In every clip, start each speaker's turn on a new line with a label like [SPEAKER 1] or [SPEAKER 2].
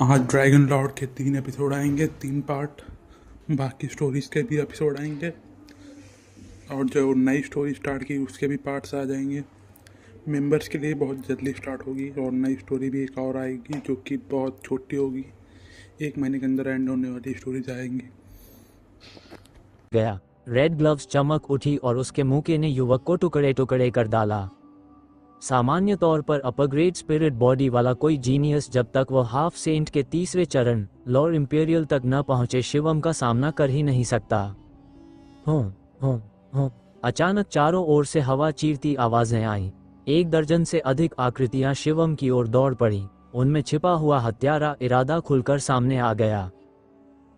[SPEAKER 1] आज dragon Lord के 3 episode आएंगे, 3 पार्ट। बाकी स्टोरीज के भी एपिसोड आएंगे और जो नई स्टोरी स्टार्ट की उसके भी पार्ट्स आ जाएंगे। मेंबर्स के लिए बहुत जल्दी स्टार्ट होगी और नई स्टोरी भी एक और आएगी जो कि बहुत छोटी होगी। 1 महीने के अंदर एंड होने वाली स्टोरीज आएंगी।
[SPEAKER 2] गया। रेड ग्लव्स चमक उठी और उसके मुके ने युवक को टुकड़े टुकड़े कर डाला। सामान्य तौर पर अपग्रेड स्पिरिट बॉडी वाला कोई जीनियस जब तक वह हाफ सेंट के तीसरे चरण लॉर्ड इंपीरियल तक न पहुंचे शिवम का सामना कर ही नहीं सकता। हो अचानक चारों ओर से हवा चीरती आवाजें आईं। 1 दर्जन से अधिक आकृतियां शिवम की ओर दौड़ पड़ी। उनमें छिपा हुआ हत्यारा इरादा खुलकर सामने आ गया।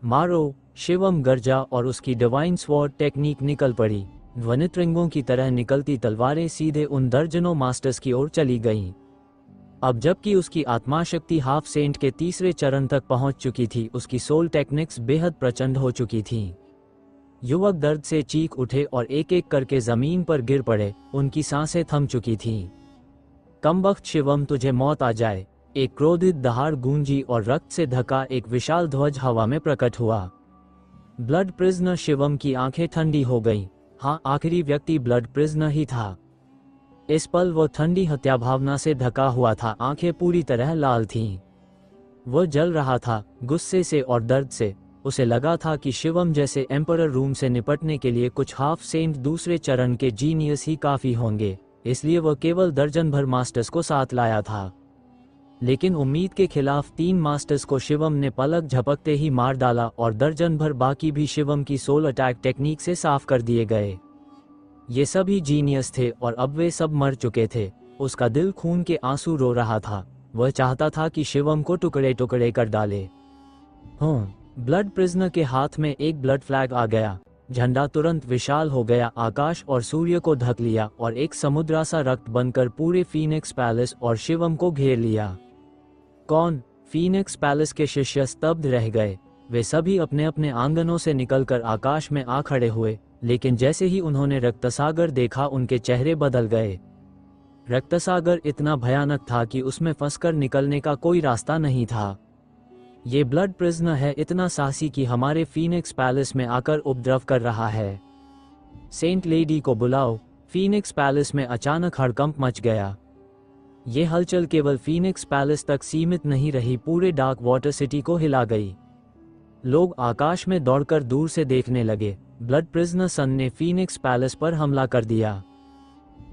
[SPEAKER 2] मारो! शिवम गरजा और उसकी डिवाइन स्वॉर्ड टेक्निक निकल पड़ी। ध्वनितरंगों की तरह निकलती तलवारें सीधे उन दर्जनों मास्टर्स की ओर चली गईं। अब जबकि उसकी आत्मा शक्ति हाफ सेंट के तीसरे चरण तक पहुंच चुकी थी, उसकी सोल टेक्निक्स बेहद प्रचंड हो चुकी थीं। युवक दर्द से चीख उठे और एक एक करके जमीन पर गिर पड़े। उनकी सांसें थम चुकी थीं। कमबख्त शिवम, तुझे मौत आ जाए! एक क्रोधित दहाड़ गूंजी और रक्त से ढका एक विशाल ध्वज हवा में प्रकट हुआ। Blood prisoner! शिवम की आंखें ठंडी हो गईं। हाँ, आखिरी व्यक्ति ब्लड प्रिजनर ही था। इस पल वह ठंडी हत्या भावना से ढका हुआ था। आंखें पूरी तरह लाल थीं। वह जल रहा था, गुस्से से और दर्द से। उसे लगा था कि शिवम जैसे एम्परर रूम से निपटने के लिए कुछ हाफ सेंट दूसरे चरण के जीनियस ही काफी होंगे, इसलिए वह केवल दर्जन भर मास्टर्स को साथ लाया था। लेकिन उम्मीद के खिलाफ 3 मास्टर्स को शिवम ने पलक झपकते ही मार डाला और दर्जन भर बाकी भी शिवम की सोल अटैक टेक्निक से साफ कर दिए गए। ये सभी जीनियस थे और अब वे सब मर चुके थे। उसका दिल खून के आंसू रो रहा था। वह चाहता था कि शिवम को टुकड़े टुकड़े कर डाले। ब्लड प्रिजनर के हाथ में एक ब्लड फ्लैग आ गया। झंडा तुरंत विशाल हो गया, आकाश और सूर्य को ढक लिया और एक समुद्रासा रक्त बनकर पूरे फीनिक्स पैलेस और शिवम को घेर लिया। कौन? फीनिक्स पैलेस के शिष्य स्तब्ध रह गए। वे सभी अपने अपने आंगनों से निकलकर आकाश में आ खड़े हुए, लेकिन जैसे ही उन्होंने रक्तसागर देखा उनके चेहरे बदल गए। रक्तसागर इतना भयानक था कि उसमें फंसकर निकलने का कोई रास्ता नहीं था। ये ब्लड प्रिजनर है, इतना साहसी कि हमारे फीनिक्स पैलेस में आकर उपद्रव कर रहा है। सेंट लेडी को बुलाओ। फीनिक्स पैलेस में अचानक हड़कंप मच गया। ये हलचल केवल फीनिक्स पैलेस तक सीमित नहीं रही, पूरे डार्क वाटर सिटी को हिला गई। लोग आकाश में दौड़कर दूर से देखने लगे। ब्लड प्रिजनर सन ने फीनिक्स पैलेस पर हमला कर दिया।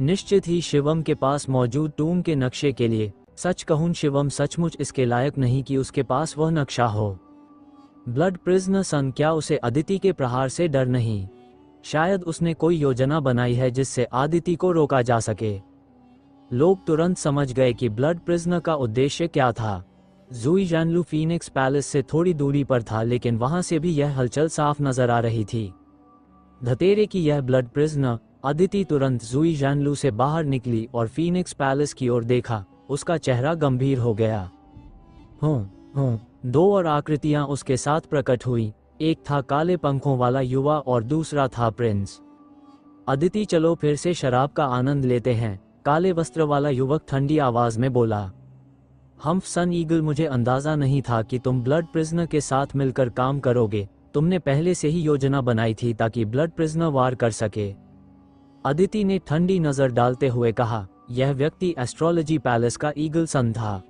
[SPEAKER 2] निश्चित ही शिवम के पास मौजूद टूम के नक्शे के लिए। सच कहूं, शिवम सचमुच इसके लायक नहीं कि उसके पास वह नक्शा हो। ब्लड प्रिजनर सन, क्या उसे अदिति के प्रहार से डर नहीं? शायद उसने कोई योजना बनाई है जिससे अदिति को रोका जा सके। लोग तुरंत समझ गए कि ब्लड प्रिजनर का उद्देश्य क्या था। ज़ुई जानलू फीनिक्स पैलेस से थोड़ी दूरी पर था, लेकिन वहां से भी यह हलचल साफ नजर आ रही थी। धतेरे की यह ब्लड प्रिजनर! अदिति तुरंत ज़ुई जानलू से बाहर निकली और फीनिक्स पैलेस की ओर देखा। उसका चेहरा गंभीर हो गया। 2 और आकृतियां उसके साथ प्रकट हुई। एक था काले पंखों वाला युवा और दूसरा था प्रिंस। अदिति, चलो फिर से शराब का आनंद लेते हैं, काले वस्त्र वाला युवक ठंडी आवाज में बोला। हम्फ सन ईगल, मुझे अंदाजा नहीं था कि तुम ब्लड प्रिजनर के साथ मिलकर काम करोगे। तुमने पहले से ही योजना बनाई थी ताकि ब्लड प्रिजनर वार कर सके। अदिति ने ठंडी नजर डालते हुए कहा। यह व्यक्ति एस्ट्रोलॉजी पैलेस का ईगल सन था।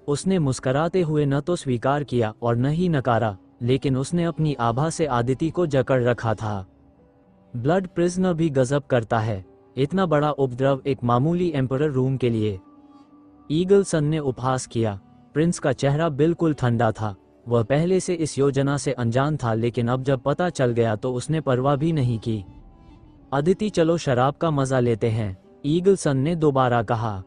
[SPEAKER 2] उसने मुस्कराते हुए न तो स्वीकार किया और न ही नकारा, लेकिन उसने अपनी आभा से अदिति को जकड़ रखा था। ब्लड प्रिजनर भी गजब करता है, इतना बड़ा उपद्रव एक मामूली एम्परर रूम के लिए। ईगल सन ने उपहास किया। प्रिंस का चेहरा बिल्कुल ठंडा था। वह पहले से इस योजना से अनजान था, लेकिन अब जब पता चल गया तो उसने परवाह भी नहीं की। अदिति, चलो शराब का मजा लेते हैं, ईगल सन ने दोबारा कहा।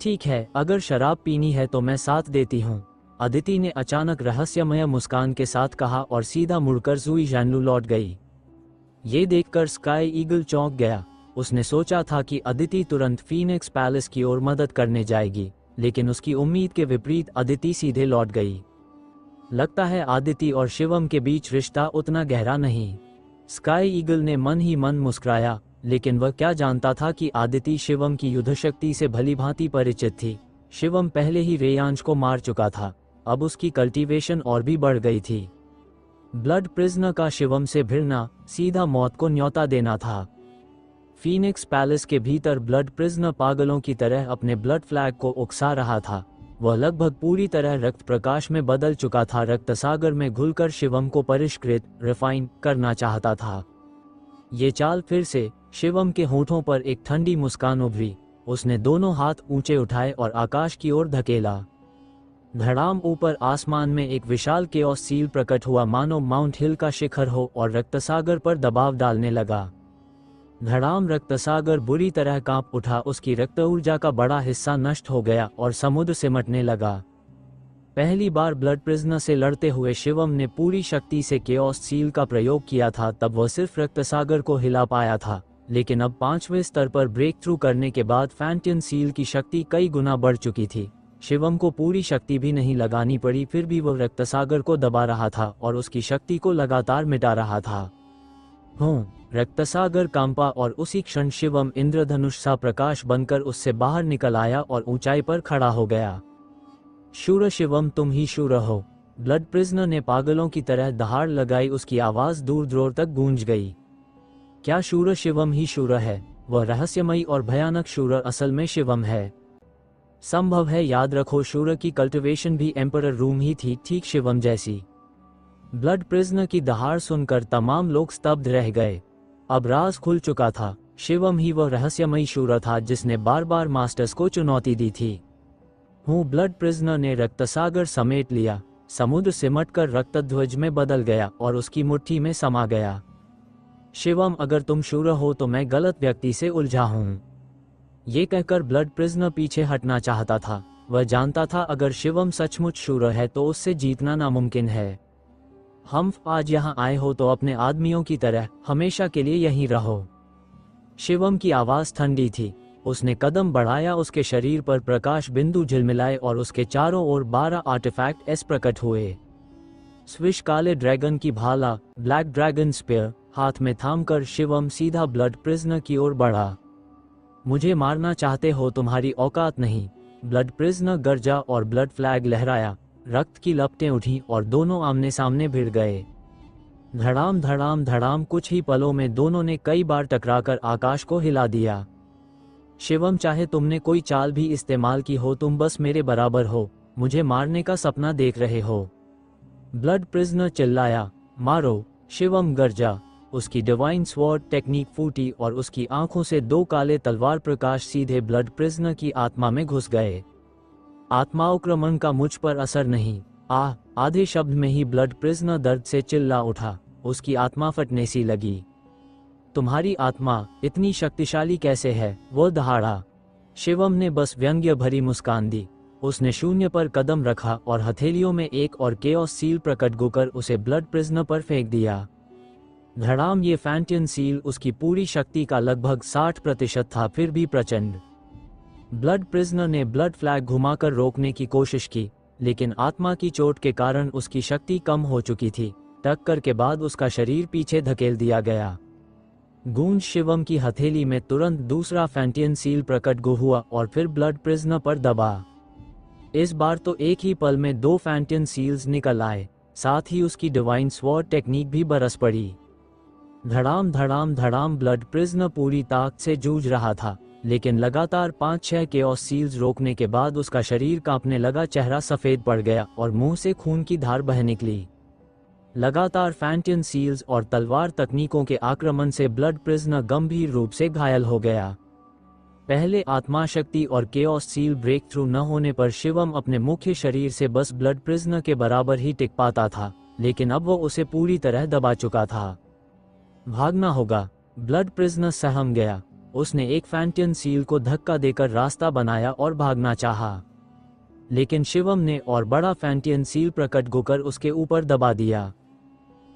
[SPEAKER 2] ठीक है, अगर शराब पीनी है तो मैं साथ देती हूँ, अदिति ने अचानक रहस्यमय मुस्कान के साथ कहा और सीधा मुड़कर ज़ुई जानलू लौट गई। ये देखकर स्काई ईगल चौंक गया। उसने सोचा था कि अदिति तुरंत फीनिक्स पैलेस की ओर मदद करने जाएगी, लेकिन उसकी उम्मीद के विपरीत अदिति सीधे लौट गई। लगता है अदिति और शिवम के बीच रिश्ता उतना गहरा नहीं। स्काई ईगल ने मन ही मन मुस्कुराया, लेकिन वह क्या जानता था कि अदिति शिवम की युद्ध शक्ति से भलीभांति परिचित थी। शिवम पहले ही रेयांश को मार चुका था। अब उसकी कल्टीवेशन और भी बढ़ गई थी। ब्लड प्रिजनर का शिवम से भिड़ना सीधा मौत को न्योता देना था। फीनिक्स पैलेस के भीतर ब्लड प्रिजनर पागलों की तरह अपने ब्लड फ्लैग को उकसा रहा था। वह लगभग पूरी तरह रक्त प्रकाश में बदल चुका था, रक्त सागर में घुलकर शिवम को परिष्कृत रिफाइन करना चाहता था। ये चाल फिर से शिवम के होठों पर एक ठंडी मुस्कान उभरी। उसने दोनों हाथ ऊंचे उठाए और आकाश की ओर धकेला। धड़ाम ऊपर आसमान में एक विशाल केओस सील प्रकट हुआ, मानो माउंट हिल का शिखर हो, और रक्तसागर पर दबाव डालने लगा। धड़ाम रक्तसागर बुरी तरह कांप उठा। उसकी रक्त ऊर्जा का बड़ा हिस्सा नष्ट हो गया और समुद्र सिमटने लगा। पहली बार ब्लड प्रिजनर से लड़ते हुए शिवम ने पूरी शक्ति से केओस सील का प्रयोग किया था। तब वह सिर्फ रक्तसागर को हिला पाया था, लेकिन अब 5वें स्तर पर ब्रेक थ्रू करने के बाद फैंटियन सील की शक्ति कई गुना बढ़ चुकी थी। शिवम को पूरी शक्ति भी नहीं लगानी पड़ी, फिर भी वह रक्तसागर को दबा रहा था और उसकी शक्ति को लगातार मिटा रहा था। रक्तसागर कांपा और उसी क्षण शिवम इंद्रधनुष सा प्रकाश बनकर उससे बाहर निकल आया और ऊंचाई पर खड़ा हो गया। शूर शिवम, तुम ही शूर हो। ब्लड प्रिजनर ने पागलों की तरह दहाड़ लगाई। उसकी आवाज दूर दूर तक गूंज गई। क्या शूर शिवम ही शूर है? वह रहस्यमयी और भयानक शूर असल में शिवम है। संभव है, याद रखो, शूर की कल्टिवेशन भी एम्परर रूम ही थी, ठीक शिवम जैसी। ब्लड प्रिजनर की दहाड़ सुनकर तमाम लोग स्तब्ध रह गए। अब राज खुल चुका था। शिवम ही वह रहस्यमयी शूर था जिसने बार बार मास्टर्स को चुनौती दी थी। ब्लड प्रिजनर ने रक्तसागर समेट लिया। समुद्र सिमटकर रक्तध्वज में बदल गया और उसकी मुट्ठी में समा गया। शिवम, अगर तुम शूर हो तो मैं गलत व्यक्ति से उलझा हूं। ये कहकर ब्लड प्रिजनर पीछे हटना चाहता था। वह जानता था अगर शिवम सचमुच शूर है तो उससे जीतना नामुमकिन है। हम आज यहाँ आए हो तो अपने आदमियों की तरह हमेशा के लिए यहीं रहो। शिवम की आवाज ठंडी थी। उसने कदम बढ़ाया। उसके शरीर पर प्रकाश बिंदु झिलमिलाए और उसके चारों ओर 12 आर्टिफैक्ट एस प्रकट हुए। स्विश काले ड्रैगन की भाला, ब्लैक ड्रैगन स्पीयर हाथ में थामकर शिवम सीधा ब्लड प्रिजनर की ओर बढ़ा। मुझे मारना चाहते हो? तुम्हारी औकात नहीं। ब्लड प्रिजनर गरजा और ब्लड फ्लैग लहराया। रक्त की लपटें उठी और दोनों आमने सामने भिड़ गए। धड़ाम धड़ाम धड़ाम। कुछ ही पलों में दोनों ने कई बार टकराकर आकाश को हिला दिया। शिवम, चाहे तुमने कोई चाल भी इस्तेमाल की हो, तुम बस मेरे बराबर हो। मुझे मारने का सपना देख रहे हो। ब्लड प्रिजनर चिल्लाया। मारो! शिवम गरजा। उसकी डिवाइन स्वॉर्ड टेक्निक फूटी और उसकी आंखों से 2 काले तलवार प्रकाश सीधे ब्लड प्रिजनर की आत्मा में घुस गए। आत्माक्रमण का मुझ पर असर नहीं। आधे शब्द में ही ब्लड प्रिजनर दर्द से चिल्ला उठा। उसकी आत्मा फटने सी लगी। तुम्हारी आत्मा इतनी शक्तिशाली कैसे है? वो दहाड़ा। शिवम ने बस व्यंग्य भरी मुस्कान दी। उसने शून्य पर कदम रखा और हथेलियों में एक और केओस सील प्रकट होकर उसे ब्लड प्रिजनर पर फेंक दिया। धड़ाम। ये फैंटियन सील उसकी पूरी शक्ति का लगभग 60% था, फिर भी प्रचंड। ब्लड प्रिजनर ने ब्लड फ्लैग घुमाकर रोकने की कोशिश की, लेकिन आत्मा की चोट के कारण उसकी शक्ति कम हो चुकी थी। टक्कर के बाद उसका शरीर पीछे धकेल दिया गया। गूंज। शिवम की हथेली में तुरंत दूसरा फैंटियन सील प्रकट हुआ और फिर ब्लड प्रिजनर पर दबा। इस बार तो एक ही पल में 2 फैंटियन सील्स निकल आए, साथ ही उसकी डिवाइन स्वॉर्ड टेक्निक भी बरस पड़ी। धड़ाम धड़ाम धड़ाम। ब्लड प्रिजनर पूरी ताकत से जूझ रहा था, लेकिन लगातार 5-6 केओस सील्स रोकने के बाद उसका शरीर कांपने लगा। चेहरा सफेद पड़ गया और मुंह से खून की धार बह निकली। लगातार फैंटियन सील्स और तलवार तकनीकों के आक्रमण से ब्लड प्रिजनर गंभीर रूप से घायल हो गया। पहले आत्मा शक्ति और केओस सील ब्रेक थ्रू न होने पर शिवम अपने मुख्य शरीर से बस ब्लड प्रिजनर के बराबर ही टिक पाता था, लेकिन अब वो उसे पूरी तरह दबा चुका था। भागना होगा। ब्लड प्रिजनर सहम गया। उसने एक फैंटियन सील को धक्का देकर रास्ता बनाया और भागना चाहा, लेकिन शिवम ने और बड़ा फैंटियन सील प्रकट होकर उसके ऊपर दबा दिया।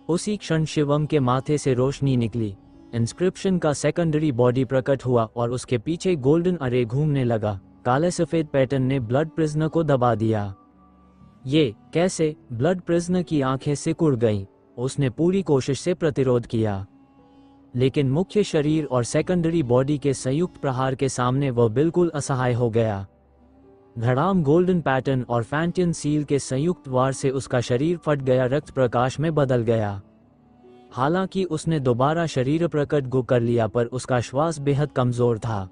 [SPEAKER 2] उसी क्षण शिवम के माथे से रोशनी निकली। इंस्क्रिप्शन का सेकेंडरी बॉडी प्रकट हुआ और उसके पीछे गोल्डन अरे घूमने लगा। काले सफेद पैटर्न ने ब्लड प्रिजनर को दबा दिया। ये कैसे? ब्लड प्रिजनर की आंखें सिकुड़ गईं। उसने पूरी कोशिश से प्रतिरोध किया, लेकिन मुख्य शरीर और सेकेंडरी बॉडी के संयुक्त प्रहार के सामने वह बिल्कुल असहाय हो गया। धड़ाम गोल्डन पैटर्न और फैंटियन सील के संयुक्त वार से उसका शरीर फट गया, रक्त प्रकाश में बदल गया। हालांकि उसने दोबारा शरीर प्रकट गो कर लिया, पर उसका श्वास बेहद कमजोर था।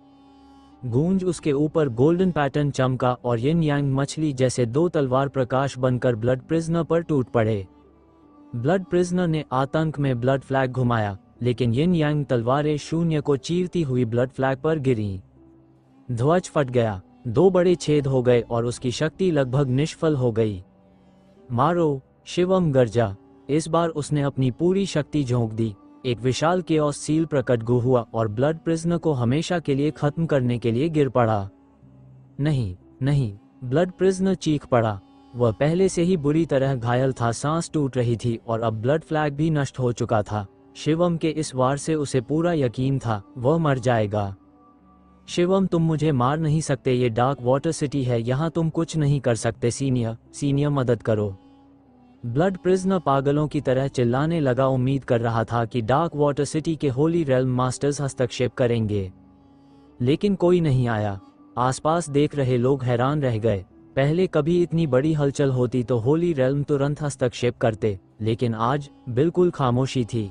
[SPEAKER 2] गूंज उसके ऊपर गोल्डन पैटर्न चमका और यिन यांग मछली जैसे दो तलवार प्रकाश बनकर ब्लड प्रिजनर पर टूट पड़े। ब्लड प्रिजनर ने आतंक में ब्लड फ्लैग घुमाया, लेकिन यिन यांग तलवारें शून्य को चीरती हुई ब्लड फ्लैग पर गिरी। ध्वज फट गया, दो बड़े छेद हो गए और उसकी शक्ति लगभग निष्फल हो गई। मारो, शिवम गर्जा। इस बार उसने अपनी पूरी शक्ति झोंक दी। एक विशाल केओस सील प्रकट गो हुआ और ब्लड प्रिजनर को हमेशा के लिए खत्म करने के लिए गिर पड़ा। नहीं नहीं, ब्लड प्रिजनर चीख पड़ा। वह पहले से ही बुरी तरह घायल था, सांस टूट रही थी और अब ब्लड फ्लैग भी नष्ट हो चुका था। शिवम के इस वार से उसे पूरा यकीन था वह मर जाएगा। शिवम, तुम मुझे मार नहीं सकते, ये डार्क वाटर सिटी है, यहाँ तुम कुछ नहीं कर सकते। सीनियर मदद करो। ब्लड प्रिजनर पागलों की तरह चिल्लाने लगा, उम्मीद कर रहा था कि डार्क वाटर सिटी के होली रेल्म मास्टर्स हस्तक्षेप करेंगे, लेकिन कोई नहीं आया। आसपास देख रहे लोग हैरान रह गए। पहले कभी इतनी बड़ी हलचल होती तो होली रेल्म तुरंत हस्तक्षेप करते, लेकिन आज बिल्कुल खामोशी थी।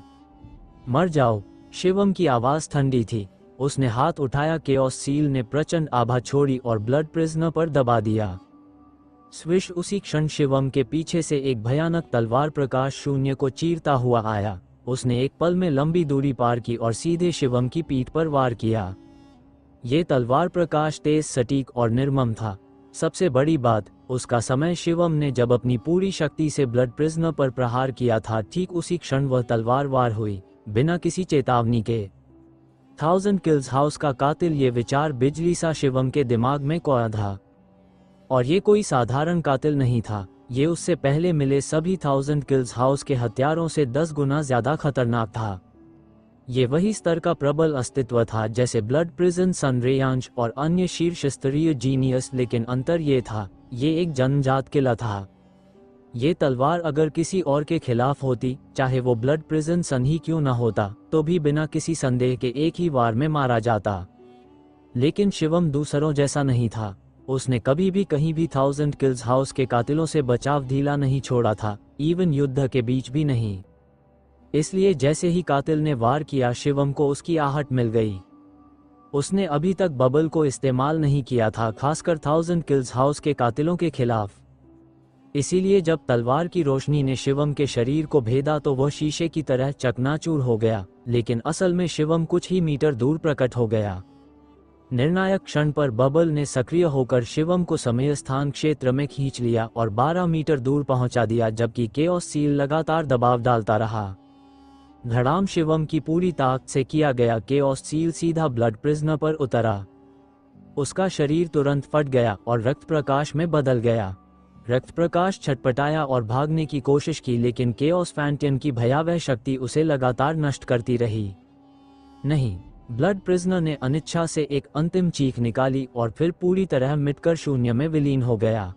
[SPEAKER 2] मर जाओ। शिवम की आवाज ठंडी थी। उसने हाथ उठाया, केओस सील ने प्रचंड आभा छोड़ी और ब्लड प्रिजनर पर दबा दिया। स्विश, उसी क्षण शिवम के पीछे से एक भयानक तलवार प्रकाश शून्य को चीरता हुआ आया। उसने एक पल में लंबी दूरी पार की और सीधे शिवम की पीठ पर वार किया। ये तलवार प्रकाश तेज, सटीक और निर्मम था। सबसे बड़ी बात, उसका समय शिवम ने जब अपनी पूरी शक्ति से ब्लड प्रिजनर पर प्रहार किया था, ठीक उसी क्षण वह तलवार वार हुई, बिना किसी चेतावनी के। 1000 किल्स हाउस का कातिल, ये विचार बिजली सा शिवम के दिमाग में कोया था। और ये कोई साधारण कातिल नहीं था, ये उससे पहले मिले सभी 1000 किल्स हाउस के हथियारों से 10 गुना ज्यादा खतरनाक था। ये वही स्तर का प्रबल अस्तित्व था जैसे ब्लड प्रिजन, सनरेयांश और अन्य शीर्ष स्तरीय जीनियस, लेकिन अंतर ये था, ये एक जन्मजात किला था। ये तलवार अगर किसी और के खिलाफ होती, चाहे वो ब्लड प्रिजन सन ही क्यों न होता, तो भी बिना किसी संदेह के एक ही वार में मारा जाता। लेकिन शिवम दूसरों जैसा नहीं था। उसने कभी भी कहीं भी 1000 किल्स हाउस के कातिलों से बचाव ढीला नहीं छोड़ा था, इवन युद्ध के बीच भी नहीं। इसलिए जैसे ही कातिल ने वार किया, शिवम को उसकी आहट मिल गई। उसने अभी तक बबल को इस्तेमाल नहीं किया था, खासकर 1000 किल्स हाउस के कातिलों के खिलाफ। इसीलिए जब तलवार की रोशनी ने शिवम के शरीर को भेदा तो वह शीशे की तरह चकनाचूर हो गया, लेकिन असल में शिवम कुछ ही मीटर दूर प्रकट हो गया। निर्णायक क्षण पर बबल ने सक्रिय होकर शिवम को समय स्थान क्षेत्र में खींच लिया और 12 मीटर दूर पहुंचा दिया, जबकि केओस सील लगातार दबाव डालता रहा। धड़ाम, शिवम की पूरी ताकत से किया गया केओस सील सीधा ब्लड प्रिजनर पर उतरा। उसका शरीर तुरंत फट गया और रक्त प्रकाश में बदल गया। रक्त प्रकाश छटपटाया और भागने की कोशिश की, लेकिन केओस फैंटियन की भयावह शक्ति उसे लगातार नष्ट करती रही। नहीं, ब्लड प्रिजनर ने अनिच्छा से एक अंतिम चीख निकाली और फिर पूरी तरह मिटकर शून्य में विलीन हो गया।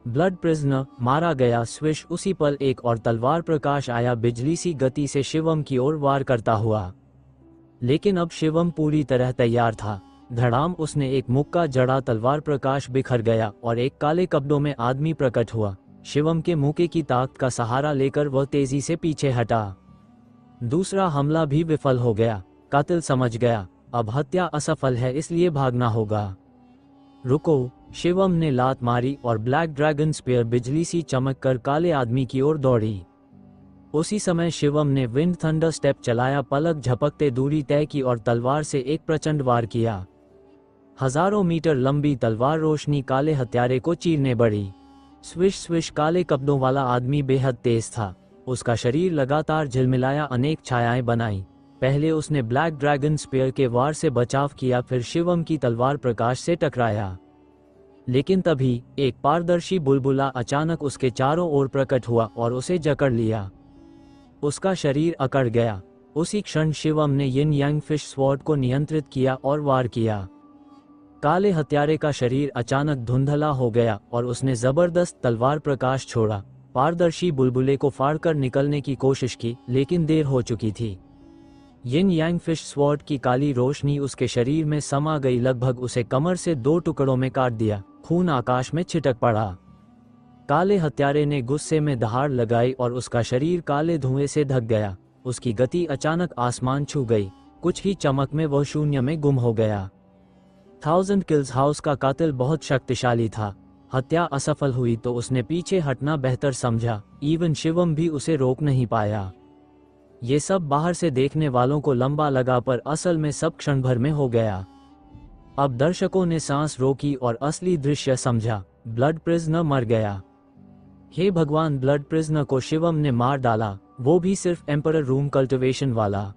[SPEAKER 2] ब्लड प्रिजनर मारा गया। स्विश, उसी पल एक और तलवार प्रकाश आया, बिजली सी गति से शिवम की ओर वार करता हुआ। लेकिन अब शिवम पूरी तरह तैयार था। धड़ाम, उसने एक मुक्का जड़ा, तलवार प्रकाश बिखर गया और एक काले कपड़ों में आदमी प्रकट हुआ। शिवम के मुक्के की ताकत का सहारा लेकर वह तेजी से पीछे हटा। दूसरा हमला भी विफल हो गया। कातिल समझ गया, अब हत्या असफल है, इसलिए भागना होगा। रुको, शिवम ने लात मारी और ब्लैक ड्रैगन स्पीयर बिजली सी चमक कर काले आदमी की ओर दौड़ी। उसी समय शिवम ने विंड थंडर स्टेप चलाया, पलक झपकते दूरी तय की और तलवार से एक प्रचंड वार किया। हजारों मीटर लंबी तलवार रोशनी काले हत्यारे को चीरने बढ़ी। स्विश स्विश, काले कपड़ों वाला आदमी बेहद तेज था। उसका शरीर लगातार झिलमिलाया, अनेक छायाएं बनाई। पहले उसने ब्लैक ड्रैगन स्पीयर के वार से बचाव किया, फिर शिवम की तलवार प्रकाश से टकराया। लेकिन तभी एक पारदर्शी बुलबुला अचानक उसके चारों ओर प्रकट हुआ और उसे जकड़ लिया। उसका शरीर अकड़ गया। उसी क्षण शिवम ने यिन यांग फिश स्वॉर्ड को नियंत्रित किया और वार किया। काले हत्यारे का शरीर अचानक धुंधला हो गया और उसने जबरदस्त तलवार प्रकाश छोड़ा। पारदर्शी बुलबुले को फाड़कर निकलने की कोशिश की, लेकिन देर हो चुकी थी। यिन यांग फिश स्वॉर्ड की काली रोशनी उसके शरीर में समा गई, लगभग उसे कमर से 2 टुकड़ों में काट दिया। खून आकाश में छिटक पड़ा। काले हत्यारे ने गुस्से में दहाड़ लगाई और उसका शरीर काले धुएं से ढक गया। उसकी गति अचानक आसमान छू गई। कुछ ही चमक में वह शून्य में गुम हो गया। 1000 किल्स हाउस का कातिल बहुत शक्तिशाली था। हत्या असफल हुई तो उसने पीछे हटना बेहतर समझा। इवन शिवम भी उसे रोक नहीं पाया। ये सब बाहर से देखने वालों को लंबा लगा, पर असल में सब क्षण भर में हो गया। अब दर्शकों ने सांस रोकी और असली दृश्य समझा। ब्लड प्रिजनर मर गया। हे भगवान, ब्लड प्रिजनर को शिवम ने मार डाला, वो भी सिर्फ एम्परर रूम कल्टिवेशन वाला।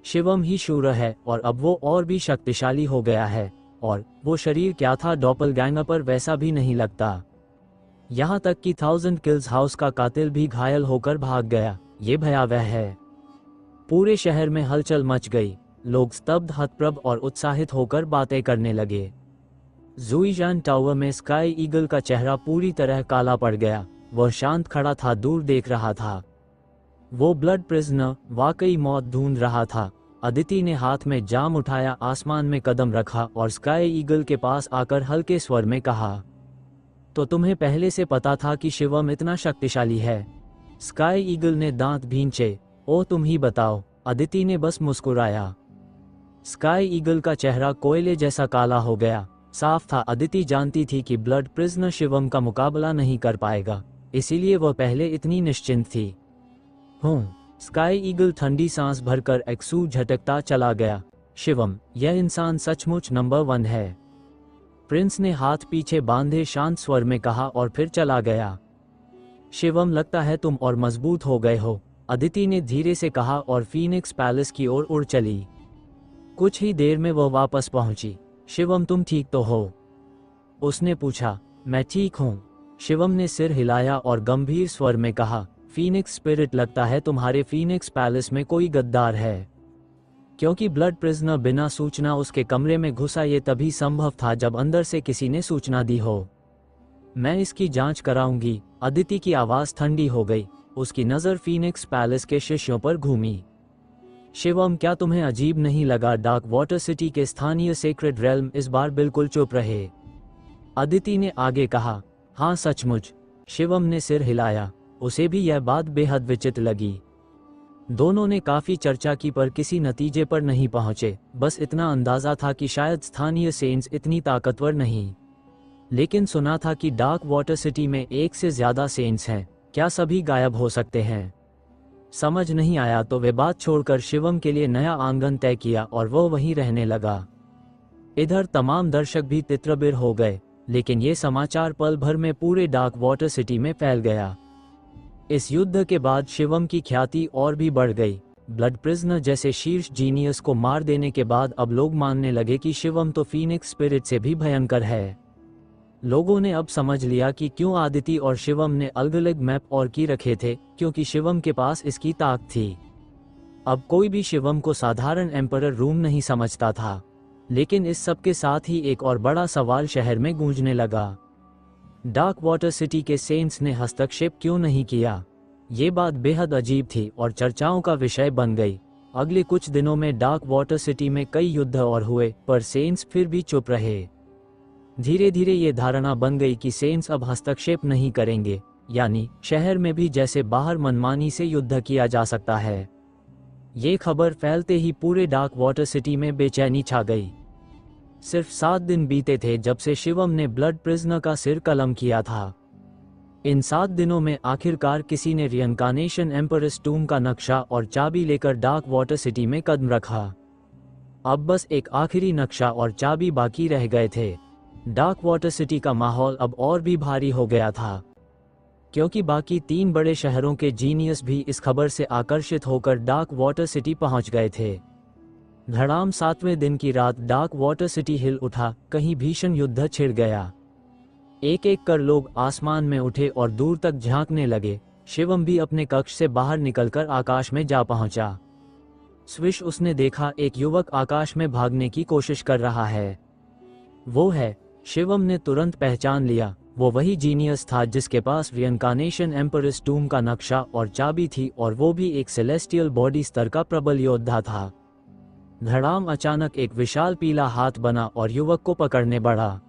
[SPEAKER 2] शिवम ही शूर है और अब वो और भी शक्तिशाली हो गया है। और वो शरीर क्या था, डॉपलगैंगर पर वैसा भी नहीं लगता। यहाँ तक कि 1000 किल्स हाउस का कातिल भी घायल होकर भाग गया। ये भयावह है। पूरे शहर में हलचल मच गई। लोग स्तब्ध, हतप्रभ और उत्साहित होकर बातें करने लगे। ज़ुईजान टावर में स्काई ईगल का चेहरा पूरी तरह काला पड़ गया। वह शांत खड़ा था, दूर देख रहा था। वो ब्लड प्रिजनर वाकई मौत ढूंढ रहा था। अदिति ने हाथ में जाम उठाया, आसमान में कदम रखा और स्काई ईगल के पास आकर हल्के स्वर में कहा, तो तुम्हें पहले से पता था कि शिवम इतना शक्तिशाली है? स्काई ईगल ने दांत भींचे। ओ तुम ही बताओ। अदिति ने बस मुस्कुराया। स्काई ईगल का चेहरा कोयले जैसा काला हो गया। साफ था, अदिति जानती थी कि ब्लड प्रिजनर शिवम का मुकाबला नहीं कर पाएगा, इसीलिए वह पहले इतनी निश्चिंत थी। स्काई ईगल ठंडी सांस भरकर एक्सू झटकता चला गया। शिवम, यह इंसान सचमुच नंबर 1 है। प्रिंस ने हाथ पीछे बांधे शांत स्वर में कहा और फिर चला गया। शिवम, लगता है तुम और मजबूत हो गए हो, अदिति ने धीरे से कहा और फीनिक्स पैलेस की ओर उड़ चली। कुछ ही देर में वह वापस पहुंची। शिवम, तुम ठीक तो हो? उसने पूछा। मैं ठीक हूं। शिवम ने सिर हिलाया और गंभीर स्वर में कहा, फीनिक्स स्पिरिट, लगता है तुम्हारे फीनिक्स पैलेस में कोई गद्दार है। क्योंकि ब्लड प्रिजनर बिना सूचना उसके कमरे में घुसा, ये तभी संभव था जब अंदर से किसी ने सूचना दी हो। मैं इसकी जांच कराऊंगी। अदिति की आवाज ठंडी हो गई। उसकी नजर फीनिक्स पैलेस के शिष्यों पर घूमी। शिवम, क्या तुम्हें अजीब नहीं लगा डार्क वाटर सिटी के स्थानीय सेक्रेड रेल्म इस बार बिल्कुल चुप रहे? अदिति ने आगे कहा। हाँ सचमुच। शिवम ने सिर हिलाया। उसे भी यह बात बेहद विचित्र लगी। दोनों ने काफी चर्चा की पर किसी नतीजे पर नहीं पहुंचे। बस इतना अंदाजा था कि शायद स्थानीय सेंस इतनी ताकतवर नहीं। लेकिन सुना था कि डार्क वाटर सिटी में 1 से ज्यादा सेंस हैं। क्या सभी गायब हो सकते हैं? समझ नहीं आया तो वे बात छोड़कर शिवम के लिए नया आंगन तय किया और वह वहीं रहने लगा। इधर तमाम दर्शक भी तित्रबिर हो गए, लेकिन ये समाचार पल भर में पूरे डार्क वाटर सिटी में फैल गया। इस युद्ध के बाद शिवम की ख्याति और भी बढ़ गई। ब्लड प्रिजनर जैसे शीर्ष जीनियस को मार देने के बाद अब लोग मानने लगे कि शिवम तो फीनिक्स स्पिरिट से भी भयंकर है। लोगों ने अब समझ लिया कि क्यों आदिति और शिवम ने अलग अलग मैप और की रखे थे, क्योंकि शिवम के पास इसकी ताकत थी। अब कोई भी शिवम को साधारण एम्परर रूम नहीं समझता था। लेकिन इस सब के साथ ही एक और बड़ा सवाल शहर में गूंजने लगा। डार्क वाटर सिटी के सेंट्स ने हस्तक्षेप क्यों नहीं किया? ये बात बेहद अजीब थी और चर्चाओं का विषय बन गई। अगले कुछ दिनों में डार्क वाटर सिटी में कई युद्ध और हुए, पर सेंट्स फिर भी चुप रहे। धीरे धीरे ये धारणा बन गई कि सेंट्स अब हस्तक्षेप नहीं करेंगे, यानी शहर में भी जैसे बाहर मनमानी से युद्ध किया जा सकता है। ये खबर फैलते ही पूरे डार्क वाटर सिटी में बेचैनी छा गई। सिर्फ 7 दिन बीते थे जब से शिवम ने ब्लड प्रिजनर का सिर कलम किया था। इन 7 दिनों में आखिरकार किसी ने रियनकार्नेशन एम्परस टूम का नक्शा और चाबी लेकर डार्क वाटर सिटी में कदम रखा। अब बस एक आखिरी नक्शा और चाबी बाकी रह गए थे। डार्क वाटर सिटी का माहौल अब और भी भारी हो गया था, क्योंकि बाकी 3 बड़े शहरों के जीनियस भी इस खबर से आकर्षित होकर डार्क वाटर सिटी पहुंच गए थे। धड़ाम 7वें दिन की रात डार्क वाटर सिटी हिल उठा। कहीं भीषण युद्ध छिड़ गया। एक एक कर लोग आसमान में उठे और दूर तक झांकने लगे। शिवम भी अपने कक्ष से बाहर निकलकर आकाश में जा पहुंचा। स्विश, उसने देखा एक युवक आकाश में भागने की कोशिश कर रहा है। वो है। शिवम ने तुरंत पहचान लिया। वो वही जीनियस था जिसके पास रियनकार्नेशन एम्परस टूम का नक्शा और चाबी थी, और वो भी एक सेलेस्टियल बॉडी स्तर का प्रबल योद्धा था। धड़ाम अचानक एक विशाल पीला हाथ बना और युवक को पकड़ने बढ़ा।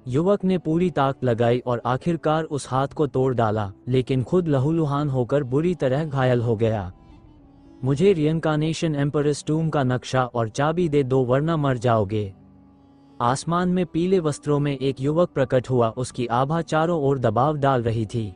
[SPEAKER 2] युवक ने पूरी ताकत लगाई और आखिरकार उस हाथ को तोड़ डाला, लेकिन खुद लहूलुहान होकर बुरी तरह घायल हो गया। मुझे रियनकार्नेशन एम्परस टूम का नक्शा और चाबी दे दो वरना मर जाओगे। आसमान में पीले वस्त्रों में एक युवक प्रकट हुआ, उसकी आभा चारों ओर दबाव डाल रही थी।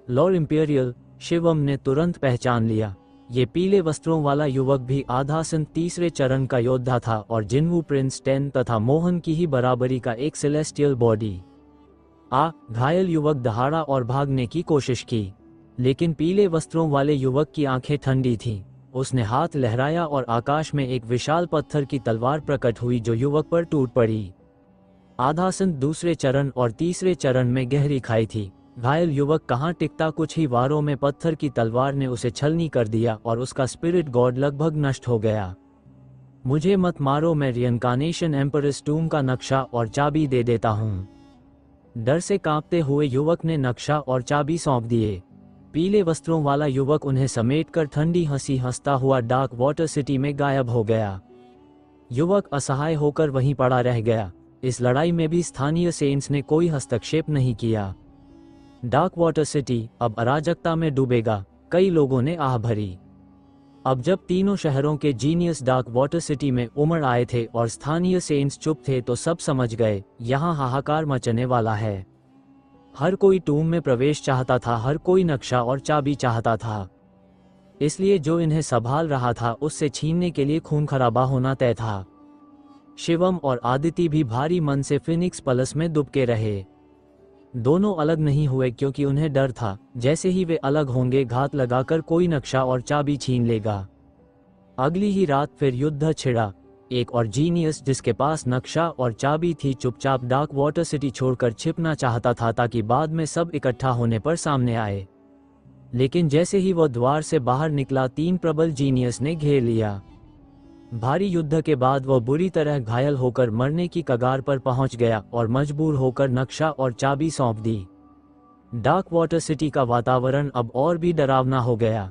[SPEAKER 2] लॉर्ड इंपीरियल, शिवम ने तुरंत पहचान लिया। ये पीले वस्त्रों वाला युवक भी आधासन तीसरे चरण का योद्धा था और जिन्वू प्रिंस 10 तथा मोहन की ही बराबरी का एक सेलेस्टियल बॉडी। घायल युवक दहाड़ा और भागने की कोशिश की, लेकिन पीले वस्त्रों वाले युवक की आंखें ठंडी थीं। उसने हाथ लहराया और आकाश में एक विशाल पत्थर की तलवार प्रकट हुई जो युवक पर टूट पड़ी। आधासन दूसरे चरण और तीसरे चरण में गहरी खाई थी। घायल युवक कहाँ टिकता, कुछ ही वारों में पत्थर की तलवार ने उसे छलनी कर दिया और उसका स्पिरिट गॉड लगभग नष्ट हो गया। मुझे मत मारो, मैं रियनकार्नेशन एम्परस टूम का नक्शा और चाबी दे देता हूँ। डर से कांपते हुए युवक ने नक्शा और चाबी सौंप दिए। पीले वस्त्रों वाला युवक उन्हें समेटकर ठंडी हंसी हंसता हुआ डार्क वाटर सिटी में गायब हो गया। युवक असहाय होकर वहीं पड़ा रह गया। इस लड़ाई में भी स्थानीय सेंट्स ने कोई हस्तक्षेप नहीं किया। डार्क वाटर सिटी अब अराजकता में डूबेगा, कई लोगों ने आह भरी। अब जब तीनों शहरों के जीनियस डार्क वाटर सिटी में उमड़ आए थे और स्थानीय सेंट्स चुप थे, तो सब समझ गए यहाँ हाहाकार मचने वाला है। हर कोई टूम में प्रवेश चाहता था, हर कोई नक्शा और चाबी चाहता था। इसलिए जो इन्हें संभाल रहा था उससे छीनने के लिए खून खराबा होना तय था। शिवम और आदिति भी भारी मन से फिनिक्स पैलेस में दुबके रहे। दोनों अलग नहीं हुए क्योंकि उन्हें डर था जैसे ही वे अलग होंगे घात लगाकर कोई नक्शा और चाबी छीन लेगा। अगली ही रात फिर युद्ध छिड़ा। एक और जीनियस जिसके पास नक्शा और चाबी थी चुपचाप डार्क वाटर सिटी छोड़कर छिपना चाहता था ताकि बाद में सब इकट्ठा होने पर सामने आए। लेकिन जैसे ही वह द्वार से बाहर निकला, 3 प्रबल जीनियस ने घेर लिया। भारी युद्ध के बाद वह बुरी तरह घायल होकर मरने की कगार पर पहुंच गया और मजबूर होकर नक्शा और चाबी सौंप दी। डार्क वाटर सिटी का वातावरण अब और भी डरावना हो गया।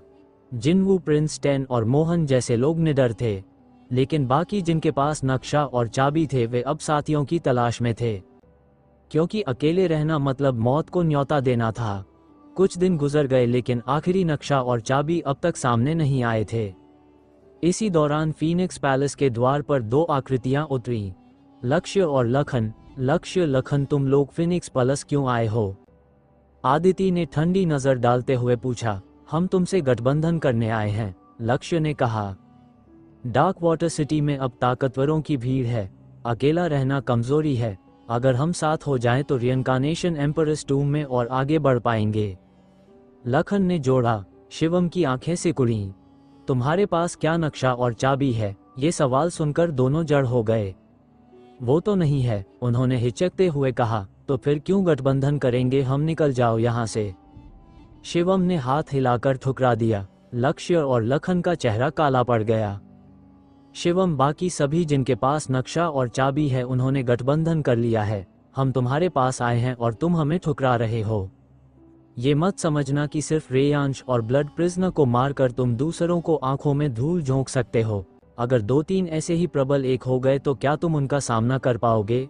[SPEAKER 2] जिन्वू प्रिंस 10 और मोहन जैसे लोग निडर थे, लेकिन बाकी जिनके पास नक्शा और चाबी थे वे अब साथियों की तलाश में थे, क्योंकि अकेले रहना मतलब मौत को न्योता देना था। कुछ दिन गुजर गए लेकिन आखिरी नक्शा और चाबी अब तक सामने नहीं आए थे। इसी दौरान फीनिक्स पैलेस के द्वार पर 2 आकृतियां उतरी, लक्ष्य और लखन। लक्ष्य, लखन तुम लोग फीनिक्स पैलेस क्यों आए हो? आदिति ने ठंडी नजर डालते हुए पूछा। हम तुमसे गठबंधन करने आए हैं, लक्ष्य ने कहा। डार्क वाटर सिटी में अब ताकतवरों की भीड़ है, अकेला रहना कमजोरी है। अगर हम साथ हो जाएं तो रियनकार्नेशन एम्परस टूम में और आगे बढ़ पाएंगे। लखन ने जोड़ा। शिवम की आंखें सिकुड़ीं। तुम्हारे पास क्या नक्शा और चाबी है? ये सवाल सुनकर दोनों जड़ हो गए। वो तो नहीं है, उन्होंने हिचकते हुए कहा। तो फिर क्यों गठबंधन करेंगे, हम निकल जाओ यहाँ से। शिवम ने हाथ हिलाकर ठुकरा दिया। लक्ष्य और लखन का चेहरा काला पड़ गया। शिवम, बाकी सभी जिनके पास नक्शा और चाबी है उन्होंने गठबंधन कर लिया है। हम तुम्हारे पास आए हैं और तुम हमें ठुकरा रहे हो। ये मत समझना कि सिर्फ रेयांश और ब्लड प्रिजनर को मारकर तुम दूसरों को आंखों में धूल झोंक सकते हो। अगर 2-3 ऐसे ही प्रबल एक हो गए तो क्या तुम उनका सामना कर पाओगे?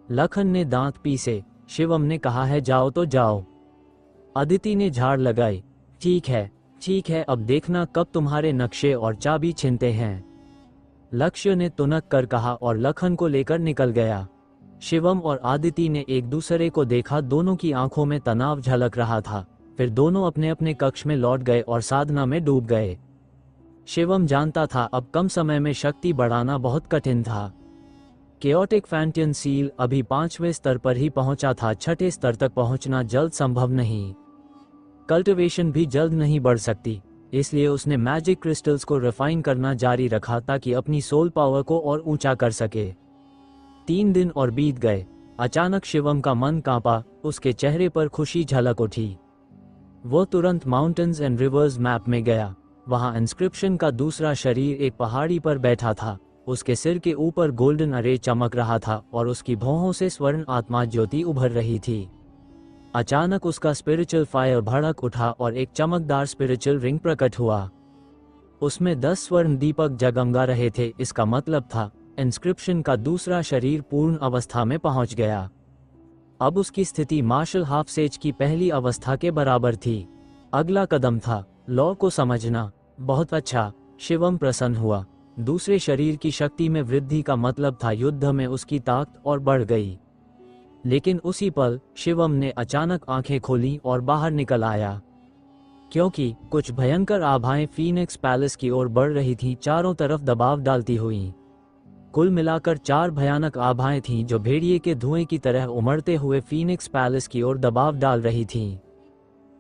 [SPEAKER 2] लखन ने दांत पीसे। शिवम ने कहा है जाओ तो जाओ। अदिति ने झाड़ लगाई। ठीक है, अब देखना कब तुम्हारे नक्शे और चाबी छिनते हैं, लक्ष्य ने तुनक कर कहा और लखन को लेकर निकल गया। शिवम और आदिति ने एक दूसरे को देखा, दोनों की आंखों में तनाव झलक रहा था। फिर दोनों अपने अपने कक्ष में लौट गए और साधना में डूब गए। शिवम जानता था अब कम समय में शक्ति बढ़ाना बहुत कठिन था। केओटिक फैंटियन सील अभी 5वें स्तर पर ही पहुंचा था, 6ठे स्तर तक पहुंचना जल्द संभव नहीं। कल्टिवेशन भी जल्द नहीं बढ़ सकती, इसलिए उसने मैजिक क्रिस्टल्स को रिफाइन करना जारी रखा ताकि अपनी सोल पावर को और ऊंचा कर सके। 3 दिन और बीत गए। अचानक शिवम का मन कांपा, उसके चेहरे पर खुशी झलक उठी। वो तुरंत माउंटेन्स एंड रिवर्स मैप में गया। वहां इंस्क्रिप्शन का दूसरा शरीर एक पहाड़ी पर बैठा था। उसके सिर के ऊपर गोल्डन अरे चमक रहा था और उसकी भौहों से स्वर्ण आत्मा ज्योति उभर रही थी। अचानक उसका स्पिरिचुअल फायर भड़क उठा और एक चमकदार स्पिरिचुअल रिंग प्रकट हुआ। उसमें 10 स्वर्ण दीपक जगमगा रहे थे। इसका मतलब था इंस्क्रिप्शन का दूसरा शरीर पूर्ण अवस्था में पहुंच गया। अब उसकी स्थिति मार्शल हाफ सेज की पहली अवस्था के बराबर थी। अगला कदम था लॉ को समझना। बहुत अच्छा, शिवम प्रसन्न हुआ। दूसरे शरीर की शक्ति में वृद्धि का मतलब था युद्ध में उसकी ताकत और बढ़ गई। लेकिन उसी पल शिवम ने अचानक आंखें खोली और बाहर निकल आया, क्योंकि कुछ भयंकर आभाएं फीनिक्स पैलेस की ओर बढ़ रही थीं, चारों तरफ दबाव डालती हुई। कुल मिलाकर 4 भयानक आभाएं थीं जो भेड़िए के धुएं की तरह उमड़ते हुए फीनिक्स पैलेस की ओर दबाव डाल रही थीं।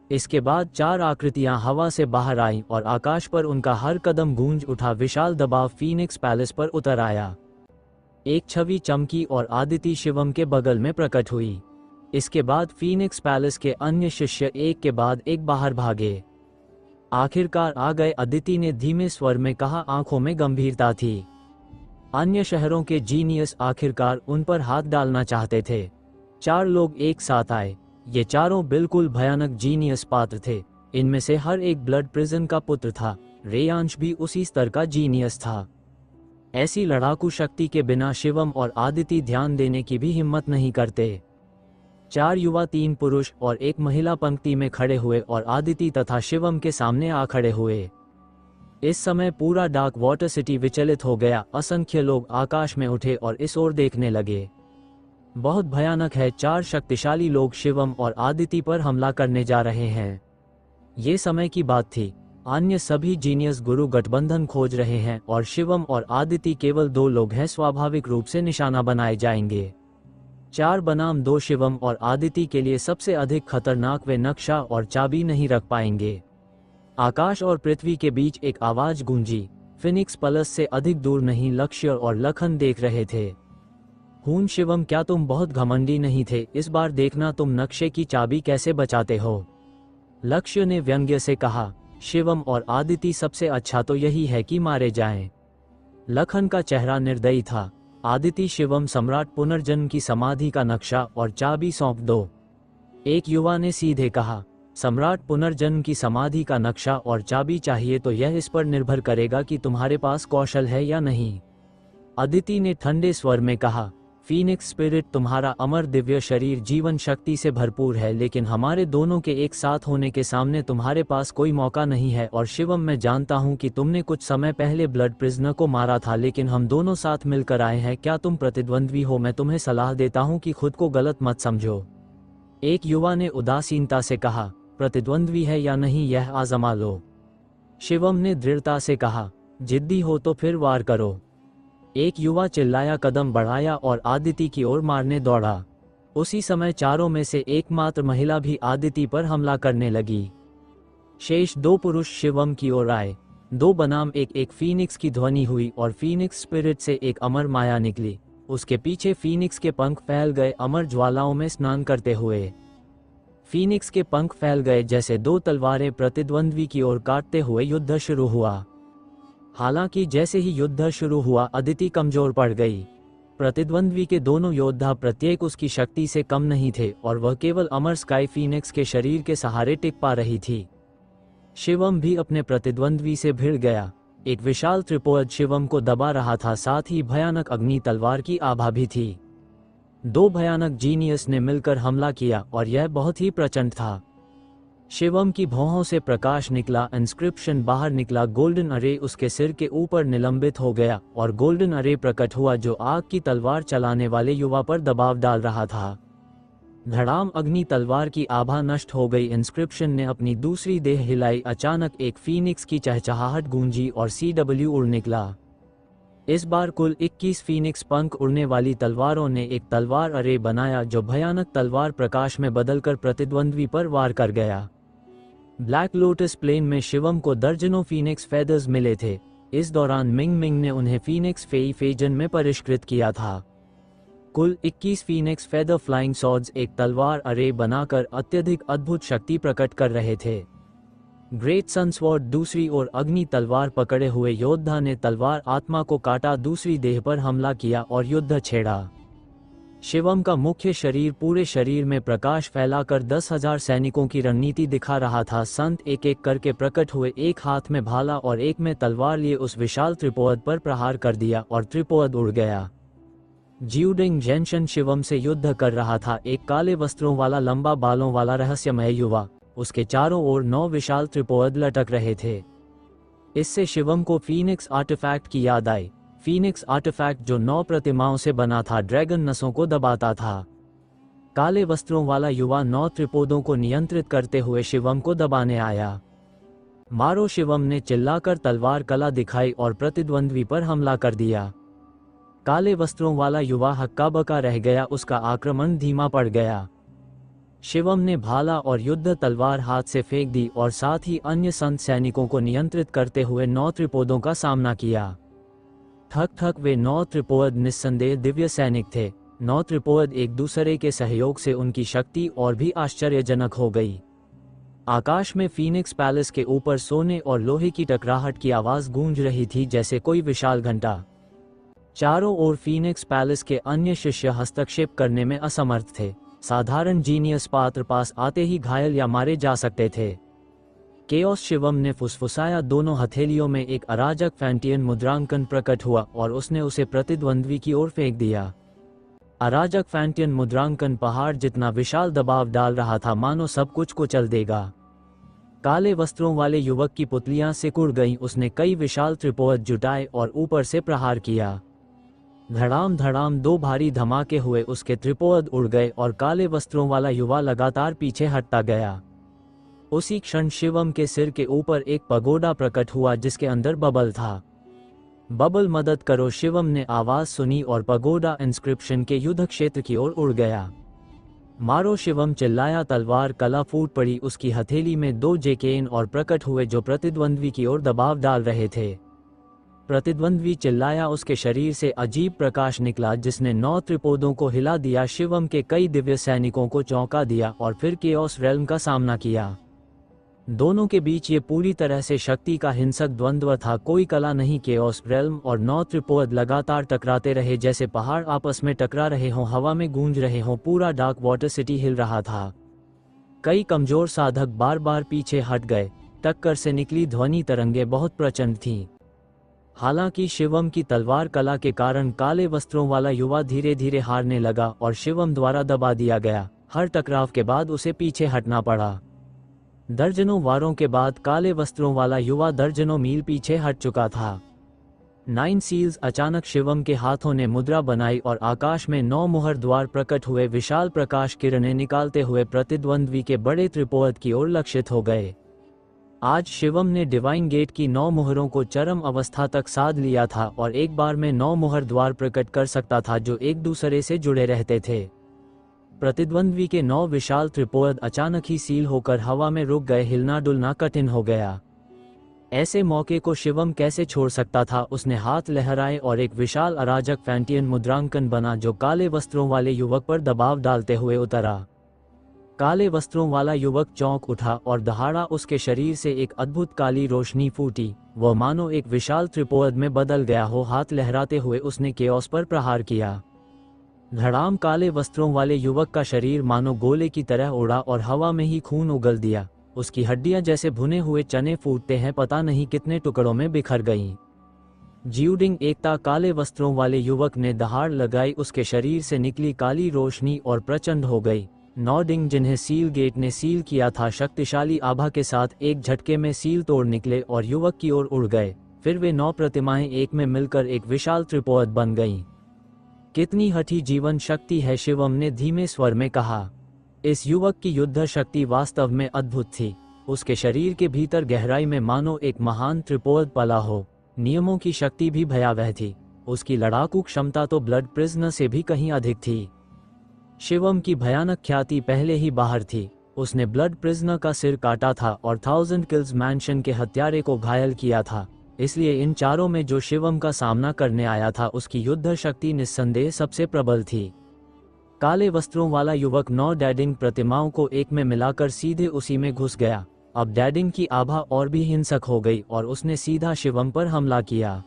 [SPEAKER 2] इसके बाद 4 आकृतियां हवा से बाहर आईं और आकाश पर उनका हर कदम गूंज उठा। विशाल दबाव फीनिक्स पैलेस पर उतर आया। एक छवि चमकी और आदिति शिवम के बगल में प्रकट हुई। इसके बाद फीनिक्स पैलेस के अन्य शिष्य एक के बाद एक बाहर भागे। आखिरकार आ गए, अदिति ने धीमे स्वर में कहा, आंखों में गंभीरता थी। अन्य शहरों के जीनियस आखिरकार उन पर हाथ डालना चाहते थे। 4 लोग एक साथ आए। ये चारों बिल्कुल भयानक जीनियस पात्र थे। इनमें से हर एक ब्लड प्रिजन का पुत्र था। रेयांश भी उसी स्तर का जीनियस था। ऐसी लड़ाकू शक्ति के बिना शिवम और आदिति ध्यान देने की भी हिम्मत नहीं करते। 4 युवा, 3 पुरुष और 1 महिला पंक्ति में खड़े हुए और आदिति तथा शिवम के सामने आ खड़े हुए। इस समय पूरा डार्क वाटर सिटी विचलित हो गया। असंख्य लोग आकाश में उठे और इस ओर देखने लगे। बहुत भयानक है, 4 शक्तिशाली लोग शिवम और आदिति पर हमला करने जा रहे हैं। ये समय की बात थी। अन्य सभी जीनियस गुरु गठबंधन खोज रहे हैं और शिवम और आदिति केवल 2 लोग हैं, स्वाभाविक रूप से निशाना बनाए जाएंगे। 4 बनाम 2 शिवम और आदिति के लिए सबसे अधिक खतरनाक। वे नक्शा और चाबी नहीं रख पाएंगे। आकाश और पृथ्वी के बीच एक आवाज गूंजी। फिनिक्स पैलेस से अधिक दूर नहीं, लक्ष्य और लखन देख रहे थे। हून शिवम, क्या तुम बहुत घमंडी नहीं थे? इस बार देखना तुम नक्शे की चाबी कैसे बचाते हो। लक्ष्य ने व्यंग्य से कहा। शिवम और आदिति, सबसे अच्छा तो यही है कि मारे जाएं। लखन का चेहरा निर्दयी था। आदिति, शिवम, सम्राट पुनर्जन्म की समाधि का नक्शा और चाबी सौंप दो। एक युवा ने सीधे कहा। सम्राट पुनर्जन्म की समाधि का नक्शा और चाबी चाहिए तो यह इस पर निर्भर करेगा कि तुम्हारे पास कौशल है या नहीं। अदिति ने ठंडे स्वर में कहा। फीनिक्स स्पिरिट, तुम्हारा अमर दिव्य शरीर जीवन शक्ति से भरपूर है, लेकिन हमारे दोनों के एक साथ होने के सामने तुम्हारे पास कोई मौका नहीं है। और शिवम, मैं जानता हूं कि तुमने कुछ समय पहले ब्लड प्रिजनर को मारा था, लेकिन हम दोनों साथ मिलकर आए हैं। क्या तुम प्रतिद्वंद्वी हो? मैं तुम्हें सलाह देता हूं कि खुद को गलत मत समझो। एक युवा ने उदासीनता से कहा। प्रतिद्वंद्वी है या नहीं, यह आजमा लो। शिवम ने दृढ़ता से कहा। जिद्दी हो तो फिर वार करो। एक युवा चिल्लाया, कदम बढ़ाया और आदिति की ओर मारने दौड़ा। उसी समय चारों में से एकमात्र महिला भी आदिति पर हमला करने लगी। शेष 2 पुरुष शिवम की ओर आए। 2 बनाम 1। एक फीनिक्स की ध्वनि हुई और फीनिक्स स्पिरिट से एक अमर माया निकली। उसके पीछे फीनिक्स के पंख फैल गए, अमर ज्वालाओं में स्नान करते हुए। फीनिक्स के पंख फैल गए जैसे 2 तलवारें प्रतिद्वंद्वी की ओर काटते हुए युद्ध शुरू हुआ। हालांकि जैसे ही युद्ध शुरू हुआ, अदिति कमजोर पड़ गई। प्रतिद्वंद्वी के दोनों योद्धा प्रत्येक उसकी शक्ति से कम नहीं थे और वह केवल अमर स्काई फीनिक्स के शरीर के सहारे टिक पा रही थी। शिवम भी अपने प्रतिद्वंद्वी से भिड़ गया। एक विशाल त्रिपोद शिवम को दबा रहा था, साथ ही भयानक अग्नि तलवार की आभा भी थी। 2 भयानक जीनियस ने मिलकर हमला किया और यह बहुत ही प्रचंड था। शिवम की भौहों से प्रकाश निकला, इंस्क्रिप्शन बाहर निकला। गोल्डन अरे उसके सिर के ऊपर निलंबित हो गया और गोल्डन अरे प्रकट हुआ जो आग की तलवार चलाने वाले युवा पर दबाव डाल रहा था। धड़ाम, अग्नि तलवार की आभा नष्ट हो गई। इंस्क्रिप्शन ने अपनी दूसरी देह हिलाई। अचानक एक फीनिक्स की चहचहाहट गूंजी और CW उड़ निकला। इस बार कुल 21 फीनिक्स पंख उड़ने वाली तलवारों ने एक तलवार अरे बनाया जो भयानक तलवार प्रकाश में बदलकर प्रतिद्वंद्वी पर वार कर गया। ब्लैक लोटस प्लेन में शिवम को दर्जनों फीनिक्स फेदर्स मिले थे। इस दौरान मिंग मिंग ने उन्हें फीनिक्स फेई फेजन में परिष्कृत किया था। कुल 21 फीनिक्स फेदर फ्लाइंग सॉर्ड्स एक तलवार अरे बनाकर अत्यधिक अद्भुत शक्ति प्रकट कर रहे थे। ग्रेट सनस्वॉर्ड, दूसरी ओर अग्नि तलवार पकड़े हुए योद्धा ने तलवार आत्मा को काटा, दूसरी देह पर हमला किया और युद्ध छेड़ा। शिवम का मुख्य शरीर पूरे शरीर में प्रकाश फैलाकर 10,000 सैनिकों की रणनीति दिखा रहा था। संत एक एक करके प्रकट हुए, एक हाथ में भाला और एक में तलवार लिए उस विशाल त्रिपोद पर प्रहार कर दिया और त्रिपोद उड़ गया। जियूडिंग जेंशन शिवम से युद्ध कर रहा था। एक काले वस्त्रों वाला, लंबा बालों वाला रहस्यमय युवा, उसके चारों ओर 9 विशाल त्रिपोद लटक रहे थे। इससे शिवम को फीनिक्स आर्टिफैक्ट की याद आई। फीनिक्स आर्टिफैक्ट जो 9 प्रतिमाओं से बना था, ड्रैगन नसों को दबाता था। काले वस्त्रों वाला युवा 9 त्रिपोदों को नियंत्रित करते हुए शिवम को दबाने आया। मारो, शिवम ने चिल्लाकर तलवार कला दिखाई और प्रतिद्वंद्वी पर हमला कर दिया। काले वस्त्रों वाला युवा हक्का बका रह गया, उसका आक्रमण धीमा पड़ गया। शिवम ने भाला और युद्ध तलवार हाथ से फेंक दी और साथ ही अन्य संत सैनिकों को नियंत्रित करते हुए 9 त्रिपोदों का सामना किया। ठक ठक, वे 9 त्रिपोद निस्संदेह दिव्य सैनिक थे। 9 त्रिपोद एक दूसरे के सहयोग से उनकी शक्ति और भी आश्चर्यजनक हो गई। आकाश में फीनिक्स पैलेस के ऊपर सोने और लोहे की टकराहट की आवाज गूंज रही थी, जैसे कोई विशाल घंटा। चारों ओर फीनिक्स पैलेस के अन्य शिष्य हस्तक्षेप करने में असमर्थ थे। साधारण जीनियस पात्र पास आते ही घायल या मारे जा सकते थे। केओस, शिवम ने फुसफुसाया। दोनों हथेलियों में एक अराजक फैंटियन मुद्रांकन प्रकट हुआ और उसने उसे प्रतिद्वंद्वी की ओर फेंक दिया। अराजक फैंटियन मुद्रांकन पहाड़ जितना विशाल दबाव डाल रहा था, मानो सब कुछ कुचल देगा। काले वस्त्रों वाले युवक की पुतलियां सिकुड़ गईं। उसने कई विशाल त्रिपोद जुटाए और ऊपर से प्रहार किया। धड़ाम धड़ाम 2 भारी धमाके हुए, उसके त्रिपोद उड़ गए और काले वस्त्रों वाला युवा लगातार पीछे हटता गया। उसी क्षण शिवम के सिर के ऊपर एक पगोडा प्रकट हुआ जिसके अंदर बबल था। बबल, मदद करो, शिवम ने आवाज सुनी और पगोडा इंस्क्रिप्शन के युद्ध क्षेत्र की ओर उड़ गया। मारो, शिवम चिल्लाया। तलवार कला फूट पड़ी। उसकी हथेली में 2 जेकेन और प्रकट हुए जो प्रतिद्वंद्वी की ओर दबाव डाल रहे थे। प्रतिद्वंद्वी चिल्लाया। उसके शरीर से अजीब प्रकाश निकला जिसने 9 त्रिपोदों को हिला दिया, शिवम के कई दिव्य सैनिकों को चौंका दिया और फिर केओस रेल्म का सामना किया। दोनों के बीच ये पूरी तरह से शक्ति का हिंसक द्वंद्व था। कोई कला नहीं। केओस रेल्म और 9 त्रिपोद लगातार टकराते रहे, जैसे पहाड़ आपस में टकरा रहे हों, हवा में गूंज रहे हों। पूरा डार्क वाटर सिटी हिल रहा था। कई कमजोर साधक बार बार पीछे हट गए। टक्कर से निकली ध्वनि तरंगे बहुत प्रचंड थीं। हालांकि शिवम की तलवार कला के कारण काले वस्त्रों वाला युवा धीरे धीरे हारने लगा और शिवम द्वारा दबा दिया गया। हर टकराव के बाद उसे पीछे हटना पड़ा। दर्जनों वारों के बाद काले वस्त्रों वाला युवा दर्जनों मील पीछे हट चुका था। 9 सील्स, अचानक शिवम के हाथों ने मुद्रा बनाई और आकाश में 9 मुहर द्वार प्रकट हुए। विशाल प्रकाश किरणें निकालते हुए प्रतिद्वंद्वी के बड़े त्रिपोद की ओर लक्षित हो गए। आज शिवम ने डिवाइन गेट की 9 मुहरों को चरम अवस्था तक साध लिया था और एक बार में 9 मुहर द्वार प्रकट कर सकता था जो एक दूसरे से जुड़े रहते थे। प्रतिद्वंद्वी के 9 विशाल त्रिपोद अचानक ही सील होकर हवा में रुक गए। हिलना डुलना कठिन हो गया। ऐसे मौके को शिवम कैसे छोड़ सकता था। उसने हाथ लहराए और एक विशाल अराजक फैंटियन मुद्रांकन बना जो काले वस्त्रों वाले युवक पर दबाव डालते हुए उतरा। काले वस्त्रों वाला युवक चौंक उठा और दहाड़ा उसके शरीर से एक अद्भुत काली रोशनी फूटी। वह मानो एक विशाल त्रिपोद में बदल गया हो। हाथ लहराते हुए उसने केओस पर प्रहार किया। धड़ाम, काले वस्त्रों वाले युवक का शरीर मानो गोले की तरह उड़ा और हवा में ही खून उगल दिया। उसकी हड्डियां जैसे भुने हुए चने फूटते हैं, पता नहीं कितने टुकड़ों में बिखर गईं। जियूडिंग एकता, काले वस्त्रों वाले युवक ने दहाड़ लगाई। उसके शरीर से निकली काली रोशनी और प्रचंड हो गई। नॉर्डिंग, जिन्हें सील गेट ने सील किया था, शक्तिशाली आभा के साथ एक झटके में सील तोड़ निकले और युवक की ओर उड़ गए। फिर वे 9 प्रतिमाएं एक में मिलकर एक विशाल त्रिपोद बन गईं। कितनी हठी जीवन शक्ति है, शिवम ने धीमे स्वर में कहा। इस युवक की युद्ध शक्ति वास्तव में अद्भुत थी। उसके शरीर के भीतर गहराई में मानो एक महान त्रिपोद पला हो। नियमों की शक्ति भी भयावह थी। उसकी लड़ाकू क्षमता तो ब्लड प्रिजनर से भी कहीं अधिक थी। शिवम की भयानक ख्याति पहले ही बाहर थी। उसने ब्लड प्रिजनर का सिर काटा था और 1000 किल्स मैंशन के हत्यारे को घायल किया था। इसलिए इन चारों में जो शिवम का सामना करने आया था, उसकी युद्ध शक्ति निस्संदेह सबसे प्रबल थी। काले वस्त्रों वाला युवक 9 डैडिंग प्रतिमाओं को एक में मिलाकर सीधे उसी में घुस गया। अब डैडिंग की आभा और भी हिंसक हो गई और उसने सीधा शिवम पर हमला किया।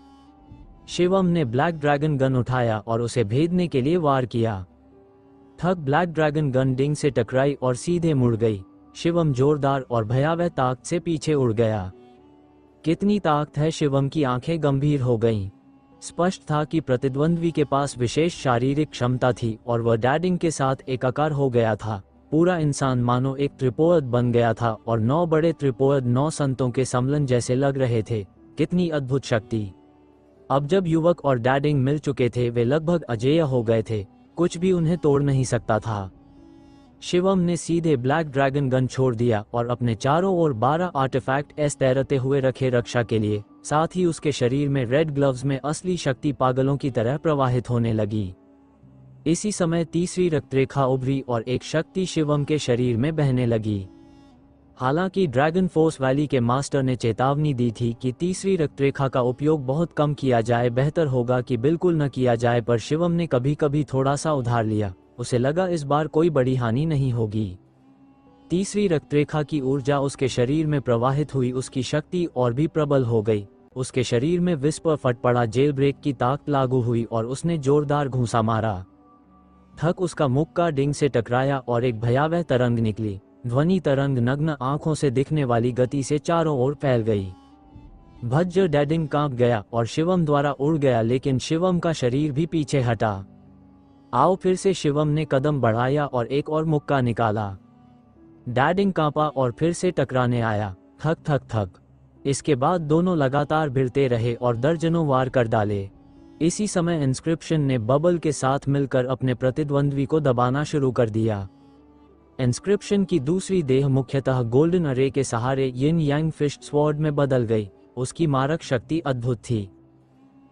[SPEAKER 2] शिवम ने ब्लैक ड्रैगन गन उठाया और उसे भेदने के लिए वार किया। ठग, ब्लैक ड्रैगन गन डिंग से टकराई और सीधे मुड़ गई। शिवम जोरदार और भयावह ताकत से पीछे उड़ गया। कितनी ताकत है, शिवम की आंखें गंभीर हो गईं। स्पष्ट था कि प्रतिद्वंद्वी के पास विशेष शारीरिक क्षमता थी और वह डैडिंग के साथ एकाकार हो गया था। पूरा इंसान मानो एक त्रिपोद बन गया था और 9 बड़े त्रिपोद 9 संतों के सम्मिलन जैसे लग रहे थे। कितनी अद्भुत शक्ति! अब जब युवक और डैडिंग मिल चुके थे, वे लगभग अजेय हो गए थे। कुछ भी उन्हें तोड़ नहीं सकता था। शिवम ने सीधे ब्लैक ड्रैगन गन छोड़ दिया और अपने चारों ओर 12 आर्टिफैक्ट तैरते हुए रखे रक्षा के लिए। साथ ही उसके शरीर में रेड ग्लव्स में असली शक्ति पागलों की तरह प्रवाहित होने लगी। इसी समय तीसरी रक्तरेखा उभरी और एक शक्ति शिवम के शरीर में बहने लगी। हालांकि ड्रैगन फोर्स वैली के मास्टर ने चेतावनी दी थी कि तीसरी रक्तरेखा का उपयोग बहुत कम किया जाए, बेहतर होगा कि बिल्कुल न किया जाए, पर शिवम ने कभी कभी थोड़ा सा उधार लिया। उसे लगा इस बार कोई बड़ी हानि नहीं होगी। तीसरी रक्तरेखा की ऊर्जा उसके शरीर में प्रवाहित हुई, उसकी शक्ति और भी प्रबल हो गई। उसके शरीर में विस्पर फट पड़ा, जेल ब्रेक की ताकत लागू हुई और उसने जोरदार घूंसा मारा। ठक उसका मुक्का डिंग से टकराया और एक भयावह तरंग निकली। ध्वनि तरंग नग्न आंखों से दिखने वाली गति से चारों ओर फैल गई। भज्ज डैडिंग कांप गया और शिवम द्वारा उड़ गया, लेकिन शिवम का शरीर भी पीछे हटा। आओ फिर से शिवम ने कदम बढ़ाया और एक और मुक्का निकाला। डैडिंग कांपा और फिर से टकराने आया। थक थक थक। इसके बाद दोनों लगातार भिड़ते रहे और दर्जनों वार कर डाले। इसी समय इंस्क्रिप्शन ने बबल के साथ मिलकर अपने प्रतिद्वंद्वी को दबाना शुरू कर दिया। इंस्क्रिप्शन की दूसरी देह मुख्यतः गोल्डन अरे के सहारे यिन यांग फिश स्वॉर्ड में बदल गई। उसकी मारक शक्ति अद्भुत थी।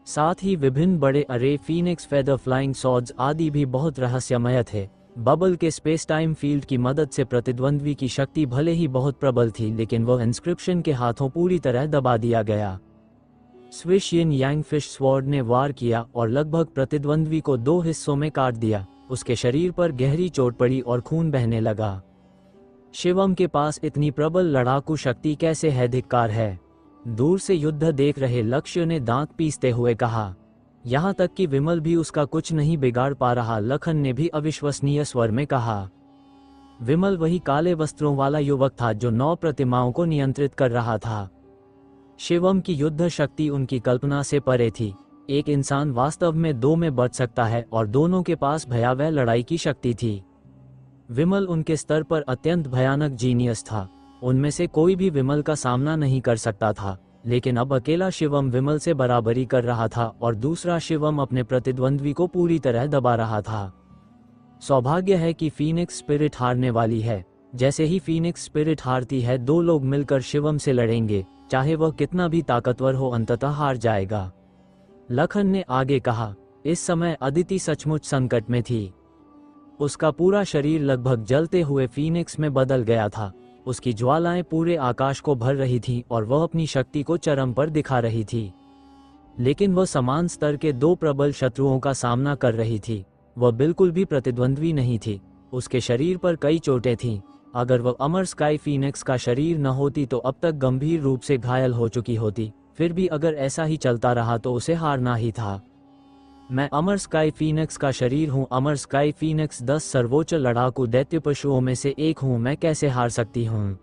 [SPEAKER 2] साथ ही विभिन्न बड़े अरे, फीनिक्स फेदर, फ्लाइंग सॉर्ड्स आदि भी बहुत रहस्यमय थे। बबल के स्पेस टाइम फील्ड की मदद से प्रतिद्वंद्वी की शक्ति भले ही बहुत प्रबल थी, लेकिन वह इंस्क्रिप्शन के हाथों पूरी तरह दबा दिया गया। स्विश यिन यांग फिश स्वॉर्ड ने वार किया और लगभग प्रतिद्वंद्वी को 2 हिस्सों में काट दिया। उसके शरीर पर गहरी चोट पड़ी और खून बहने लगा। शिवम के पास इतनी प्रबल लड़ाकू शक्ति कैसे है, धिक्कार है। दूर से युद्ध देख रहे लक्ष्य ने दांत पीसते हुए कहा। यहाँ तक कि विमल भी उसका कुछ नहीं बिगाड़ पा रहा, लखन ने भी अविश्वसनीय स्वर में कहा। विमल वही काले वस्त्रों वाला युवक था जो 9 प्रतिमाओं को नियंत्रित कर रहा था। शिवम की युद्ध शक्ति उनकी कल्पना से परे थी। एक इंसान वास्तव में 2 में बच सकता है और दोनों के पास भयावह लड़ाई की शक्ति थी। विमल उनके स्तर पर अत्यंत भयानक जीनियस था। उनमें से कोई भी विमल का सामना नहीं कर सकता था, लेकिन अब अकेला शिवम विमल से बराबरी कर रहा था और दूसरा शिवम अपने प्रतिद्वंद्वी को पूरी तरह दबा रहा था। सौभाग्य है कि फीनिक्स स्पिरिट हारने वाली है। जैसे ही फीनिक्स स्पिरिट हारती है, 2 लोग मिलकर शिवम से लड़ेंगे। चाहे वह कितना भी ताकतवर हो, अंततः हार जाएगा। लखन ने आगे कहा। इस समय अदिति सचमुच संकट में थी। उसका पूरा शरीर लगभग जलते हुए फीनिक्स में बदल गया था। उसकी ज्वालाएं पूरे आकाश को भर रही थीं और वह अपनी शक्ति को चरम पर दिखा रही थी। लेकिन वह समान स्तर के 2 प्रबल शत्रुओं का सामना कर रही थी। वह बिल्कुल भी प्रतिद्वंद्वी नहीं थी। उसके शरीर पर कई चोटें थीं। अगर वह अमर स्काई फीनिक्स का शरीर न होती तो अब तक गंभीर रूप से घायल हो चुकी होती। फिर भी अगर ऐसा ही चलता रहा तो उसे हारना ही था। मैं अमर स्काई फीनिक्स का शरीर हूँ। अमर स्काई फीनिक्स 10 सर्वोच्च लड़ाकू दैत्य पशुओं में से एक हूँ। मैं कैसे हार सकती हूँ?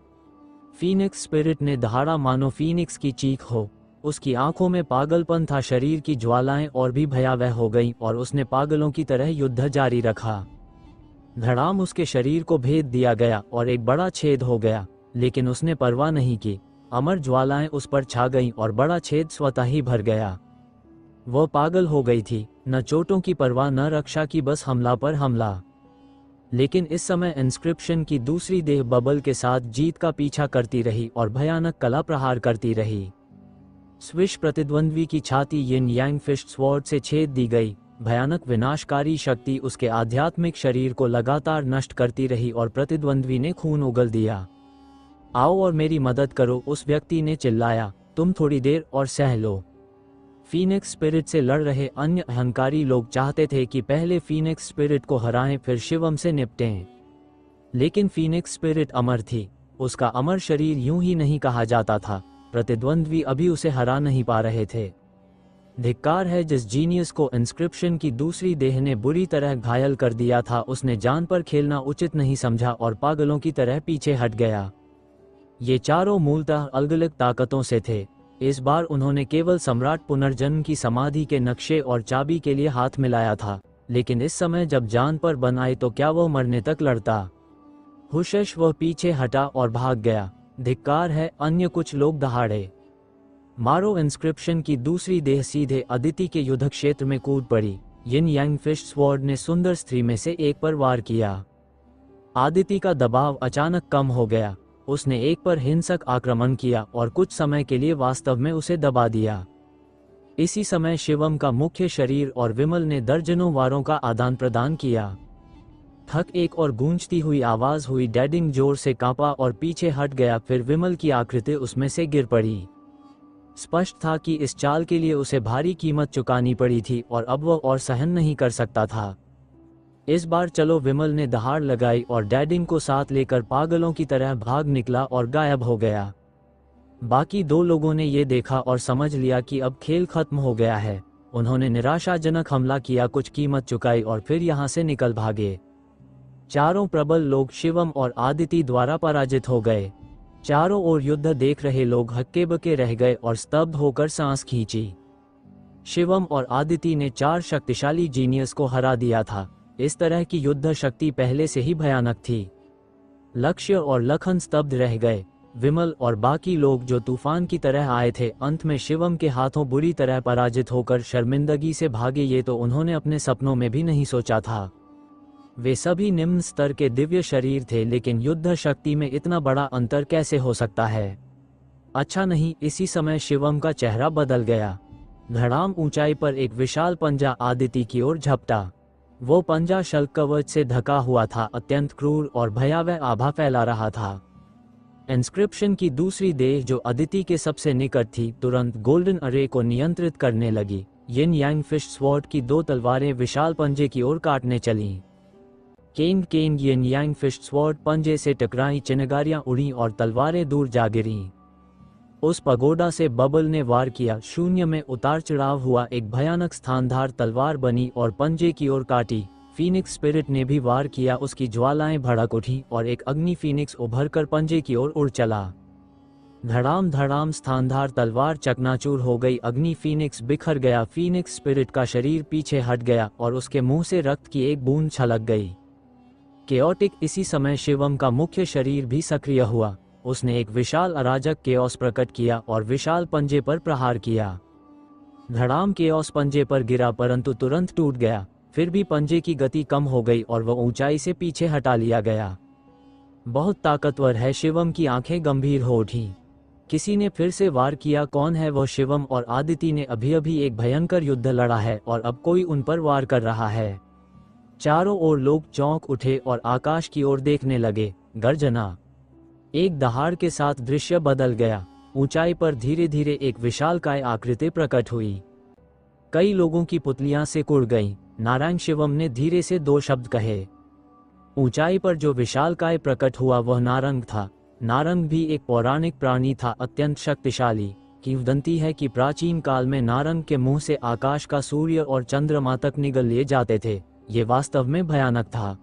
[SPEAKER 2] फीनिक्स स्पिरिट ने दहाड़ा मानो फीनिक्स की चीख हो। उसकी आंखों में पागलपन था। शरीर की ज्वालाएं और भी भयावह हो गईं और उसने पागलों की तरह युद्ध जारी रखा। धड़ाम उसके शरीर को भेद दिया गया और एक बड़ा छेद हो गया, लेकिन उसने परवाह नहीं की। अमर ज्वालाएं उस पर छा गईं और बड़ा छेद स्वतः ही भर गया। वह पागल हो गई थी, न चोटों की परवाह न रक्षा की, बस हमला पर हमला। लेकिन इस समय इंस्क्रिप्शन की दूसरी देह बबल के साथ जीत का पीछा करती रही और भयानक कला प्रहार करती रही। स्विश प्रतिद्वंद्वी की छाती यिन यांग फिश स्वॉर्ड से छेद दी गई। भयानक विनाशकारी शक्ति उसके आध्यात्मिक शरीर को लगातार नष्ट करती रही और प्रतिद्वंद्वी ने खून उगल दिया। आओ और मेरी मदद करो, उस व्यक्ति ने चिल्लाया। तुम थोड़ी देर और सह लो। फीनिक्स स्पिरिट से लड़ रहे अन्य अहंकारी लोग चाहते थे कि पहले फीनिक्स स्पिरिट को हराएं, फिर शिवम से निपटें। लेकिन फीनिक्स स्पिरिट अमर थी। उसका अमर शरीर यूं ही नहीं कहा जाता था। प्रतिद्वंद्वी अभी उसे हरा नहीं पा रहे थे। धिक्कार है जिस जीनियस को इंस्क्रिप्शन की दूसरी देह ने बुरी तरह घायल कर दिया था। उसने जान पर खेलना उचित नहीं समझा और पागलों की तरह पीछे हट गया। ये चारों मूलतः अलग अलग ताकतों से थे। इस बार उन्होंने केवल सम्राट पुनर्जन्म की समाधि के नक्शे और चाबी के लिए हाथ मिलाया था, लेकिन इस समय जब जान पर बन आई तो क्या वह मरने तक लड़ता? हुशश वह पीछे हटा और भाग गया। धिक्कार है, अन्य कुछ लोग दहाड़े। मारो इंस्क्रिप्शन की दूसरी देह सीधे अदिति के युद्ध क्षेत्र में कूद पड़ी। यिन यांग फिश स्वॉर्ड ने सुंदर स्त्री में से एक पर वार किया। आदिति का दबाव अचानक कम हो गया। उसने एक पर हिंसक आक्रमण किया और कुछ समय के लिए वास्तव में उसे दबा दिया। इसी समय शिवम का मुख्य शरीर और विमल ने दर्जनों वारों का आदान प्रदान किया। थक एक और गूंजती हुई आवाज हुई। डैडिंग जोर से कांपा और पीछे हट गया। फिर विमल की आकृति उसमें से गिर पड़ी। स्पष्ट था कि इस चाल के लिए उसे भारी कीमत चुकानी पड़ी थी और अब वह और सहन नहीं कर सकता था। इस बार चलो, विमल ने दहाड़ लगाई और डैडिंग को साथ लेकर पागलों की तरह भाग निकला और गायब हो गया। बाकी दो लोगों ने ये देखा और समझ लिया कि अब खेल खत्म हो गया है। उन्होंने निराशाजनक हमला किया, कुछ कीमत चुकाई और फिर यहाँ से निकल भागे। चारों प्रबल लोग शिवम और आदिति द्वारा पराजित हो गए। चारों ओर युद्ध देख रहे लोग हक्के बके रह गए और स्तब्ध होकर सांस खींची। शिवम और आदिति ने 4 शक्तिशाली जीनियस को हरा दिया था। इस तरह की युद्ध शक्ति पहले से ही भयानक थी। लक्ष्य और लखन स्तब्ध रह गए। विमल और बाकी लोग जो तूफान की तरह आए थे, अंत में शिवम के हाथों बुरी तरह पराजित होकर शर्मिंदगी से भागे। ये तो उन्होंने अपने सपनों में भी नहीं सोचा था। वे सभी निम्न स्तर के दिव्य शरीर थे, लेकिन युद्ध शक्ति में इतना बड़ा अंतर कैसे हो सकता है? अच्छा नहीं। इसी समय शिवम का चेहरा बदल गया। धड़ाम ऊंचाई पर एक विशाल पंजा आदिति की ओर झपटा। वो पंजा शल्क कवच से ढका हुआ था, अत्यंत क्रूर और भयावह आभा फैला रहा था। इंस्क्रिप्शन की दूसरी देह जो अदिति के सबसे निकट थी, तुरंत गोल्डन अरे को नियंत्रित करने लगी। यिन यांग फिश स्वॉर्ड की 2 तलवारें विशाल पंजे की ओर काटने चलीं। केंग केंग यिन यांग फिश स्वॉर्ड पंजे से टकराई, चिनगारियां उड़ी और तलवारें दूर जा गिरीं। उस पगोडा से बबल ने वार किया। शून्य में उतार चढ़ाव हुआ, एक भयानक स्थानधार तलवार बनी और पंजे की ओर काटी। फीनिक्स स्पिरिट ने भी वार किया। उसकी ज्वालाएं भड़क उठी और एक अग्नि फीनिक्स उभरकर पंजे की ओर उड़ चला। धड़ाम धड़ाम स्थानधार तलवार चकनाचूर हो गई। अग्नि फीनिक्स बिखर गया। फीनिक्स स्पिरिट का शरीर पीछे हट गया और उसके मुंह से रक्त की एक बूंद छलक गई। केओटिक। इसी समय शिवम का मुख्य शरीर भी सक्रिय हुआ। उसने एक विशाल अराजक केओस प्रकट किया और विशाल पंजे पर प्रहार किया। धड़ाम केओस पंजे पर गिरा, परंतु तुरंत टूट गया। फिर भी पंजे की गति कम हो गई और वह ऊंचाई से पीछे हटा लिया गया। बहुत ताकतवर है। शिवम की आंखें गंभीर हो उठी। किसी ने फिर से वार किया। कौन है वह? शिवम और आदिति ने अभी अभी एक भयंकर युद्ध लड़ा है और अब कोई उन पर वार कर रहा है। चारों ओर लोग चौंक उठे और आकाश की ओर देखने लगे। गर्जना। एक दहाड़ के साथ दृश्य बदल गया। ऊंचाई पर धीरे धीरे एक विशालकाय आकृति प्रकट हुई। कई लोगों की पुतलियां से कुड़ गईं। नारायण। शिवम ने धीरे से 2 शब्द कहे। ऊंचाई पर जो विशालकाय प्रकट हुआ वह नारंग था। नारंग भी एक पौराणिक प्राणी था, अत्यंत शक्तिशाली। किंवदंती है कि प्राचीन काल में नारंग के मुंह से आकाश का सूर्य और चंद्रमा तक निगल लिए जाते थे। ये वास्तव में भयानक था।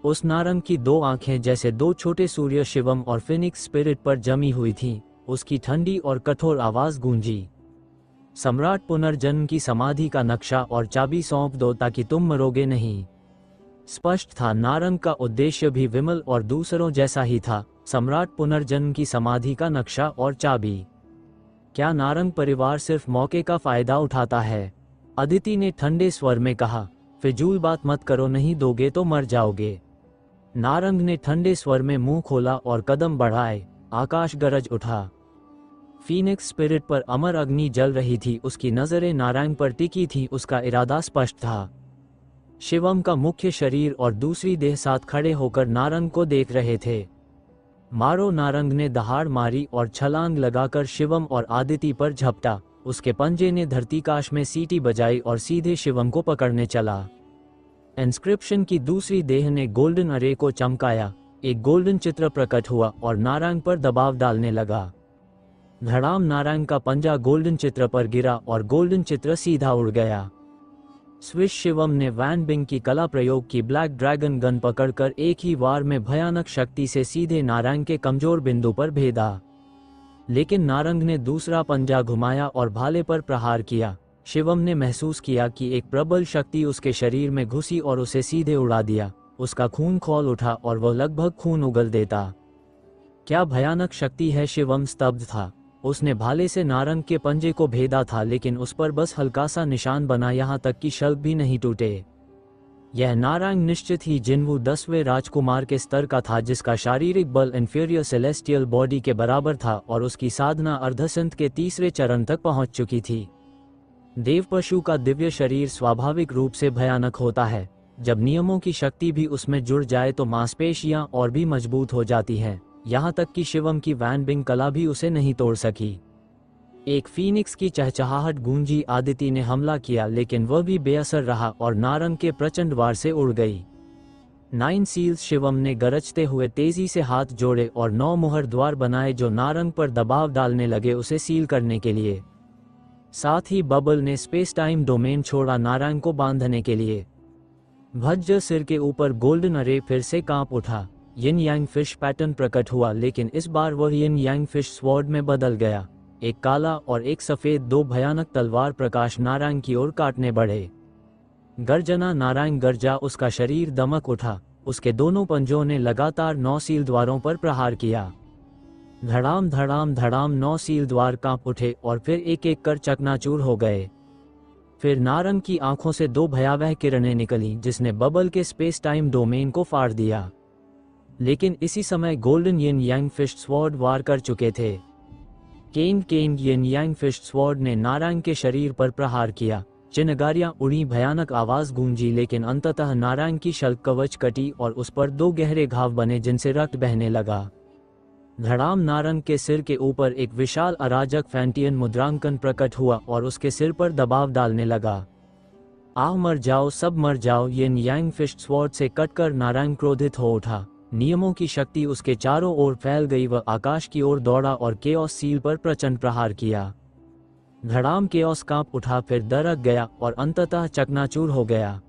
[SPEAKER 2] उस नारंग की 2 आंखें जैसे 2 छोटे सूर्य शिवम और फिनिक्स स्पिरिट पर जमी हुई थीं। उसकी ठंडी और कठोर आवाज गूंजी। सम्राट पुनर्जन्म की समाधि का नक्शा और चाबी सौंप दो ताकि तुम मरोगे नहीं। स्पष्ट था, नारंग का उद्देश्य भी विमल और दूसरों जैसा ही था। सम्राट पुनर्जन्म की समाधि का नक्शा और चाबी। क्या नारंग परिवार सिर्फ मौके का फायदा उठाता है? अदिति ने ठंडे स्वर में कहा। फिजूल बात मत करो, नहीं दोगे तो मर जाओगे। नारंग ने ठंडे स्वर में मुंह खोला और कदम बढ़ाए। आकाश गरज उठा। फीनिक्स स्पिरिट पर अमर अग्नि जल रही थी। उसकी नजरें नारंग पर टिकी थी। उसका इरादा स्पष्ट था। शिवम का मुख्य शरीर और दूसरी देह साथ खड़े होकर नारंग को देख रहे थे। मारो। नारंग ने दहाड़ मारी और छलांग लगाकर शिवम और आदिति पर झपटा। उसके पंजे ने धरतीकाश में सीटी बजाई और सीधे शिवम को पकड़ने चला। इंस्क्रिप्शन की दूसरी देह ने गोल्डन अरे को चमकाया। एक गोल्डन चित्र प्रकट हुआ और नारंग पर दबाव डालने लगा। धड़ाम। नारंग का पंजा गोल्डन चित्र पर गिरा और गोल्डन चित्र सीधा उड़ गया। स्विश। शिवम ने वैन बिंग की कला प्रयोग की। ब्लैक ड्रैगन गन पकड़कर एक ही वार में भयानक शक्ति से सीधे नारंग के कमजोर बिंदु पर भेदा। लेकिन नारंग ने दूसरा पंजा घुमाया और भाले पर प्रहार किया। शिवम ने महसूस किया कि एक प्रबल शक्ति उसके शरीर में घुसी और उसे सीधे उड़ा दिया। उसका खून खौल उठा और वह लगभग खून उगल देता। क्या भयानक शक्ति है! शिवम स्तब्ध था। उसने भाले से नारंग के पंजे को भेदा था, लेकिन उस पर बस हल्का सा निशान बना, यहाँ तक कि शल्क भी नहीं टूटे। यह नारंग निश्चित ही जिन्वू 10वें राजकुमार के स्तर का था, जिसका शारीरिक बल इंफीरियर सेलेस्टियल बॉडी के बराबर था और उसकी साधना अर्धसंत के तीसरे चरण तक पहुंच चुकी थी। देव पशु का दिव्य शरीर स्वाभाविक रूप से भयानक होता है। जब नियमों की शक्ति भी उसमें जुड़ जाए तो मांसपेशियां और भी मजबूत हो जाती हैं, यहाँ तक कि शिवम की वैन बिंग कला भी उसे नहीं तोड़ सकी। एक फीनिक्स की चहचहाहट गूंजी। आदिति ने हमला किया, लेकिन वह भी बेअसर रहा और नारंग के प्रचंड वार से उड़ गई। 9 सील्स! शिवम ने गरजते हुए तेजी से हाथ जोड़े और 9 मुहर द्वार बनाए जो नारंग पर दबाव डालने लगे उसे सील करने के लिए। साथ ही बबल ने स्पेस टाइम डोमेन छोड़ा नारंग को बांधने के लिए। भज्ज सिर के ऊपर गोल्डन अरे फिर से कांप उठा। यिन यांग फिश पैटर्न प्रकट हुआ, लेकिन इस बार वह यिन यांग फिश स्वॉर्ड में बदल गया। एक काला और एक सफेद, 2 भयानक तलवार प्रकाश नारंग की ओर काटने बढ़े। गर्जना! नारंग गरजा, उसका शरीर दमक उठा। उसके दोनों पंजों ने लगातार 9 सील द्वारों पर प्रहार किया। धड़ाम धड़ाम धड़ाम 9 सील द्वार कांप उठे और फिर एक एक कर चकनाचूर हो गए। फिर नारंग की आंखों से 2 भयावह किरणें निकली, जिसने बबल के स्पेस टाइम डोमेन को फाड़ दिया। लेकिन इसी समय गोल्डन यिन यांग फिश स्वॉर्ड वार कर चुके थे। केन केन! यिन यांग फिश स्वॉर्ड ने नारंग के शरीर पर प्रहार किया। चिनगारियां उड़ी, भयानक आवाज गूंजी, लेकिन अंततः नारंग की शल्क कवच कटी और उस पर 2 गहरे घाव बने जिनसे रक्त बहने लगा। धड़ाम! नारंग के सिर के ऊपर एक विशाल अराजक फैंटियन मुद्रांकन प्रकट हुआ और उसके सिर पर दबाव डालने लगा। आह, मर जाओ, सब मर जाओ! यिन यांग फिश स्वॉर्ड से कटकर नारंग क्रोधित हो उठा। नियमों की शक्ति उसके चारों ओर फैल गई। वह आकाश की ओर दौड़ा और केओस सील पर प्रचंड प्रहार किया। धड़ाम! केओस कांप उठा, फिर दरक गया और अंततः चकनाचूर हो गया।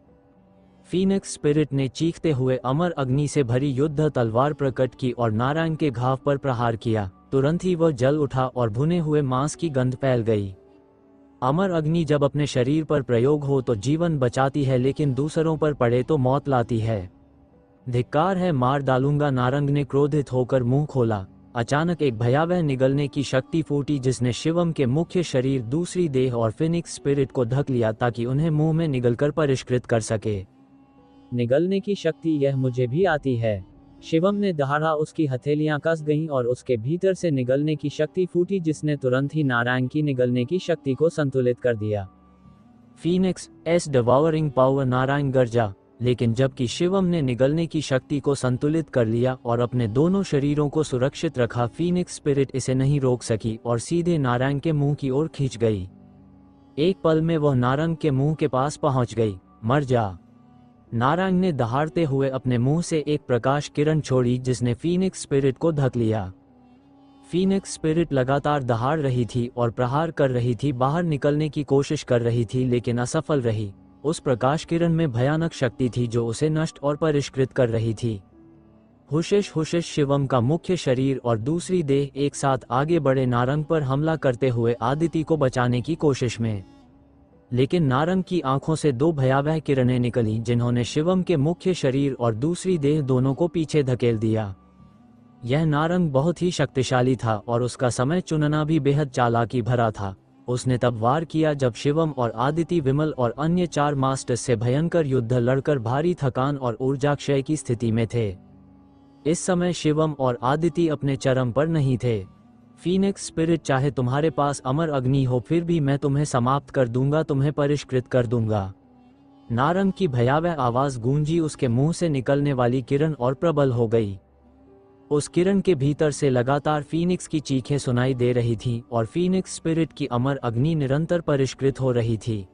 [SPEAKER 2] फीनिक्स स्पिरिट ने चीखते हुए अमर अग्नि से भरी युद्ध तलवार प्रकट की और नारंग के घाव पर प्रहार किया। तुरंत ही वह जल उठा और भुने हुए मांस की गंध फैल गई। अमर अग्नि जब अपने शरीर पर प्रयोग हो तो जीवन बचाती है, लेकिन दूसरों पर पड़े तो मौत लाती है। धिक्कार है, मार डालूंगा! नारंग ने क्रोधित होकर मुंह खोला। अचानक एक भयावह निगलने की शक्ति फूटी, जिसने शिवम के मुख्य शरीर, दूसरी देह और फिनिक्स स्पिरिट को ढक लिया ताकि उन्हें मुंह में निगलकर परिष्कृत कर सके। निगलने की शक्ति, यह मुझे भी आती है। शिवम ने दहाड़ा। उसकी हथेलियां कस गईं और उसके भीतर से निगलने की शक्ति फूटी, जिसने तुरंत ही नारंग की निगलने की शक्ति को संतुलित कर दिया। Phoenix's devouring power! Narang गरजा। लेकिन जबकि शिवम ने निगलने की शक्ति को संतुलित कर लिया और अपने दोनों शरीरों को सुरक्षित रखा, फीनिक्स स्पिरिट इसे नहीं रोक सकी और सीधे नारंग के मुंह की ओर खींच गई। एक पल में वह नारंग के मुंह के पास पहुंच गई। मर जा! नारंग ने दहाड़ते हुए अपने मुंह से एक प्रकाश किरण छोड़ी, जिसने फीनिक्स स्पिरिट को ढक लिया। फीनिक्स स्पिरिट लगातार दहाड़ रही थी और प्रहार कर रही थी, बाहर निकलने की कोशिश कर रही थी, लेकिन असफल रही। उस प्रकाश किरण में भयानक शक्ति थी जो उसे नष्ट और परिष्कृत कर रही थी। हुशिश हुशिश! शिवम का मुख्य शरीर और दूसरी देह एक साथ आगे बढ़े, नारंग पर हमला करते हुए आदिति को बचाने की कोशिश में। लेकिन नारंग की आंखों से 2 भयावह किरणें निकली, जिन्होंने शिवम के मुख्य शरीर और दूसरी देह दोनों को पीछे धकेल दिया। यह नारंग बहुत ही शक्तिशाली था और उसका समय चुनना भी बेहद चालाकी भरा था। उसने तब वार किया जब शिवम और आदिति, विमल और अन्य 4 मास्टर्स से भयंकर युद्ध लड़कर भारी थकान और ऊर्जा क्षय की स्थिति में थे। इस समय शिवम और आदिति अपने चरम पर नहीं थे। फीनिक्स स्पिरिट, चाहे तुम्हारे पास अमर अग्नि हो, फिर भी मैं तुम्हें समाप्त कर दूंगा, तुम्हें परिष्कृत कर दूंगा। नारंग की भयावह आवाज गूंजी। उसके मुंह से निकलने वाली किरण और प्रबल हो गई। उस किरण के भीतर से लगातार फीनिक्स की चीखें सुनाई दे रही थीं और फीनिक्स स्पिरिट की अमर अग्नि निरंतर परिष्कृत हो रही थी।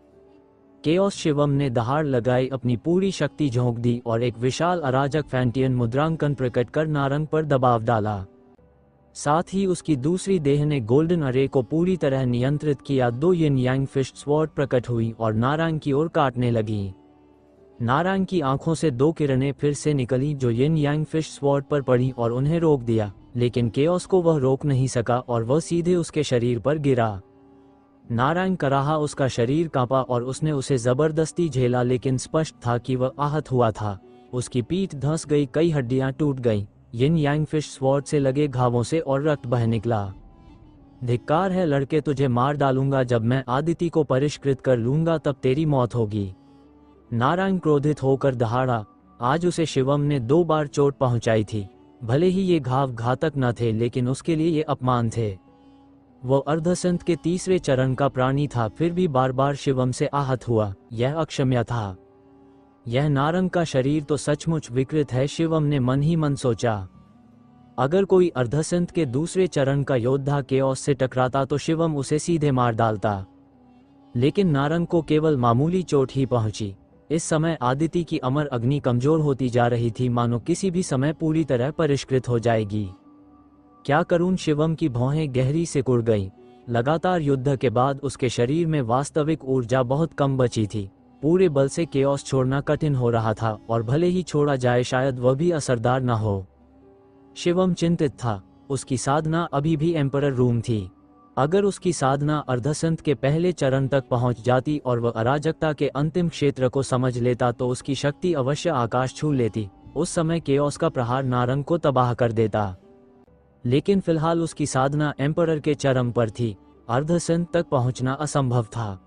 [SPEAKER 2] केओस! शिवम ने दहाड़ लगाई, अपनी पूरी शक्ति झोंक दी और एक विशाल अराजक फैंटियन मुद्रांकन प्रकट कर नारंग पर दबाव डाला। साथ ही उसकी दूसरी देह ने गोल्डन अरे को पूरी तरह नियंत्रित किया। 2 यिन यांग फिश स्वॉर्ड प्रकट हुई और नारंग की ओर काटने लगी। नारंग की आंखों से 2 किरणें फिर से निकली जो यिन यांग फिश स्वॉर्ड पर पड़ी और उन्हें रोक दिया। लेकिन केओस को वह रोक नहीं सका और वह सीधे उसके शरीर पर गिरा। नारायण कराहा उसका शरीर कांपा और उसने उसे जबरदस्ती झेला, लेकिन स्पष्ट था कि वह आहत हुआ था। उसकी पीठ धंस गई, कई हड्डियां टूट गईं। यिन यांग फिश स्वॉर्ड से लगे घावों से और रक्त बह निकला। धिक्कार है लड़के, तुझे मार डालूंगा। जब मैं आदिति को परिष्कृत कर लूंगा तब तेरी मौत होगी। नारायण क्रोधित होकर दहाड़ा। आज उसे शिवम ने 2 बार चोट पहुंचाई थी। भले ही ये घाव घातक न थे, लेकिन उसके लिए ये अपमान थे। वो अर्धसंत के तीसरे चरण का प्राणी था, फिर भी बार बार शिवम से आहत हुआ। यह अक्षम्य था। यह नारंग का शरीर तो सचमुच विकृत है, शिवम ने मन ही मन सोचा। अगर कोई अर्धसंत के दूसरे चरण का योद्धा केओस से टकराता तो शिवम उसे सीधे मार डालता, लेकिन नारंग को केवल मामूली चोट ही पहुंची। इस समय आदिति की अमर अग्नि कमजोर होती जा रही थी, मानो किसी भी समय पूरी तरह परिष्कृत हो जाएगी। क्या करूं? शिवम की भौहें गहरी से कुड़ गईं। लगातार युद्ध के बाद उसके शरीर में वास्तविक ऊर्जा बहुत कम बची थी। पूरे बल से केओस छोड़ना कठिन हो रहा था, और भले ही छोड़ा जाए शायद वह भी असरदार न हो। शिवम चिंतित था। उसकी साधना अभी भी एम्परर रूम थी। अगर उसकी साधना अर्धसंत के पहले चरण तक पहुंच जाती और वह अराजकता के अंतिम क्षेत्र को समझ लेता तो उसकी शक्ति अवश्य आकाश छू लेती। उस समय केओस का प्रहार नारंग को तबाह कर देता। लेकिन फिलहाल उसकी साधना एम्परर के चरम पर थी। अर्धसंत तक पहुंचना असंभव था।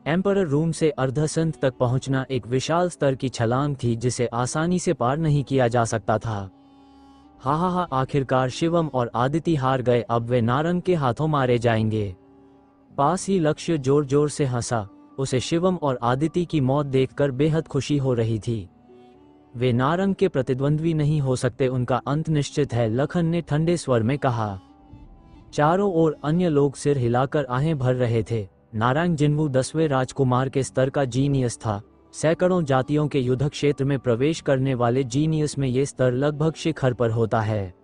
[SPEAKER 2] एम्परर रूम से अर्धसंत तक पहुंचना एक विशाल स्तर की छलांग थी जिसे आसानी से पार नहीं किया जा सकता था। हा, आखिरकार शिवम और आदिति हार गए। अब वे नारंग के हाथों मारे जाएंगे। पास ही लक्ष्य जोर जोर से हंसा। उसे शिवम और आदिति की मौत देखकर बेहद खुशी हो रही थी। वे नारंग के प्रतिद्वंद्वी नहीं हो सकते, उनका अंत निश्चित है, लखन ने ठंडे स्वर में कहा। चारों ओर अन्य लोग सिर हिलाकर आहें भर रहे थे। नारायण जिन्वू 10वें राजकुमार के स्तर का जीनियस था। सैकड़ों जातियों के युद्ध क्षेत्र में प्रवेश करने वाले जीनियस में ये स्तर लगभग शिखर पर होता है।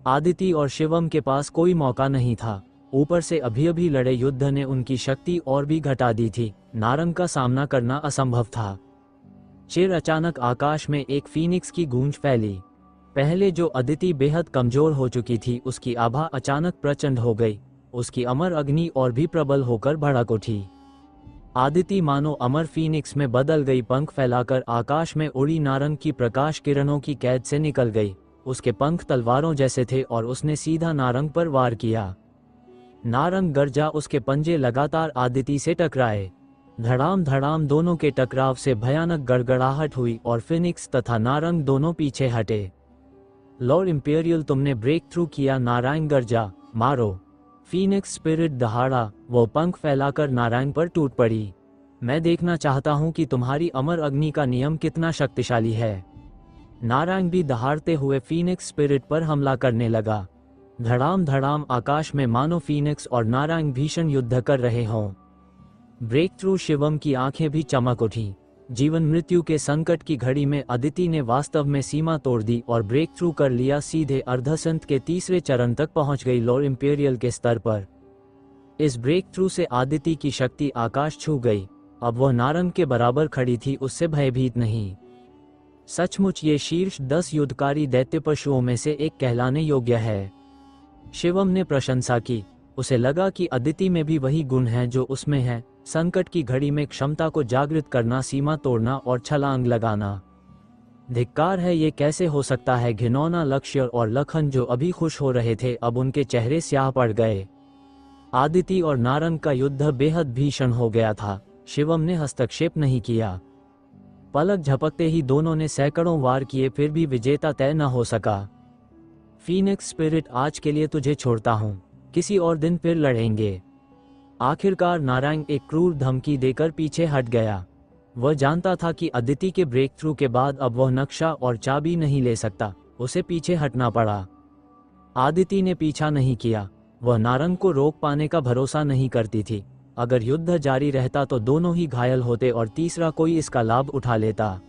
[SPEAKER 2] आदिति और शिवम के पास कोई मौका नहीं था। ऊपर से अभी अभी लड़े युद्ध ने उनकी शक्ति और भी घटा दी थी। नारंग का सामना करना असंभव था। चिर अचानक आकाश में एक फीनिक्स की गूंज फैली। पहले जो अदिति बेहद कमजोर हो चुकी थी, उसकी आभा अचानक प्रचंड हो गई। उसकी अमर अग्नि और भी प्रबल होकर भड़क उठी। आदिति मानो अमर फीनिक्स में बदल गई, पंख फैलाकर आकाश में उड़ी नारंग की प्रकाश किरणों की कैद से निकल गई। उसके पंख तलवारों जैसे थे और उसने सीधा नारंग पर वार किया। नारंग गरजा, उसके पंजे लगातार आदिति से टकराए। धड़ाम धड़ाम दोनों के टकराव से भयानक गड़गड़ाहट हुई और फिनिक्स तथा नारंग दोनों पीछे हटे। लॉर्ड इंपीरियल, तुमने ब्रेक थ्रू किया। नारायण गरजा, मारो। फीनिक्स स्पिरिट दहाड़ा। वो पंख फैलाकर नारायण पर टूट पड़ी। मैं देखना चाहता हूं कि तुम्हारी अमर अग्नि का नियम कितना शक्तिशाली है। नारायण भी दहाड़ते हुए फीनिक्स स्पिरिट पर हमला करने लगा। धड़ाम धड़ाम आकाश में मानो फीनिक्स और नारायण भीषण युद्ध कर रहे हों। ब्रेक थ्रू, शिवम की आंखें भी चमक उठी। जीवन मृत्यु के संकट की घड़ी में अदिति ने वास्तव में सीमा तोड़ दी और ब्रेक थ्रू कर लिया। सीधे अर्धसंत के तीसरे चरण तक पहुंच गई, लॉर्ड इंपीरियल के स्तर पर। इस ब्रेक थ्रू से आदिति की शक्ति आकाश छू गई। अब वह नारंग के बराबर खड़ी थी, उससे भयभीत नहीं। सचमुच ये शीर्ष 10 युद्धकारी दैत्य पशुओं में से एक कहलाने योग्य है। शिवम ने प्रशंसा की। उसे लगा कि अदिति में भी वही गुण है जो उसमें है, संकट की घड़ी में क्षमता को जागृत करना, सीमा तोड़ना और छलांग लगाना। धिक्कार है, ये कैसे हो सकता है? घिनौना लक्ष्य और लखन जो अभी खुश हो रहे थे, अब उनके चेहरे स्याह पड़ गए। आदिति और नारंग का युद्ध बेहद भीषण हो गया था। शिवम ने हस्तक्षेप नहीं किया। पलक झपकते ही दोनों ने सैकड़ों वार किए, फिर भी विजेता तय न हो सका। फीनिक्स स्पिरिट, आज के लिए तुझे छोड़ता हूं, किसी और दिन फिर लड़ेंगे। आखिरकार नारायण एक क्रूर धमकी देकर पीछे हट गया। वह जानता था कि अदिति के ब्रेक थ्रू के बाद अब वह नक्शा और चाबी नहीं ले सकता। उसे पीछे हटना पड़ा। आदिति ने पीछा नहीं किया। वह नारंग को रोक पाने का भरोसा नहीं करती थी। अगर युद्ध जारी रहता तो दोनों ही घायल होते और तीसरा कोई इसका लाभ उठा लेता।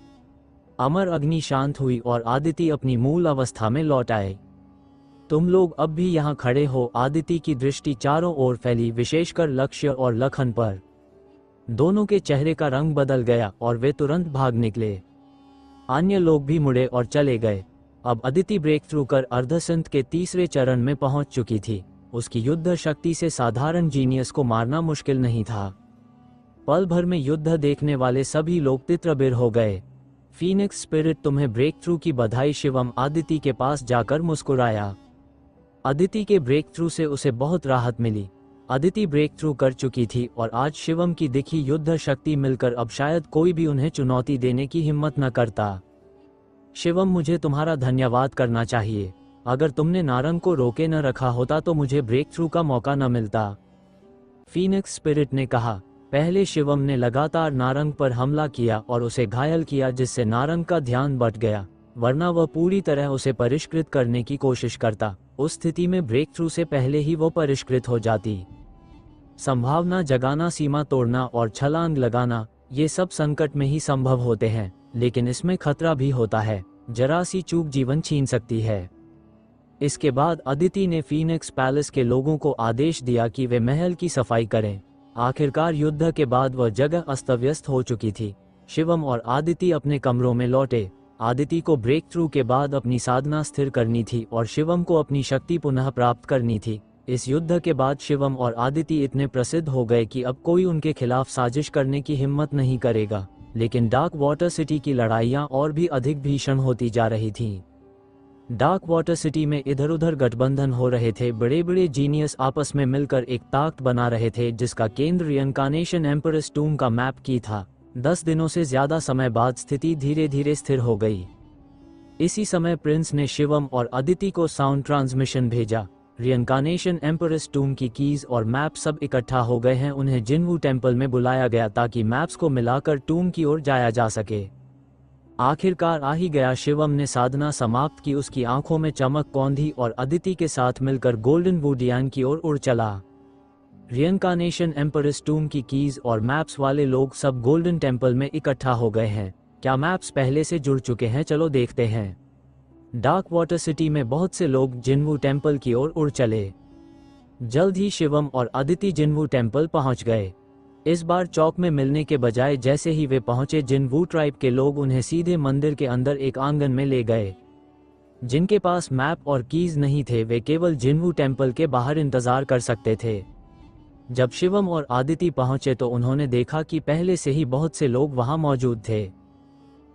[SPEAKER 2] अमर अग्नि शांत हुई और आदिति अपनी मूल अवस्था में लौट आए। तुम लोग अब भी यहाँ खड़े हो। आदिति की दृष्टि चारों ओर फैली, विशेषकर लक्ष्य और लखन पर। दोनों के चेहरे का रंग बदल गया और वे तुरंत भाग निकले। अन्य लोग भी मुड़े और चले गए। अब अदिति ब्रेक थ्रू कर अर्धसंत के तीसरे चरण में पहुंच चुकी थी। उसकी युद्ध शक्ति से साधारण जीनियस को मारना मुश्किल नहीं था। पल भर में युद्ध देखने वाले सभी लोग तित्रबिर हो गए। फीनिक्स स्पिरिट तुम्हें ब्रेक थ्रू की बधाई। शिवम आदिति के पास जाकर मुस्कुराया। अदिति के ब्रेक थ्रू से उसे बहुत राहत मिली। अदिति ब्रेक थ्रू कर चुकी थी और आज शिवम की दिखी युद्ध शक्ति मिलकर अब शायद कोई भी उन्हें चुनौती देने की हिम्मत न करता। शिवम, मुझे तुम्हारा धन्यवाद करना चाहिए। अगर तुमने नारंग को रोके न रखा होता तो मुझे ब्रेक थ्रू का मौका न मिलता। फीनिक्स स्पिरिट ने कहा। पहले शिवम ने लगातार नारंग पर हमला किया और उसे घायल किया, जिससे नारंग का ध्यान बट गया, वरना वह पूरी तरह उसे परिष्कृत करने की कोशिश करता। उस स्थिति में ब्रेक थ्रू से पहले ही वो परिष्कृत हो जाती। संभावना जगाना, सीमा तोड़ना और छलांग लगाना, ये सब संकट में ही संभव होते हैं, लेकिन इसमें खतरा भी होता है। जरा सी चूक जीवन छीन सकती है। इसके बाद अदिति ने फीनिक्स पैलेस के लोगों को आदेश दिया कि वे महल की सफाई करें। आखिरकार युद्ध के बाद वह जगह अस्त व्यस्त हो चुकी थी। शिवम और आदिति अपने कमरों में लौटे। आदिति को ब्रेक थ्रू के बाद अपनी साधना स्थिर करनी थी और शिवम को अपनी शक्ति पुनः प्राप्त करनी थी। इस युद्ध के बाद शिवम और आदिति इतने प्रसिद्ध हो गए कि अब कोई उनके खिलाफ साजिश करने की हिम्मत नहीं करेगा। लेकिन डार्क वाटर सिटी की लड़ाइयां और भी अधिक भीषण होती जा रही थीं। डार्क वाटर सिटी में इधर उधर गठबंधन हो रहे थे। बड़े बड़े जीनियस आपस में मिलकर एक ताकत बना रहे थे जिसका केंद्र रियनकानेशन एम्परस टूम का मैप की था। 10 दिनों से ज्यादा समय बाद स्थिति धीरे धीरे स्थिर हो गई। इसी समय प्रिंस ने शिवम और अदिति को साउंड ट्रांसमिशन भेजा। रियनकानेशन एम्परस टूम की कीज और मैप सब इकट्ठा हो गए हैं। उन्हें जिनवू टेम्पल में बुलाया गया ताकि मैप्स को मिलाकर टूम की ओर जाया जा सके। आखिरकार आ ही गया। शिवम ने साधना समाप्त की। उसकी आंखों में चमक कौंधी और अदिति के साथ मिलकर गोल्डन वुडियान की ओर उड़ चला। रियनकानेशन एम्परस टूम की कीज और मैप्स वाले लोग सब गोल्डन टेम्पल में इकट्ठा हो गए हैं। क्या मैप्स पहले से जुड़ चुके हैं? चलो देखते हैं। डार्क वाटर सिटी में बहुत से लोग जिनवू टेम्पल की ओर उड़ चले। जल्द ही शिवम और अदिति जिनवू टेम्पल पहुंच गए। इस बार चौक में मिलने के बजाय जैसे ही वे पहुंचे, जिनवू ट्राइब के लोग उन्हें सीधे मंदिर के अंदर एक आंगन में ले गए। जिनके पास मैप और कीज नहीं थे वे केवल जिनवू टेम्पल के बाहर इंतजार कर सकते थे। जब शिवम और आदिति पहुंचे तो उन्होंने देखा कि पहले से ही बहुत से लोग वहां मौजूद थे।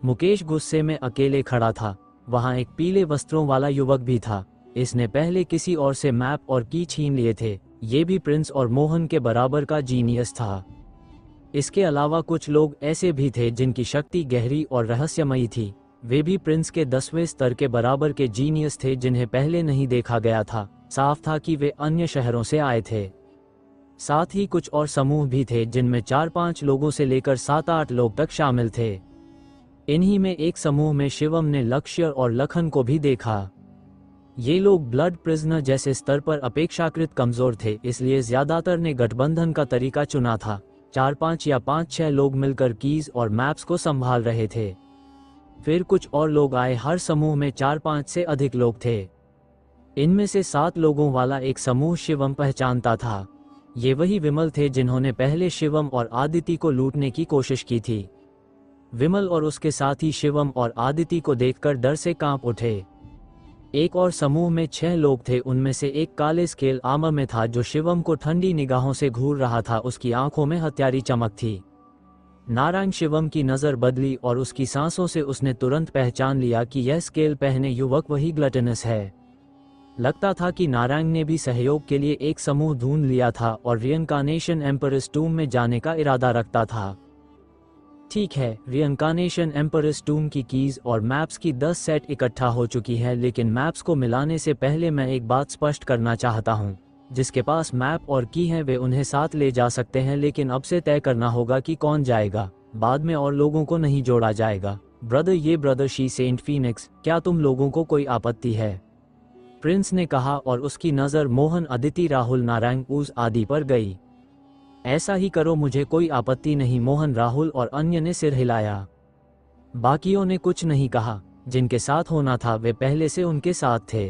[SPEAKER 2] मुकेश गुस्से में अकेले खड़ा था। वहां एक पीले वस्त्रों वाला युवक भी था। इसने पहले किसी और से मैप और की छीन लिए थे। ये भी प्रिंस और मोहन के बराबर का जीनियस था। इसके अलावा कुछ लोग ऐसे भी थे जिनकी शक्ति गहरी और रहस्यमयी थी। वे भी प्रिंस के 10वें स्तर के बराबर के जीनियस थे जिन्हें पहले नहीं देखा गया था। साफ था कि वे अन्य शहरों से आए थे। साथ ही कुछ और समूह भी थे जिनमें 4-5 लोगों से लेकर 7-8 लोग तक शामिल थे। इन्हीं में एक समूह में शिवम ने लक्ष्य और लखन को भी देखा। ये लोग ब्लड प्रिजनर जैसे स्तर पर अपेक्षाकृत कमजोर थे, इसलिए ज्यादातर ने गठबंधन का तरीका चुना था। 4-5 या 5-6 लोग मिलकर कीज और मैप्स को संभाल रहे थे। फिर कुछ और लोग आए। हर समूह में 4-5 से अधिक लोग थे। इनमें से 7 लोगों वाला एक समूह शिवम पहचानता था। ये वही विमल थे जिन्होंने पहले शिवम और आदिति को लूटने की कोशिश की थी। विमल और उसके साथी शिवम और आदिति को देखकर डर से कांप उठे। एक और समूह में 6 लोग थे। उनमें से एक काले स्केल आर्मर में था जो शिवम को ठंडी निगाहों से घूर रहा था। उसकी आंखों में हत्यारी चमक थी। नारायण शिवम की नजर बदली और उसकी सांसों से उसने तुरंत पहचान लिया कि यह स्केल पहने युवक वही ग्लटनस है। लगता था कि नारायण ने भी सहयोग के लिए एक समूह ढूंढ लिया था और रियनकानेशन एम्परस टूम में जाने का इरादा रखता था। ठीक है, रियनकानेशन एम्परस टूम की कीज और मैप्स की 10 सेट इकट्ठा हो चुकी है, लेकिन मैप्स को मिलाने से पहले मैं एक बात स्पष्ट करना चाहता हूँ। जिसके पास मैप और की है वे उन्हें साथ ले जा सकते हैं, लेकिन अब से तय करना होगा कि कौन जाएगा। बाद में और लोगों को नहीं जोड़ा जाएगा। ब्रदर, ये ब्रदर शी सेंट फीनिक्स, क्या तुम लोगों को कोई आपत्ति है? प्रिंस ने कहा और उसकी नज़र मोहन, अदिति, राहुल, नारायण, ऊज आदि पर गई। ऐसा ही करो, मुझे कोई आपत्ति नहीं। मोहन, राहुल और अन्य ने सिर हिलाया। बाकियों ने कुछ नहीं कहा। जिनके साथ होना था वे पहले से उनके साथ थे।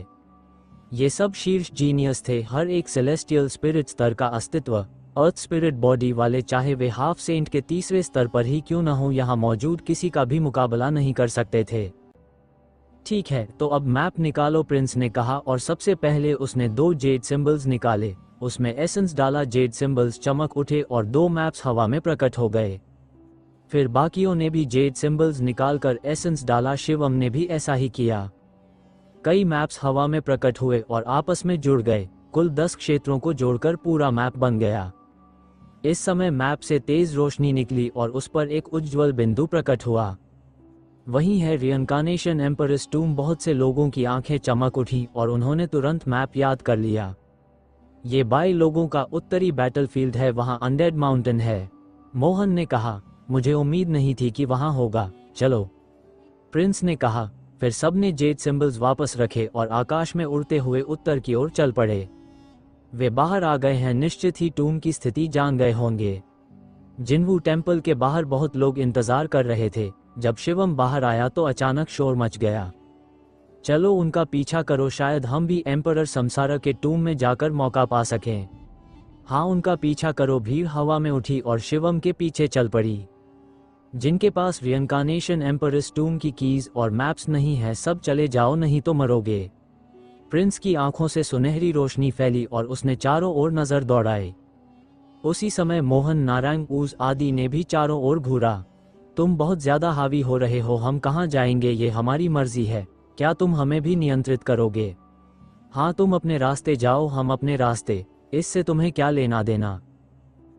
[SPEAKER 2] ये सब शीर्ष जीनियस थे। हर एक सेलेस्टियल स्पिरिट स्तर का अस्तित्व, अर्थ स्पिरिट बॉडी वाले, चाहे वे हाफ सेंट के तीसरे स्तर पर ही क्यों न हो, यहाँ मौजूद किसी का भी मुकाबला नहीं कर सकते थे। ठीक है, तो अब मैप निकालो, प्रिंस ने कहा, और सबसे पहले उसने 2 जेड सिंबल्स निकाले। उसमें एसेंस डाला, जेड सिंबल्स चमक उठे और 2 मैप्स हवा में प्रकट हो गए। फिर बाकियों ने भी जेड सिंबल्स निकालकर एसेंस डाला। शिवम ने भी ऐसा ही किया। कई मैप्स हवा में प्रकट हुए और आपस में जुड़ गए। कुल 10 क्षेत्रों को जोड़कर पूरा मैप बन गया। इस समय मैप से तेज रोशनी निकली और उस पर एक उज्ज्वल बिंदु प्रकट हुआ। वही है रिइंकार्नेशन एम्परस टूम। बहुत से लोगों की आंखें चमक उठी और उन्होंने तुरंत मैप याद कर लिया। ये 22 लोगों का उत्तरी बैटलफील्ड है, वहां अनडेड माउंटेन है। मोहन ने कहा, मुझे उम्मीद नहीं थी कि वहां होगा, चलो। प्रिंस ने कहा। फिर सबने जेड सिंबल्स वापस रखे और आकाश में उड़ते हुए उत्तर की ओर चल पड़े। वे बाहर आ गए हैं, निश्चित ही टूम की स्थिति जान गए होंगे। जिन्वू टेम्पल के बाहर बहुत लोग इंतजार कर रहे थे। जब शिवम बाहर आया तो अचानक शोर मच गया। चलो उनका पीछा करो, शायद हम भी एम्परर समसारा के टूम में जाकर मौका पा सकें। हाँ, उनका पीछा करो। भीड़ हवा में उठी और शिवम के पीछे चल पड़ी। जिनके पास रिइंकार्नेशन एम्परस टूम की कीज और मैप्स नहीं है, सब चले जाओ, नहीं तो मरोगे। प्रिंस की आंखों से सुनहरी रोशनी फैली और उसने चारों ओर नजर दौड़ाई। उसी समय मोहन, नारायण, ऊज आदि ने भी चारों ओर घूरा। तुम बहुत ज्यादा हावी हो रहे हो, हम कहाँ जाएंगे, ये हमारी मर्जी है, क्या तुम हमें भी नियंत्रित करोगे? हाँ, तुम अपने रास्ते जाओ, हम अपने रास्ते, इससे तुम्हें क्या लेना देना?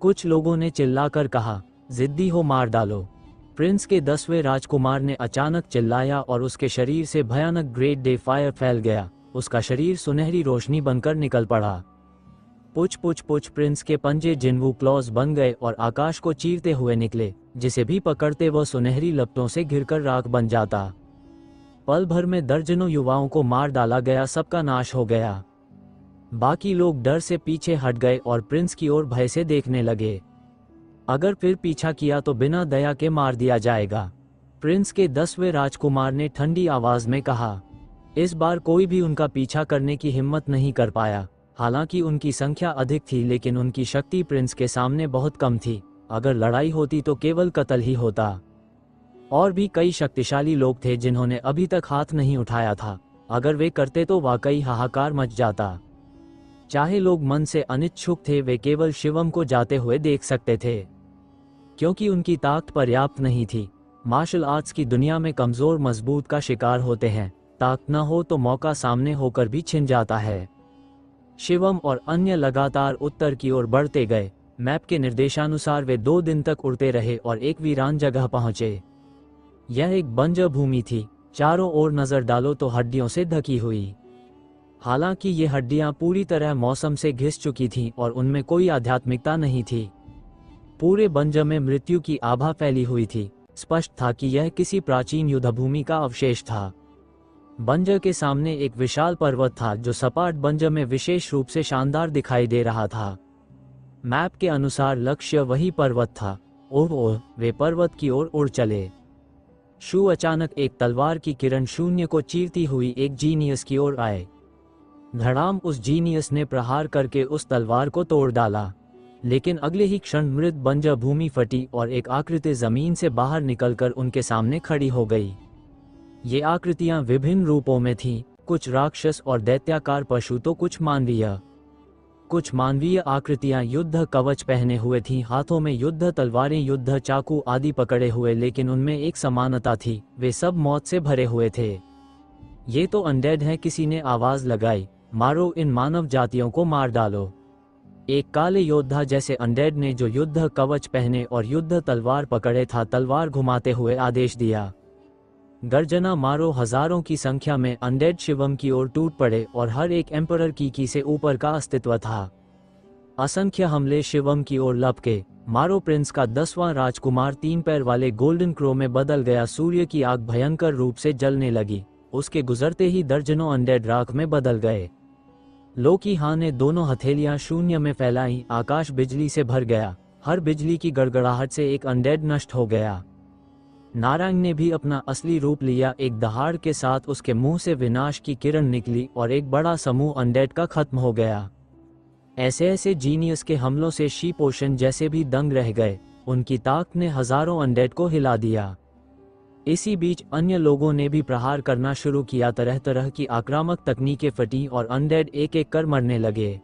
[SPEAKER 2] कुछ लोगों ने चिल्लाकर कहा, जिद्दी हो, मार डालो। प्रिंस के 10वें राजकुमार ने अचानक चिल्लाया और उसके शरीर से भयानक ग्रेट डे फायर फैल गया। उसका शरीर सुनहरी रोशनी बनकर निकल पड़ा। पुछ पुछ पुछ, प्रिंस के पंजे जिन्वू क्लॉज बन गए और आकाश को चीरते हुए निकले। जिसे भी पकड़ते वह सुनहरी लपटों से घिरकर राख बन जाता। पल भर में दर्जनों युवाओं को मार डाला गया, सबका नाश हो गया। बाकी लोग डर से पीछे हट गए और प्रिंस की ओर भय से देखने लगे। अगर फिर पीछा किया तो बिना दया के मार दिया जाएगा। प्रिंस के 10वें राजकुमार ने ठंडी आवाज में कहा। इस बार कोई भी उनका पीछा करने की हिम्मत नहीं कर पाया। हालांकि उनकी संख्या अधिक थी, लेकिन उनकी शक्ति प्रिंस के सामने बहुत कम थी। अगर लड़ाई होती तो केवल कत्ल ही होता। और भी कई शक्तिशाली लोग थे जिन्होंने अभी तक हाथ नहीं उठाया था। अगर वे करते तो वाकई हाहाकार मच जाता। चाहे लोग मन से अनिच्छुक थे, वे केवल शिवम को जाते हुए देख सकते थे, क्योंकि उनकी ताकत पर्याप्त नहीं थी। मार्शल आर्ट्स की दुनिया में कमजोर मजबूत का शिकार होते हैं। ताकत न हो तो मौका सामने होकर भी छिन जाता है। शिवम और अन्य लगातार उत्तर की ओर बढ़ते गए। मैप के निर्देशानुसार वे 2 दिन तक उड़ते रहे और एक वीरान जगह पहुंचे। यह एक बंजर भूमि थी। चारों ओर नजर डालो तो हड्डियों से ढकी हुई। हालांकि ये हड्डियां पूरी तरह मौसम से घिस चुकी थीं और उनमें कोई आध्यात्मिकता नहीं थी। पूरे बंजर में मृत्यु की आभा फैली हुई थी। स्पष्ट था कि यह किसी प्राचीन युद्धभूमि का अवशेष था। बंजर के सामने एक विशाल पर्वत था जो सपाट बंजर में विशेष रूप से शानदार दिखाई दे रहा था। मैप के अनुसार लक्ष्य वही पर्वत था। ओह ओह, वे पर्वत की ओर उड़ चले। शू अचानक एक तलवार की किरण शून्य को चीरती हुई एक जीनियस की ओर आए। धड़ाम, उस जीनियस ने प्रहार करके उस तलवार को तोड़ डाला। लेकिन अगले ही क्षण मृत बंजर भूमि फटी और एक आकृति जमीन से बाहर निकलकर उनके सामने खड़ी हो गई। ये आकृतियां विभिन्न रूपों में थीं, कुछ राक्षस और दैत्याकार पशु तो कुछ मानवीय। कुछ मानवीय आकृतियां युद्ध कवच पहने हुए थीं, हाथों में युद्ध तलवारें, युद्ध चाकू आदि पकड़े हुए, लेकिन उनमें एक समानता थी, वे सब मौत से भरे हुए थे। ये तो अनडेड है, किसी ने आवाज लगाई। मारो, इन मानव जातियों को मार डालो। एक काले योद्धा जैसे अनडेड ने, जो युद्ध कवच पहने और युद्ध तलवार पकड़े था, तलवार घुमाते हुए आदेश दिया। गर्जना मारो। हजारों की संख्या में अनडेड शिवम की ओर टूट पड़े और हर एक एम्परर की से ऊपर का अस्तित्व था। असंख्य हमले शिवम की ओर लपके। मारो। प्रिंस का 10वां राजकुमार 3 पैर वाले गोल्डन क्रो में बदल गया। सूर्य की आग भयंकर रूप से जलने लगी। उसके गुजरते ही दर्जनों अनडेड राख में बदल गए। लोकी हां ने दोनों हथेलियां शून्य में फैलाई। आकाश बिजली से भर गया। हर बिजली की गड़गड़ाहट से एक अनडेड नष्ट हो गया। नारायण ने भी अपना असली रूप लिया। एक दहाड़ के साथ उसके मुंह से विनाश की किरण निकली और एक बड़ा समूह अनडेड का खत्म हो गया। ऐसे ऐसे जीनियस के हमलों से शीप ओशन जैसे भी दंग रह गए। उनकी ताकत ने हजारों अनडेड को हिला दिया। इसी बीच अन्य लोगों ने भी प्रहार करना शुरू किया। तरह तरह की आक्रामक तकनीकें फटी और अनडेड एक एक कर मरने लगे।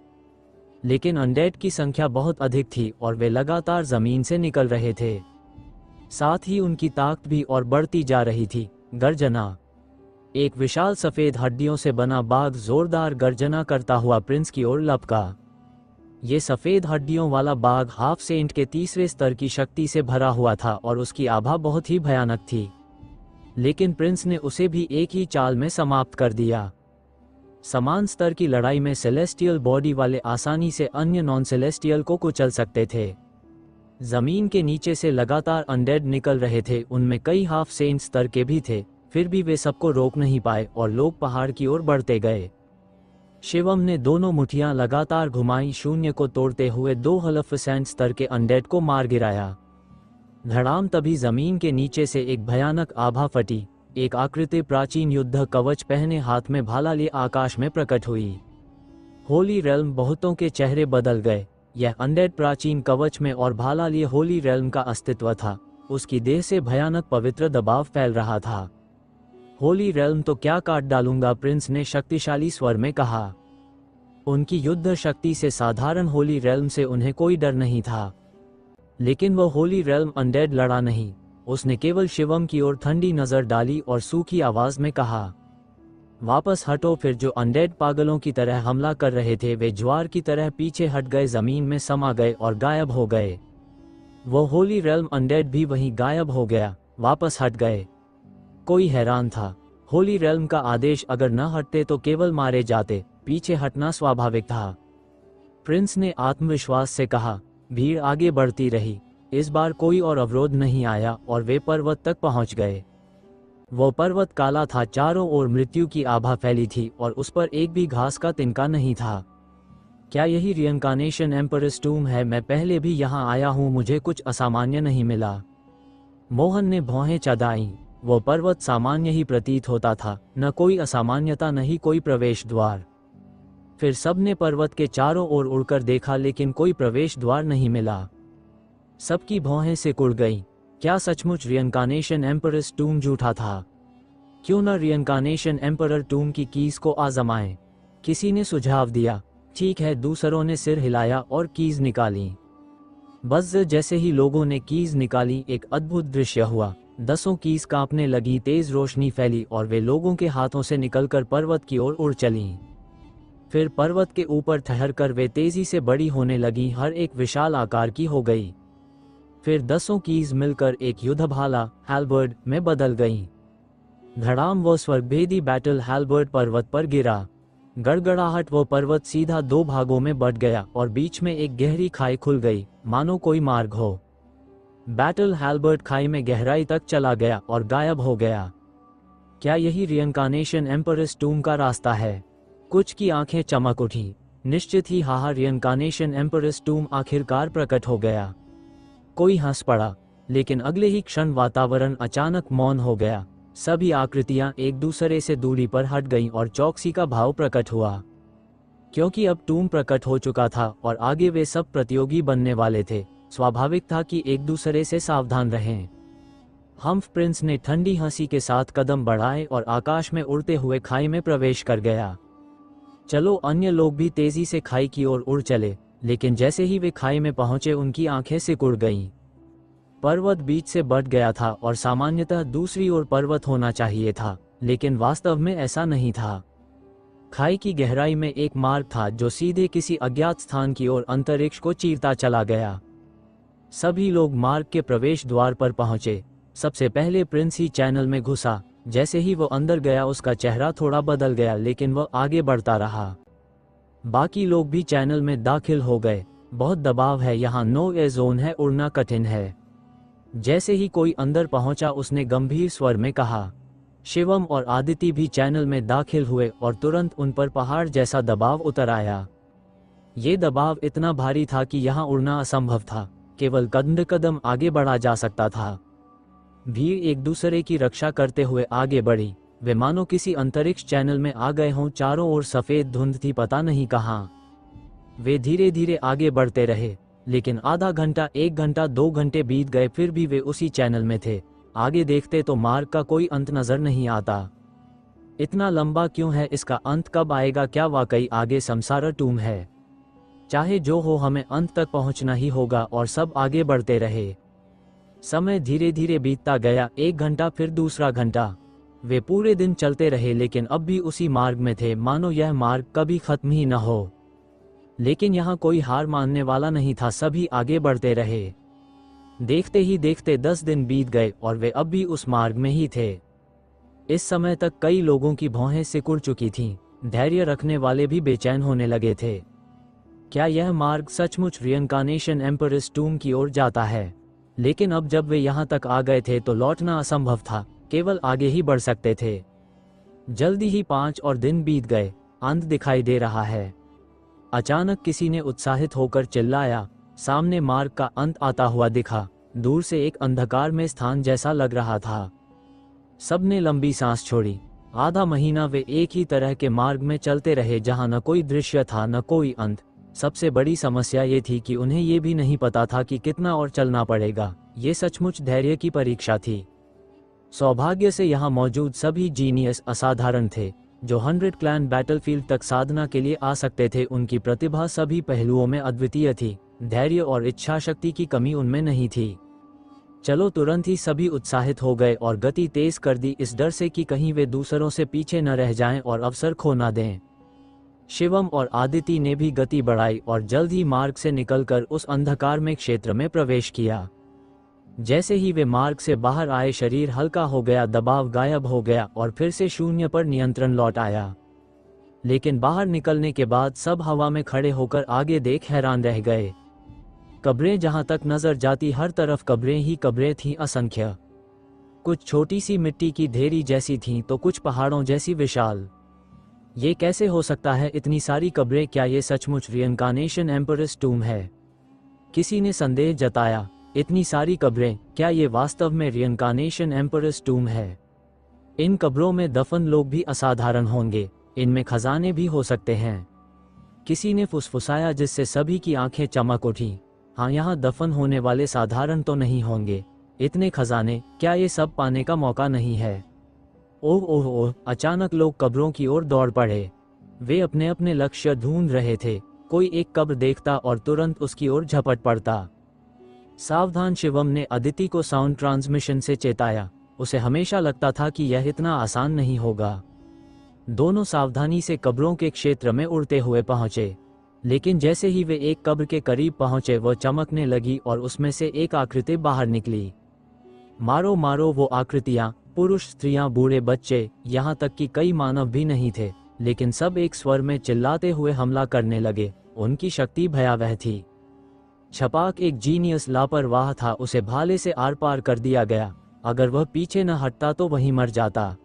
[SPEAKER 2] लेकिन अनडेड की संख्या बहुत अधिक थी और वे लगातार जमीन से निकल रहे थे। साथ ही उनकी ताकत भी और बढ़ती जा रही थी। गर्जना। एक विशाल सफेद हड्डियों से बना बाघ जोरदार गर्जना करता हुआ प्रिंस की ओर लपका। ये सफेद हड्डियों वाला बाघ हाफ सेंट के तीसरे स्तर की शक्ति से भरा हुआ था और उसकी आभा बहुत ही भयानक थी। लेकिन प्रिंस ने उसे भी एक ही चाल में समाप्त कर दिया। समान स्तर की लड़ाई में सेलेस्टियल बॉडी वाले आसानी से अन्य नॉन सेलेस्टियल को कुचल सकते थे। जमीन के नीचे से लगातार अनडेड निकल रहे थे। उनमें कई हाफ सेंट स्तर के भी थे। फिर भी वे सबको रोक नहीं पाए और लोग पहाड़ की ओर बढ़ते गए। शिवम ने दोनों मुठियां लगातार घुमाई, शून्य को तोड़ते हुए 2 हल्फ-सेंट स्तर के अनडेड को मार गिराया। धड़ाम। तभी जमीन के नीचे से एक भयानक आभा फटी। एक आकृति प्राचीन युद्ध कवच पहने हाथ में भाला लिए आकाश में प्रकट हुई। होली रेल्म। बहुतों के चेहरे बदल गए। यह अनडेड प्राचीन कवच में और भाला लिए होली रेल्म का अस्तित्व था। उसकी देह से भयानक पवित्र दबाव फैल रहा था। होली रेल्म तो क्या काट डालूंगा, प्रिंस ने शक्तिशाली स्वर में कहा। उनकी युद्ध शक्ति से साधारण होली रेल्म से उन्हें कोई डर नहीं था। लेकिन वह होली रेल्म अनडेड लड़ा नहीं। उसने केवल शिवम की ओर ठंडी नजर डाली और सूखी आवाज में कहा, वापस हटो। फिर जो अनडेड पागलों की तरह हमला कर रहे थे वे ज्वार की तरह पीछे हट गए, जमीन में समा गए और गायब हो गए। वो होली रेल्म अनडेड भी वहीं गायब हो गया, वापस हट गए। कोई हैरान था। होली रेल्म का आदेश अगर न हटते तो केवल मारे जाते। पीछे हटना स्वाभाविक था। प्रिंस ने आत्मविश्वास से कहा। भीड़ आगे बढ़ती रही। इस बार कोई और अवरोध नहीं आया और वे पर्वत तक पहुंच गए। वो पर्वत काला था, चारों ओर मृत्यु की आभा फैली थी और उस पर एक भी घास का तिनका नहीं था। क्या यही रिइंकार्नेशन एम्परर्स टूम है? मैं पहले भी यहाँ आया हूँ, मुझे कुछ असामान्य नहीं मिला। मोहन ने भौहें चढ़ाईं। वो पर्वत सामान्य ही प्रतीत होता था, न कोई असामान्यता, न ही कोई प्रवेश द्वार। फिर सबने पर्वत के चारों ओर उड़कर देखा, लेकिन कोई प्रवेश द्वार नहीं मिला। सबकी भौहें सिकुड़ गईं। क्या सचमुच रिइंकार्नेशन एम्परर्स टूम झूठा था? क्यों न रिइंकार्नेशन एम्परर टूम की कीज को आजमाएं? किसी ने सुझाव दिया। ठीक है, दूसरों ने सिर हिलाया और कीज निकाली। बस जैसे ही लोगों ने कीज निकाली, एक अद्भुत दृश्य हुआ। 10 कीज कांपने लगी, तेज रोशनी फैली और वे लोगों के हाथों से निकलकर पर्वत की ओर उड़ चलीं। फिर पर्वत के ऊपर ठहरकर वे तेजी से बड़ी होने लगी, हर एक विशाल आकार की हो गई। फिर 10 कीज मिलकर एक युद्धभाला हैल्बर्ड में बदल गईं। धड़ाम। वो स्वर्गभेदी बैटल हैल्बर्ड पर्वत पर गिरा। गड़गड़ाहट। वो पर्वत सीधा 2 भागों में बट गया और बीच में एक गहरी खाई खुल गई, मानो कोई मार्ग हो। बैटल हैल्बर्ड खाई में गहराई तक चला गया और गायब हो गया। क्या यही रिइंकार्नेशन एम्परर्स टूम का रास्ता है? कुछ की आंखें चमक उठी। निश्चित ही, हाहा, रिइंकार्नेशन एम्परर्स टूम आखिरकार प्रकट हो गया। कोई हंस पड़ा, लेकिन अगले ही क्षण वातावरण अचानक मौन हो गया। सभी आकृतियां एक दूसरे से दूरी पर हट गईं और चौकसी का भाव प्रकट हुआ, क्योंकि अब टूम प्रकट हो चुका था और आगे वे सब प्रतियोगी बनने वाले थे। स्वाभाविक था कि एक दूसरे से सावधान रहें। हम्फ प्रिंस ने ठंडी हंसी के साथ कदम बढ़ाए और आकाश में उड़ते हुए खाई में प्रवेश कर गया। चलो, अन्य लोग भी तेजी से खाई की ओर उड़ चले, लेकिन जैसे ही वे खाई में पहुंचे उनकी आंखें सिकुड़ गईं। पर्वत बीच से बट गया था और सामान्यतः दूसरी ओर पर्वत होना चाहिए था, लेकिन वास्तव में ऐसा नहीं था। खाई की गहराई में एक मार्ग था जो सीधे किसी अज्ञात स्थान की ओर अंतरिक्ष को चीरता चला गया। सभी लोग मार्ग के प्रवेश द्वार पर पहुंचे। सबसे पहले प्रिंस ही चैनल में घुसा। जैसे ही वो अंदर गया उसका चेहरा थोड़ा बदल गया, लेकिन वह आगे बढ़ता रहा। बाकी लोग भी चैनल में दाखिल हो गए। बहुत दबाव है यहाँ, नो ए जोन है, उड़ना कठिन है। जैसे ही कोई अंदर पहुंचा उसने गंभीर स्वर में कहा। शिवम और आदिति भी चैनल में दाखिल हुए और तुरंत उन पर पहाड़ जैसा दबाव उतर आया। ये दबाव इतना भारी था कि यहाँ उड़ना असंभव था, केवल कदम कदम आगे बढ़ा जा सकता था। भीड़ एक दूसरे की रक्षा करते हुए आगे बढ़ी। वे मानो किसी अंतरिक्ष चैनल में आ गए हों। चारों ओर सफेद धुंध थी, पता नहीं कहाँ। वे धीरे धीरे आगे बढ़ते रहे, लेकिन आधा घंटा, 1 घंटा, 2 घंटे बीत गए, फिर भी वे उसी चैनल में थे। आगे देखते तो मार्ग का कोई अंत नजर नहीं आता। इतना लंबा क्यों है, इसका अंत कब आएगा? क्या वाकई आगे संसार टूम है? चाहे जो हो, हमें अंत तक पहुंचना ही होगा और सब आगे बढ़ते रहे। समय धीरे धीरे बीतता गया, 1 घंटा फिर दूसरा घंटा। वे पूरे दिन चलते रहे लेकिन अब भी उसी मार्ग में थे, मानो यह मार्ग कभी खत्म ही न हो। लेकिन यहाँ कोई हार मानने वाला नहीं था, सभी आगे बढ़ते रहे। देखते ही देखते 10 दिन बीत गए और वे अब भी उस मार्ग में ही थे। इस समय तक कई लोगों की भौहें सिकुड़ चुकी थीं, धैर्य रखने वाले भी बेचैन होने लगे थे। क्या यह मार्ग सचमुच रिइंकार्नेशन एम्परस टूम की ओर जाता है? लेकिन अब जब वे यहाँ तक आ गए थे तो लौटना असंभव था, केवल आगे ही बढ़ सकते थे। जल्दी ही 5 और दिन बीत गए, अंत दिखाई दे रहा है। अचानक किसी ने उत्साहित होकर चिल्लाया, सामने मार्ग का अंत आता हुआ दिखा। दूर से एक अंधकार में स्थान जैसा लग रहा था। सबने लंबी सांस छोड़ी। आधा महीना वे एक ही तरह के मार्ग में चलते रहे जहां न कोई दृश्य था न कोई अंत। सबसे बड़ी समस्या ये थी कि उन्हें ये भी नहीं पता था कि कितना और चलना पड़ेगा। ये सचमुच धैर्य की परीक्षा थी। सौभाग्य से यहाँ मौजूद सभी जीनियस असाधारण थे, जो 100 क्लैन बैटलफील्ड तक साधना के लिए आ सकते थे। उनकी प्रतिभा सभी पहलुओं में अद्वितीय थी, धैर्य और इच्छा शक्ति की कमी उनमें नहीं थी। चलो, तुरंत ही सभी उत्साहित हो गए और गति तेज कर दी, इस डर से कि कहीं वे दूसरों से पीछे न रह जाएं और अवसर खो न दें। शिवम और आदिति ने भी गति बढ़ाई और जल्द ही मार्ग से निकलकर उस अंधकार में क्षेत्र में प्रवेश किया। जैसे ही वे मार्ग से बाहर आए, शरीर हल्का हो गया, दबाव गायब हो गया और फिर से शून्य पर नियंत्रण लौट आया। लेकिन बाहर निकलने के बाद सब हवा में खड़े होकर आगे देख हैरान रह गए। कब्रें जहां तक नजर जाती हर तरफ कब्रें ही कब्रें थीं, असंख्य। कुछ छोटी सी मिट्टी की ढेरी जैसी थीं तो कुछ पहाड़ों जैसी विशाल। ये कैसे हो सकता है, इतनी सारी कब्रें? क्या ये सचमुच रिइंकार्नेशन एम्परस टूम है? किसी ने संदेह जताया। इतनी सारी कब्रें, क्या ये वास्तव में रिइंकार्नेशन एम्परस टूम है? इन कब्रों में दफन लोग भी असाधारण होंगे, इनमें खजाने भी हो सकते हैं। किसी ने फुसफुसाया, जिससे सभी की आंखें चमक उठी। हाँ, यहाँ दफन होने वाले साधारण तो नहीं होंगे। इतने खजाने, क्या ये सब पाने का मौका नहीं है? ओह ओह ओह! अचानक लोग कब्रों की ओर दौड़ पड़े। वे अपने अपने लक्ष्य ढूंढ रहे थे। कोई एक कब्र देखता और तुरंत उसकी ओर झपट पड़ता। सावधान! शिवम ने अदिति को साउंड ट्रांसमिशन से चेताया। उसे हमेशा लगता था कि यह इतना आसान नहीं होगा। दोनों सावधानी से कब्रों के क्षेत्र में उड़ते हुए पहुंचे, लेकिन जैसे ही वे एक कब्र के करीब पहुंचे, वह चमकने लगी और उसमें से एक आकृति बाहर निकली। मारो मारो! वो आकृतियां, पुरुष, स्त्रियां, बूढ़े, बच्चे, यहाँ तक कि कई मानव भी नहीं थे, लेकिन सब एक स्वर में चिल्लाते हुए हमला करने लगे। उनकी शक्ति भयावह थी। छपाक एक जीनियस लापरवाह था, उसे भाले से आर पार कर दिया गया। अगर वह पीछे न हटता तो वहीं मर जाता।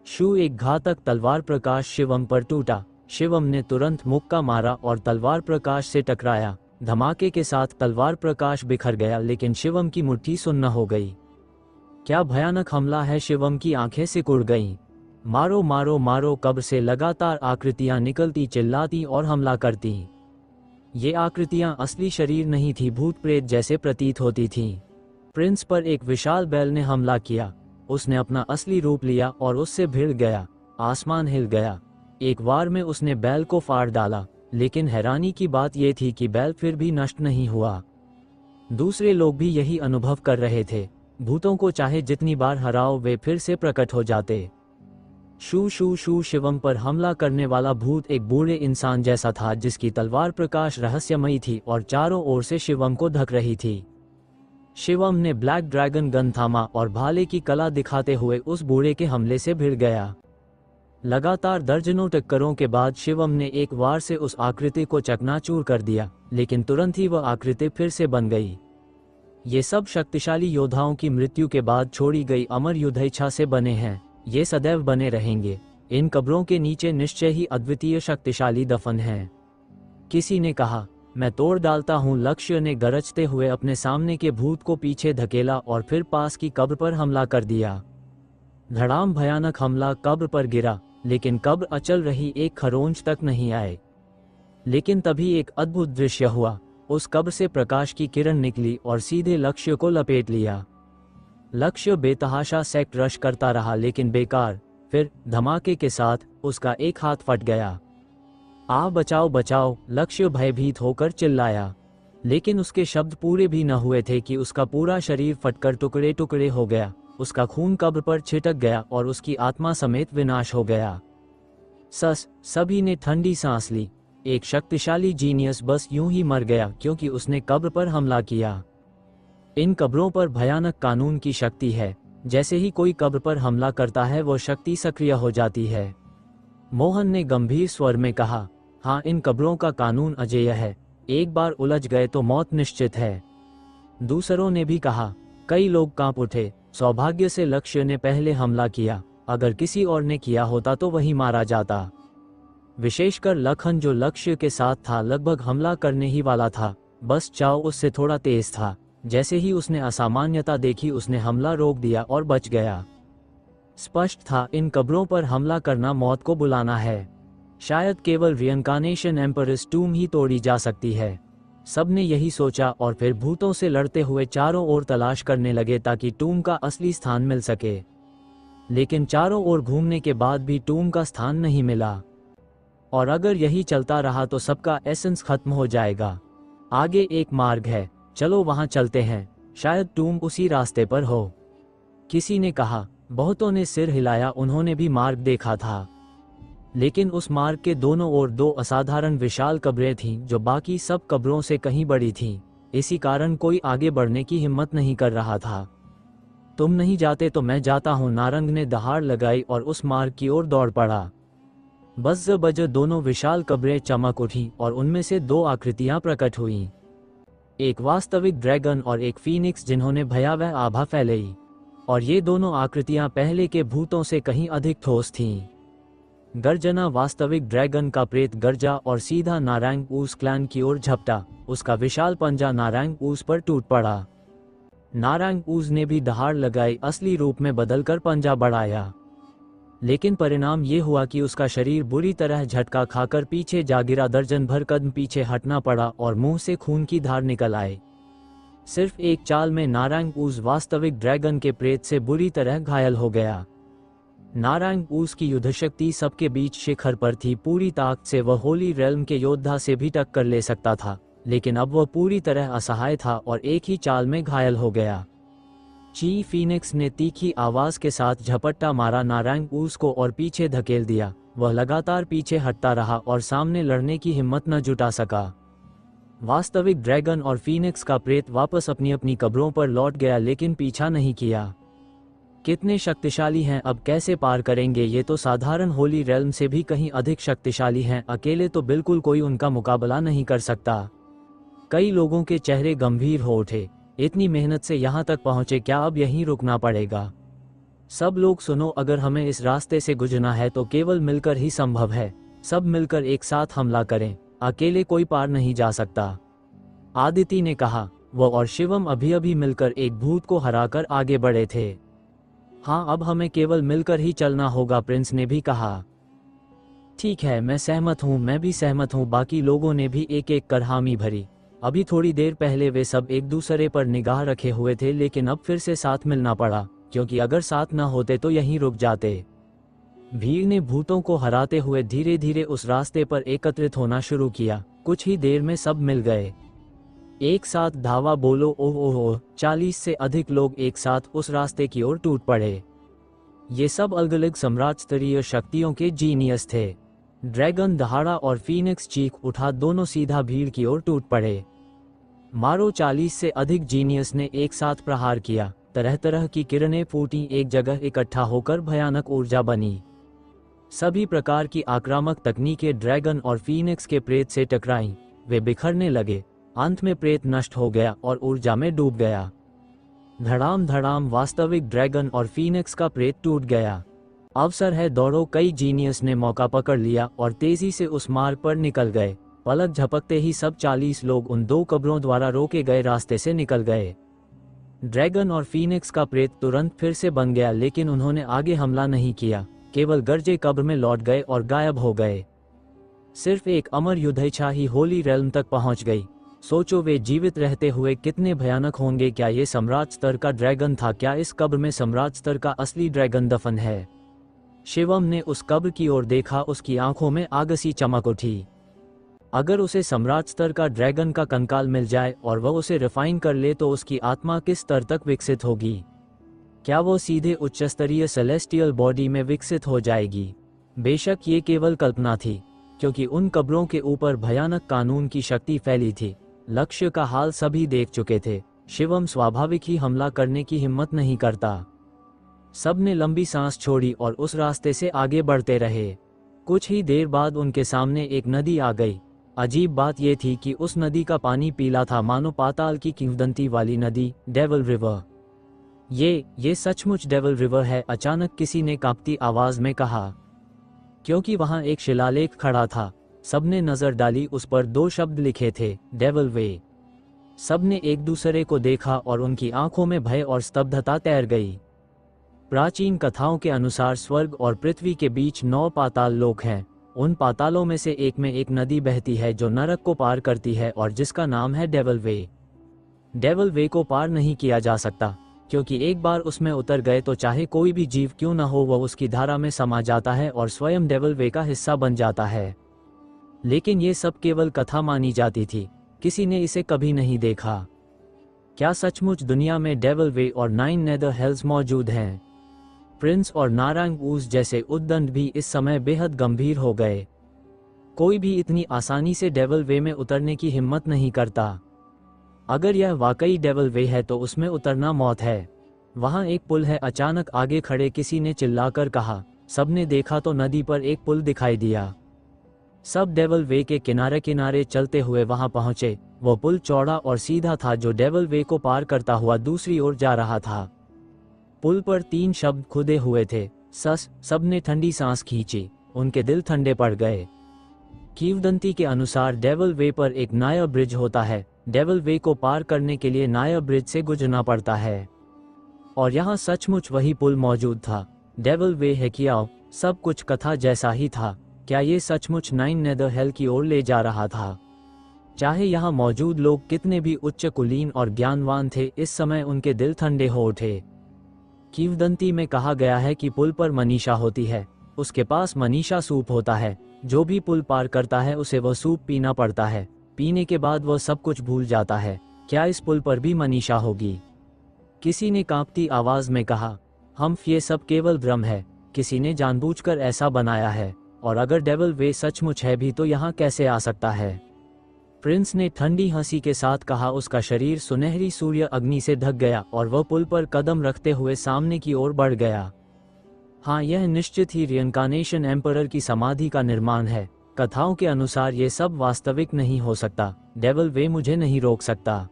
[SPEAKER 2] शू एक घातक तलवार प्रकाश शिवम पर टूटा। शिवम ने तुरंत मुक्का मारा और तलवार प्रकाश से टकराया। धमाके के साथ तलवार प्रकाश बिखर गया, लेकिन शिवम की मुट्ठी सुन्न हो गई। क्या भयानक हमला है! शिवम की आंखें सिकुड़ गईं। मारो मारो मारो! कब्र से लगातार आकृतियां निकलती, चिल्लाती और हमला करती। ये आकृतियां असली शरीर नहीं थी, भूत प्रेत जैसे प्रतीत होती थीं। प्रिंस पर एक विशाल बैल ने हमला किया। उसने अपना असली रूप लिया और उससे भिड़ गया। आसमान हिल गया। एक वार में उसने बैल को फाड़ डाला, लेकिन हैरानी की बात यह थी कि बैल फिर भी नष्ट नहीं हुआ। दूसरे लोग भी यही अनुभव कर रहे थे। भूतों को चाहे जितनी बार हराओ, वे फिर से प्रकट हो जाते। शू शू शू! शिवम पर हमला करने वाला भूत एक बूढ़े इंसान जैसा था, जिसकी तलवार प्रकाश रहस्यमयी थी और चारों ओर से शिवम को ढक रही थी। शिवम ने ब्लैक ड्रैगन गन थामा और भाले की कला दिखाते हुए उस बूढ़े के हमले से भिड़ गया। लगातार दर्जनों टक्करों के बाद शिवम ने एक वार से उस आकृति को चकनाचूर कर दिया, लेकिन तुरंत ही वह आकृति फिर से बन गई। ये सब शक्तिशाली योद्धाओं की मृत्यु के बाद छोड़ी गई अमर युद्धइच्छा से बने हैं। ये सदैव बने रहेंगे। इन कब्रों के नीचे निश्चय ही अद्वितीय शक्तिशाली दफन हैं। किसी ने कहा, मैं तोड़ डालता हूँ। लक्ष्य ने गरजते हुए अपने सामने के भूत को पीछे धकेला और फिर पास की कब्र पर हमला कर दिया। धड़ाम! भयानक हमला कब्र पर गिरा, लेकिन कब्र अचल रही, एक खरोंच तक नहीं आए। लेकिन तभी एक अद्भुत दृश्य हुआ। उस कब्र से प्रकाश की किरण निकली और सीधे लक्ष्य को लपेट लिया। लक्ष्य बेतहाशा सेक्ट रश करता रहा लेकिन बेकार। फिर धमाके के साथ उसका एक हाथ फट गया। आ बचाओ बचाओ, लक्ष्य भयभीत होकर चिल्लाया। लेकिन उसके शब्द पूरे भी न हुए थे कि उसका पूरा शरीर फटकर टुकड़े टुकड़े हो गया। उसका खून कब्र पर छिटक गया और उसकी आत्मा समेत विनाश हो गया। सभी ने ठंडी सांस ली। एक शक्तिशाली जीनियस बस यूं ही मर गया क्योंकि उसने कब्र पर हमला किया। इन कब्रों पर भयानक कानून की शक्ति है। जैसे ही कोई कब्र पर हमला करता है वो शक्ति सक्रिय हो जाती है। मोहन ने गंभीर स्वर में कहा, हाँ, इन कब्रों का कानून अजेय है। एक बार उलझ गए तो मौत निश्चित है। दूसरों ने भी कहा। कई लोग कांप उठे। सौभाग्य से लक्ष्य ने पहले हमला किया। अगर किसी और ने किया होता तो वही मारा जाता। विशेषकर लखन जो लक्ष्य के साथ था, लगभग हमला करने ही वाला था। बस चाव उससे थोड़ा तेज था। जैसे ही उसने असामान्यता देखी उसने हमला रोक दिया और बच गया। स्पष्ट था, इन कब्रों पर हमला करना मौत को बुलाना है। शायद केवल रियनकार्नेशन एम्परस टूम ही तोड़ी जा सकती है। सबने यही सोचा और फिर भूतों से लड़ते हुए चारों ओर तलाश करने लगे ताकि टूम का असली स्थान मिल सके। लेकिन चारों ओर घूमने के बाद भी टूम का स्थान नहीं मिला। और अगर यही चलता रहा तो सबका एसेंस खत्म हो जाएगा। आगे एक मार्ग है, चलो वहां चलते हैं, शायद टूम उसी रास्ते पर हो। किसी ने कहा। बहुतों ने सिर हिलाया, उन्होंने भी मार्ग देखा था। लेकिन उस मार्ग के दोनों ओर दो असाधारण विशाल कब्रें थीं जो बाकी सब कब्रों से कहीं बड़ी थीं। इसी कारण कोई आगे बढ़ने की हिम्मत नहीं कर रहा था। तुम नहीं जाते तो मैं जाता हूं, नारंग ने दहाड़ लगाई और उस मार्ग की ओर दौड़ पड़ा। बज्ज बज दोनों विशाल कब्रें चमक उठीं और उनमें से दो आकृतियां प्रकट हुईं। एक वास्तविक ड्रैगन और एक फीनिक्स जिन्होंने भयावह आभा फैलाई। और ये दोनों आकृतियां पहले के भूतों से कहीं अधिक ठोस थीं। गर्जना वास्तविक ड्रैगन का प्रेत गर्जा और सीधा नारंग ऊस क्लैन की ओर झपटा। उसका विशाल पंजा नारंग ऊस पर टूट पड़ा। नारंग ऊस ने भी दहाड़ लगाई, असली रूप में बदलकर पंजा बढ़ाया। लेकिन परिणाम ये हुआ कि उसका शरीर बुरी तरह झटका खाकर पीछे जा गिरा। दर्जन भर कदम पीछे हटना पड़ा और मुंह से खून की धार निकल आए। सिर्फ एक चाल में नारंग ऊस वास्तविक ड्रैगन के प्रेत से बुरी तरह घायल हो गया। नारंग ऊस की युद्धशक्ति सबके बीच शिखर पर थी। पूरी ताकत से वह होली रेल्म के योद्धा से भी टक्कर ले सकता था, लेकिन अब वह पूरी तरह असहाय था और एक ही चाल में घायल हो गया। ची फीनिक्स ने तीखी आवाज के साथ झपट्टा मारा नारंग ऊस को और पीछे धकेल दिया। वह लगातार पीछे हटता रहा और सामने लड़ने की हिम्मत न जुटा सका। वास्तविक ड्रैगन और फीनिक्स का प्रेत वापस अपनी अपनी कब्रों पर लौट गया लेकिन पीछा नहीं किया। कितने शक्तिशाली हैं, अब कैसे पार करेंगे? ये तो साधारण होली रेल्म से भी कहीं अधिक शक्तिशाली हैं। अकेले तो बिल्कुल कोई उनका मुकाबला नहीं कर सकता। कई लोगों के चेहरे गंभीर हो उठे। इतनी मेहनत से यहाँ तक पहुँचे, क्या अब यहीं रुकना पड़ेगा? सब लोग सुनो, अगर हमें इस रास्ते से गुजरना है तो केवल मिलकर ही संभव है। सब मिलकर एक साथ हमला करें, अकेले कोई पार नहीं जा सकता। आदिति ने कहा। वो और शिवम अभी अभी मिलकर एक भूत को हराकर आगे बढ़े थे। हाँ, अब हमें केवल मिलकर ही चलना होगा, प्रिंस ने भी कहा। ठीक है, मैं सहमत हूँ, मैं भी सहमत हूँ। बाकी लोगों ने भी एक एक कर हामी भरी। अभी थोड़ी देर पहले वे सब एक दूसरे पर निगाह रखे हुए थे, लेकिन अब फिर से साथ मिलना पड़ा, क्योंकि अगर साथ न होते तो यहीं रुक जाते। भीड़ ने भूतों को हराते हुए धीरे धीरे उस रास्ते पर एकत्रित होना शुरू किया। कुछ ही देर में सब मिल गए। एक साथ धावा बोलो, ओह ओह ओह। 40 से अधिक लोग एक साथ उस रास्ते की ओर टूट पड़े। ये सब अलग अलग सम्राट स्तरीय शक्तियों के जीनियस थे। ड्रैगन दहाड़ा और फीनिक्स चीख उठा, दोनों सीधा भीड़ की ओर टूट पड़े। मारो 40 से अधिक जीनियस ने एक साथ प्रहार किया। तरह तरह की किरणें फूटी, एक जगह इकट्ठा होकर भयानक ऊर्जा बनी। सभी प्रकार की आक्रामक तकनीकें ड्रैगन और फीनिक्स के प्रेत से टकराईं। वे बिखरने लगे। अंत में प्रेत नष्ट हो गया और ऊर्जा में डूब गया। धड़ाम धड़ाम वास्तविक ड्रैगन और फीनिक्स का प्रेत टूट गया। अवसर है, दौड़ो। कई जीनियस ने मौका पकड़ लिया और तेजी से उस मार्ग पर निकल गए। पलक झपकते ही सब 40 लोग उन दो कब्रों द्वारा रोके गए रास्ते से निकल गए। ड्रैगन और फीनिक्स का प्रेत तुरंत फिर से बन गया, लेकिन उन्होंने आगे हमला नहीं किया, केवल गर्जे कब्र में लौट गए और गायब हो गए। सिर्फ एक अमर युद्धइच्छा ही होली रेल्म तक पहुंच गई। सोचो वे जीवित रहते हुए कितने भयानक होंगे। क्या ये सम्राट स्तर का ड्रैगन था? क्या इस कब्र में सम्राट स्तर का असली ड्रैगन दफन है? शिवम ने उस कब्र की ओर देखा, उसकी आंखों में आगसी चमक उठी। अगर उसे सम्राट स्तर का ड्रैगन का कंकाल मिल जाए और वह उसे रिफाइन कर ले तो उसकी आत्मा किस स्तर तक विकसित होगी? क्या वो सीधे उच्च स्तरीय सेलेस्टियल बॉडी में विकसित हो जाएगी? बेशक ये केवल कल्पना थी, क्योंकि उन कब्रों के ऊपर भयानक कानून की शक्ति फैली थी। लक्ष्य का हाल सभी देख चुके थे। शिवम स्वाभाविक ही हमला करने की हिम्मत नहीं करता। सबने लंबी सांस छोड़ी और उस रास्ते से आगे बढ़ते रहे। कुछ ही देर बाद उनके सामने एक नदी आ गई। अजीब बात यह थी कि उस नदी का पानी पीला था, मानो पाताल की किंवदंती वाली नदी, डेविल रिवर। ये सचमुच डेविल रिवर है, अचानक किसी ने कांपती आवाज में कहा। क्योंकि वहां एक शिलालेख खड़ा था। सबने नजर डाली, उस पर 2 शब्द लिखे थे, डेविल वे। सबने एक दूसरे को देखा और उनकी आंखों में भय और स्तब्धता तैर गई। प्राचीन कथाओं के अनुसार स्वर्ग और पृथ्वी के बीच 9 पाताल लोक हैं। उन पातालों में से एक में एक नदी बहती है जो नरक को पार करती है और जिसका नाम है डेविल वे। डेविल वे को पार नहीं किया जा सकता, क्योंकि एक बार उसमें उतर गए तो चाहे कोई भी जीव क्यों न हो वह उसकी धारा में समा जाता है और स्वयं डेविल वे का हिस्सा बन जाता है। लेकिन ये सब केवल कथा मानी जाती थी, किसी ने इसे कभी नहीं देखा। क्या सचमुच दुनिया में डेविल वे और 9 नेदर हेल्स मौजूद हैं? प्रिंस और नारंग ऊस जैसे उद्दंड भी इस समय बेहद गंभीर हो गए। कोई भी इतनी आसानी से डेविल वे में उतरने की हिम्मत नहीं करता। अगर यह वाकई डेविल वे है तो उसमें उतरना मौत है। वहां एक पुल है, अचानक आगे खड़े किसी ने चिल्लाकर कहा। सबने देखा तो नदी पर एक पुल दिखाई दिया। सब डेविल वे के किनारे किनारे चलते हुए वहां पहुंचे। वो पुल चौड़ा और सीधा था जो डेविल वे को पार करता हुआ दूसरी ओर जा रहा था। पुल पर 3 शब्द खुदे हुए थे, सस। सबने ठंडी सांस खींची, उनके दिल ठंडे पड़ गए। किंवदंती के अनुसार डेविल वे पर एक नायर ब्रिज होता है। डेविल वे को पार करने के लिए नायर ब्रिज से गुजरना पड़ता है, और यहाँ सचमुच वही पुल मौजूद था। डेविल वे है क्या? सब कुछ कथा जैसा ही था। क्या ये सचमुच 9 नेदर हेल की ओर ले जा रहा था? चाहे यहाँ मौजूद लोग कितने भी उच्च कुलीन और ज्ञानवान थे, इस समय उनके दिल ठंडे हो उठे। किंवदंती में कहा गया है कि पुल पर मनीषा होती है, उसके पास मनीषा सूप होता है। जो भी पुल पार करता है उसे वह सूप पीना पड़ता है। पीने के बाद वह सब कुछ भूल जाता है। क्या इस पुल पर भी मनीषा होगी? किसी ने कांपती आवाज में कहा। ये सब केवल भ्रम है, किसी ने जानबूझकर ऐसा बनाया है। और अगर डेविल वे सचमुच है भी तो यहाँ कैसे आ सकता है? प्रिंस ने ठंडी हंसी के साथ कहा। उसका शरीर सुनहरी सूर्य अग्नि से ढक गया और वह पुल पर कदम रखते हुए सामने की ओर बढ़ गया। हाँ, यह निश्चित ही रिइंकार्नेशन एम्परर की समाधि का निर्माण है। कथाओं के अनुसार ये सब वास्तविक नहीं हो सकता। डेविल वे मुझे नहीं रोक सकता।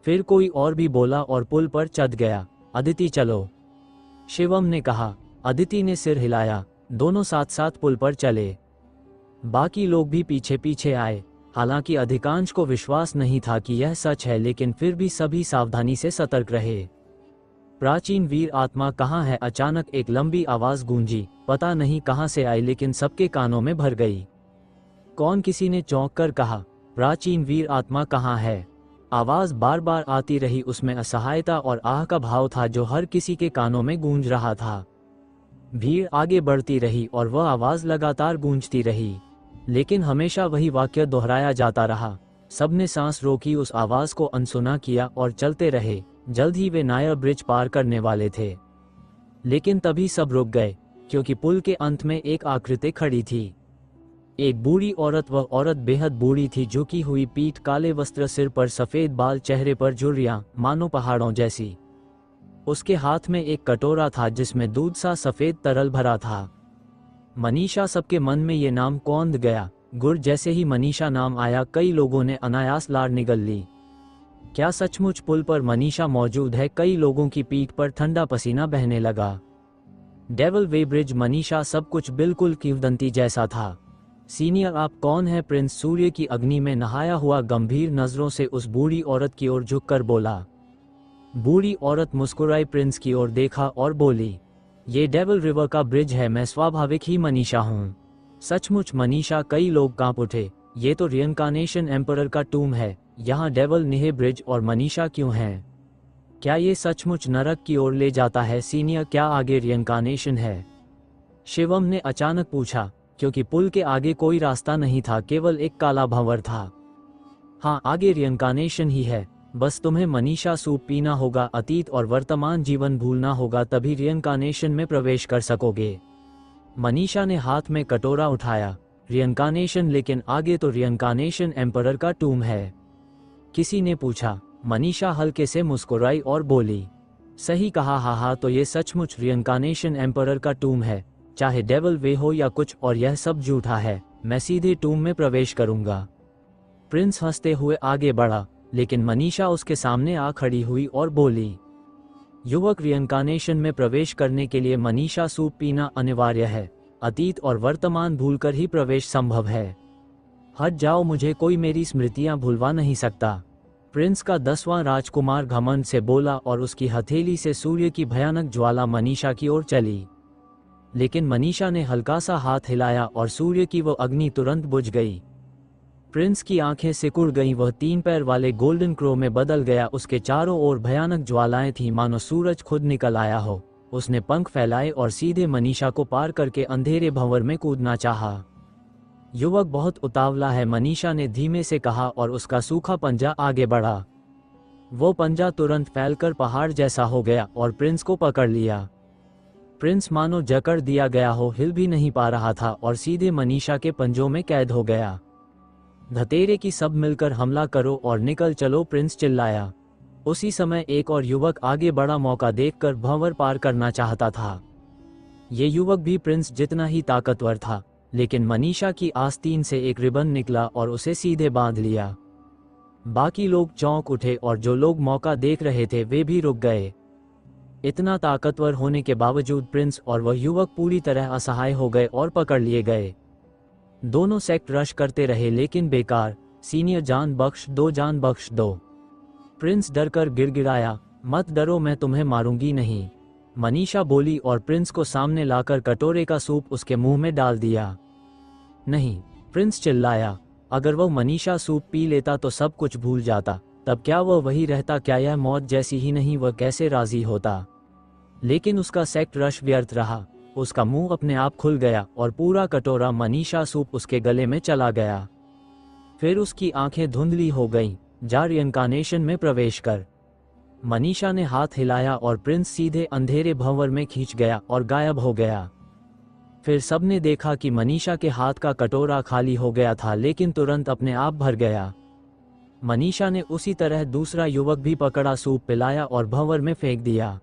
[SPEAKER 2] फिर कोई और भी बोला और पुल पर चढ़ गया। अदिति चलो, शिवम ने कहा। अदिति ने सिर हिलाया। दोनों साथ साथ पुल पर चले। बाकी लोग भी पीछे पीछे आए। हालांकि अधिकांश को विश्वास नहीं था कि यह सच है, लेकिन फिर भी सभी सावधानी से सतर्क रहे। प्राचीन वीर आत्मा कहाँ है? अचानक एक लंबी आवाज गूंजी। पता नहीं कहाँ से आई, लेकिन सबके कानों में भर गई। कौन? किसी ने चौंक कर कहा। प्राचीन वीर आत्मा कहाँ है? आवाज बार बार आती रही। उसमें असहायता और आह का भाव था जो हर किसी के कानों में गूंज रहा था। भीड़ आगे बढ़ती रही और वह आवाज लगातार गूंजती रही, लेकिन हमेशा वही वाक्य दोहराया जाता रहा। सबने सांस रोकी, उस आवाज को अनसुना किया और चलते रहे। जल्द ही वे नायर ब्रिज पार करने वाले थे, लेकिन तभी सब रुक गए, क्योंकि पुल के अंत में एक आकृति खड़ी थी। एक बूढ़ी औरत। वह औरत बेहद बूढ़ी थी, झुकी हुई पीठ, काले वस्त्र, सिर पर सफेद बाल, चेहरे पर झुर्रियां मानो पहाड़ों जैसी। उसके हाथ में एक कटोरा था जिसमें दूध सा सफेद तरल भरा था। मनीषा। सबके मन में ये नाम कौंध गया। गुर जैसे ही मनीषा नाम आया, कई लोगों ने अनायास लार निगल ली। क्या सचमुच पुल पर मनीषा मौजूद है? कई लोगों की पीठ पर ठंडा पसीना बहने लगा। डेविल वे ब्रिज, मनीषा, सब कुछ बिल्कुल किंवदंती जैसा था। सीनियर, आप कौन है? प्रिंस सूर्य की अग्नि में नहाया हुआ गंभीर नजरों से उस बूढ़ी औरत की ओर झुककर बोला। बूढ़ी औरत मुस्कुराई, प्रिंस की ओर देखा और बोली, ये डेविल रिवर का ब्रिज है, मैं स्वाभाविक ही मनीषा हूँ। सचमुच मनीषा? कई लोग कांप उठे। ये तो रियनकार्नेशन एम्परर का टूम है, यहाँ डेवल निहे ब्रिज और मनीषा क्यों हैं? क्या ये सचमुच नरक की ओर ले जाता है? सीनियर, क्या आगे रियनकार्नेशन है? शिवम ने अचानक पूछा, क्योंकि पुल के आगे कोई रास्ता नहीं था, केवल एक काला भंवर था। हाँ, आगे रियनकार्नेशन ही है, बस तुम्हें मनीषा सूप पीना होगा, अतीत और वर्तमान जीवन भूलना होगा, तभी रियनकार्नेशन में प्रवेश कर सकोगे। मनीषा ने हाथ में कटोरा उठाया। रियनकार्नेशन? लेकिन आगे तो रियनकार्नेशन एम्परर का टूम है। किसी ने पूछा। मनीषा हल्के से मुस्कुराई और बोली, सही कहा, हा, तो ये सचमुच रियनकार्नेशन एम्परर का टूम है, चाहे डेवल वे हो या कुछ और, यह सब झूठा है। मैं सीधे टूम में प्रवेश करूंगा। प्रिंस हंसते हुए आगे बढ़ा, लेकिन मनीषा उसके सामने आ खड़ी हुई और बोली, युवक, रियनकार्नेशन में प्रवेश करने के लिए मनीषा सूप पीना अनिवार्य है। अतीत और वर्तमान भूलकर ही प्रवेश संभव है। हट जाओ, मुझे कोई मेरी स्मृतियां भुलवा नहीं सकता। प्रिंस का 10वां राजकुमार घमंड से बोला और उसकी हथेली से सूर्य की भयानक ज्वाला मनीषा की ओर चली। लेकिन मनीषा ने हल्का सा हाथ हिलाया और सूर्य की वो अग्नि तुरंत बुझ गई। प्रिंस की आंखें सिकुड़ गईं, वह 3 पैर वाले गोल्डन क्रो में बदल गया। उसके चारों ओर भयानक ज्वालाएं थीं, मानो सूरज खुद निकल आया हो। उसने पंख फैलाए और सीधे मनीषा को पार करके अंधेरे भंवर में कूदना चाहा। युवक बहुत उतावला है, मनीषा ने धीमे से कहा और उसका सूखा पंजा आगे बढ़ा। वो पंजा तुरंत फैलकर पहाड़ जैसा हो गया और प्रिंस को पकड़ लिया। प्रिंस मानो जकड़ दिया गया हो, हिल भी नहीं पा रहा था और सीधे मनीषा के पंजों में कैद हो गया। धतेरे की सब मिलकर हमला करो और निकल चलो, प्रिंस चिल्लाया। उसी समय एक और युवक आगे बढ़ा, मौका देखकर भंवर पार करना चाहता था। ये युवक भी प्रिंस जितना ही ताकतवर था, लेकिन मनीषा की आस्तीन से एक रिबन निकला और उसे सीधे बांध लिया। बाकी लोग चौंक उठे और जो लोग मौका देख रहे थे वे भी रुक गए। इतना ताकतवर होने के बावजूद प्रिंस और वह युवक पूरी तरह असहाय हो गए और पकड़ लिए गए। दोनों सेक्ट रश करते रहे, लेकिन बेकार। सीनियर, जान बख्श दो, जान बख्श दो। प्रिंस डरकर गिड़गिड़ाया, मत डरो, मैं तुम्हें मारूंगी नहीं, मनीषा बोली और प्रिंस को सामने लाकर कटोरे का सूप उसके मुंह में डाल दिया। नहीं, प्रिंस चिल्लाया, अगर वह मनीषा सूप पी लेता तो सब कुछ भूल जाता, तब क्या वह वही रहता? क्या यह मौत जैसी ही नहीं? वह कैसे राजी होता? लेकिन उसका सेक्ट रश व्यर्थ रहा। उसका मुंह अपने आप खुल गया और पूरा कटोरा मनीषा सूप उसके गले में चला गया। फिर उसकी आंखें धुंधली हो गईं। जा, रियनकार्नेशन में प्रवेश कर। मनीषा ने हाथ हिलाया और प्रिंस सीधे अंधेरे भंवर में खींच गया और गायब हो गया। फिर सबने देखा कि मनीषा के हाथ का कटोरा खाली हो गया था, लेकिन तुरंत अपने आप भर गया। मनीषा ने उसी तरह दूसरा युवक भी पकड़ा, सूप पिलाया और भंवर में फेंक दिया।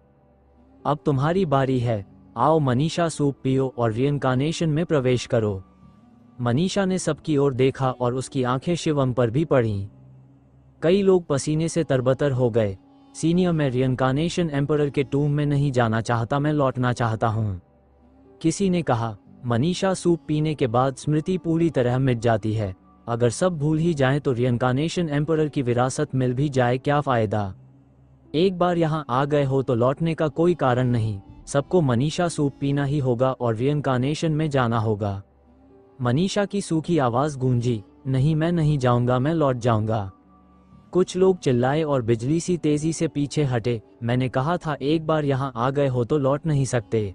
[SPEAKER 2] अब तुम्हारी बारी है, आओ मनीषा, सूप पियो और रियनकार्नेशन में प्रवेश करो। मनीषा ने सबकी ओर देखा और उसकी आंखें शिवम पर भी पड़ीं। कई लोग पसीने से तरबतर हो गए। सीनियर, मैं रियनकार्नेशन एम्परर के टूम में नहीं जाना चाहता, मैं लौटना चाहता हूँ। किसी ने कहा, मनीषा सूप पीने के बाद स्मृति पूरी तरह मिट जाती है। अगर सब भूल ही जाएं तो रियनकार्नेशन एम्परर की विरासत मिल भी जाए, क्या फायदा? एक बार यहाँ आ गए हो तो लौटने का कोई कारण नहीं। सबको मनीषा सूप पीना ही होगा और रियनकार्नेशन में जाना होगा। मनीषा की सूखी आवाज गूंजी, नहीं, मैं नहीं जाऊंगा, मैं लौट जाऊंगा। कुछ लोग चिल्लाए और बिजली सी तेजी से पीछे हटे। मैंने कहा था, एक बार यहाँ आ गए हो तो लौट नहीं सकते,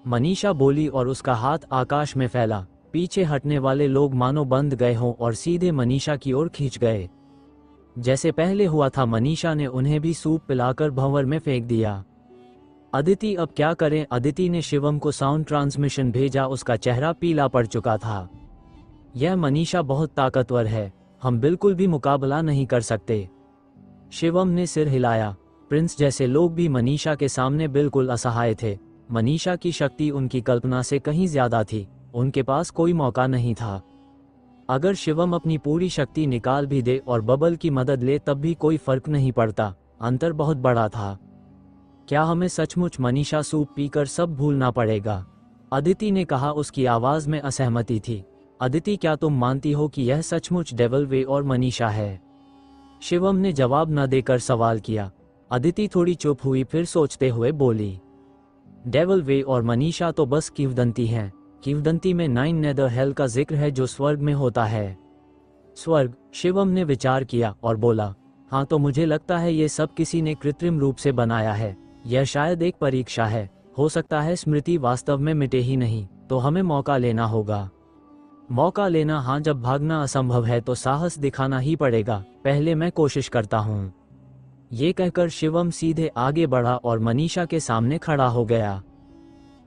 [SPEAKER 2] मनीषा बोली और उसका हाथ आकाश में फैला। पीछे हटने वाले लोग मानो बंद गए हों और सीधे मनीषा की ओर खींच गए। जैसे पहले हुआ था, मनीषा ने उन्हें भी सूप पिलाकर भंवर में फेंक दिया। अदिति, अब क्या करें? अदिति ने शिवम को साउंड ट्रांसमिशन भेजा, उसका चेहरा पीला पड़ चुका था। यह मनीषा बहुत ताकतवर है, हम बिल्कुल भी मुकाबला नहीं कर सकते। शिवम ने सिर हिलाया। प्रिंस जैसे लोग भी मनीषा के सामने बिल्कुल असहाय थे। मनीषा की शक्ति उनकी कल्पना से कहीं ज्यादा थी, उनके पास कोई मौका नहीं था। अगर शिवम अपनी पूरी शक्ति निकाल भी दे और बबल की मदद ले तब भी कोई फर्क नहीं पड़ता, अंतर बहुत बड़ा था। क्या हमें सचमुच मनीषा सूप पीकर सब भूलना पड़ेगा? अदिति ने कहा, उसकी आवाज में असहमति थी। अदिति, क्या तुम मानती हो कि यह सचमुच डेवल वे और मनीषा है? शिवम ने जवाब न देकर सवाल किया। अदिति थोड़ी चुप हुई, फिर सोचते हुए बोली, डेवल वे और मनीषा तो बस किंवदंती हैं। किंवदंती में 9 नेदर हेल का जिक्र है जो स्वर्ग में होता है। स्वर्ग, शिवम ने विचार किया और बोला, हाँ तो मुझे लगता है ये सब किसी ने कृत्रिम रूप से बनाया है। यह शायद एक परीक्षा है। हो सकता है स्मृति वास्तव में मिटे ही नहीं, तो हमें मौका लेना होगा। मौका लेना? हाँ, जब भागना असंभव है तो साहस दिखाना ही पड़ेगा। पहले मैं कोशिश करता हूँ। ये कहकर शिवम सीधे आगे बढ़ा और मनीषा के सामने खड़ा हो गया।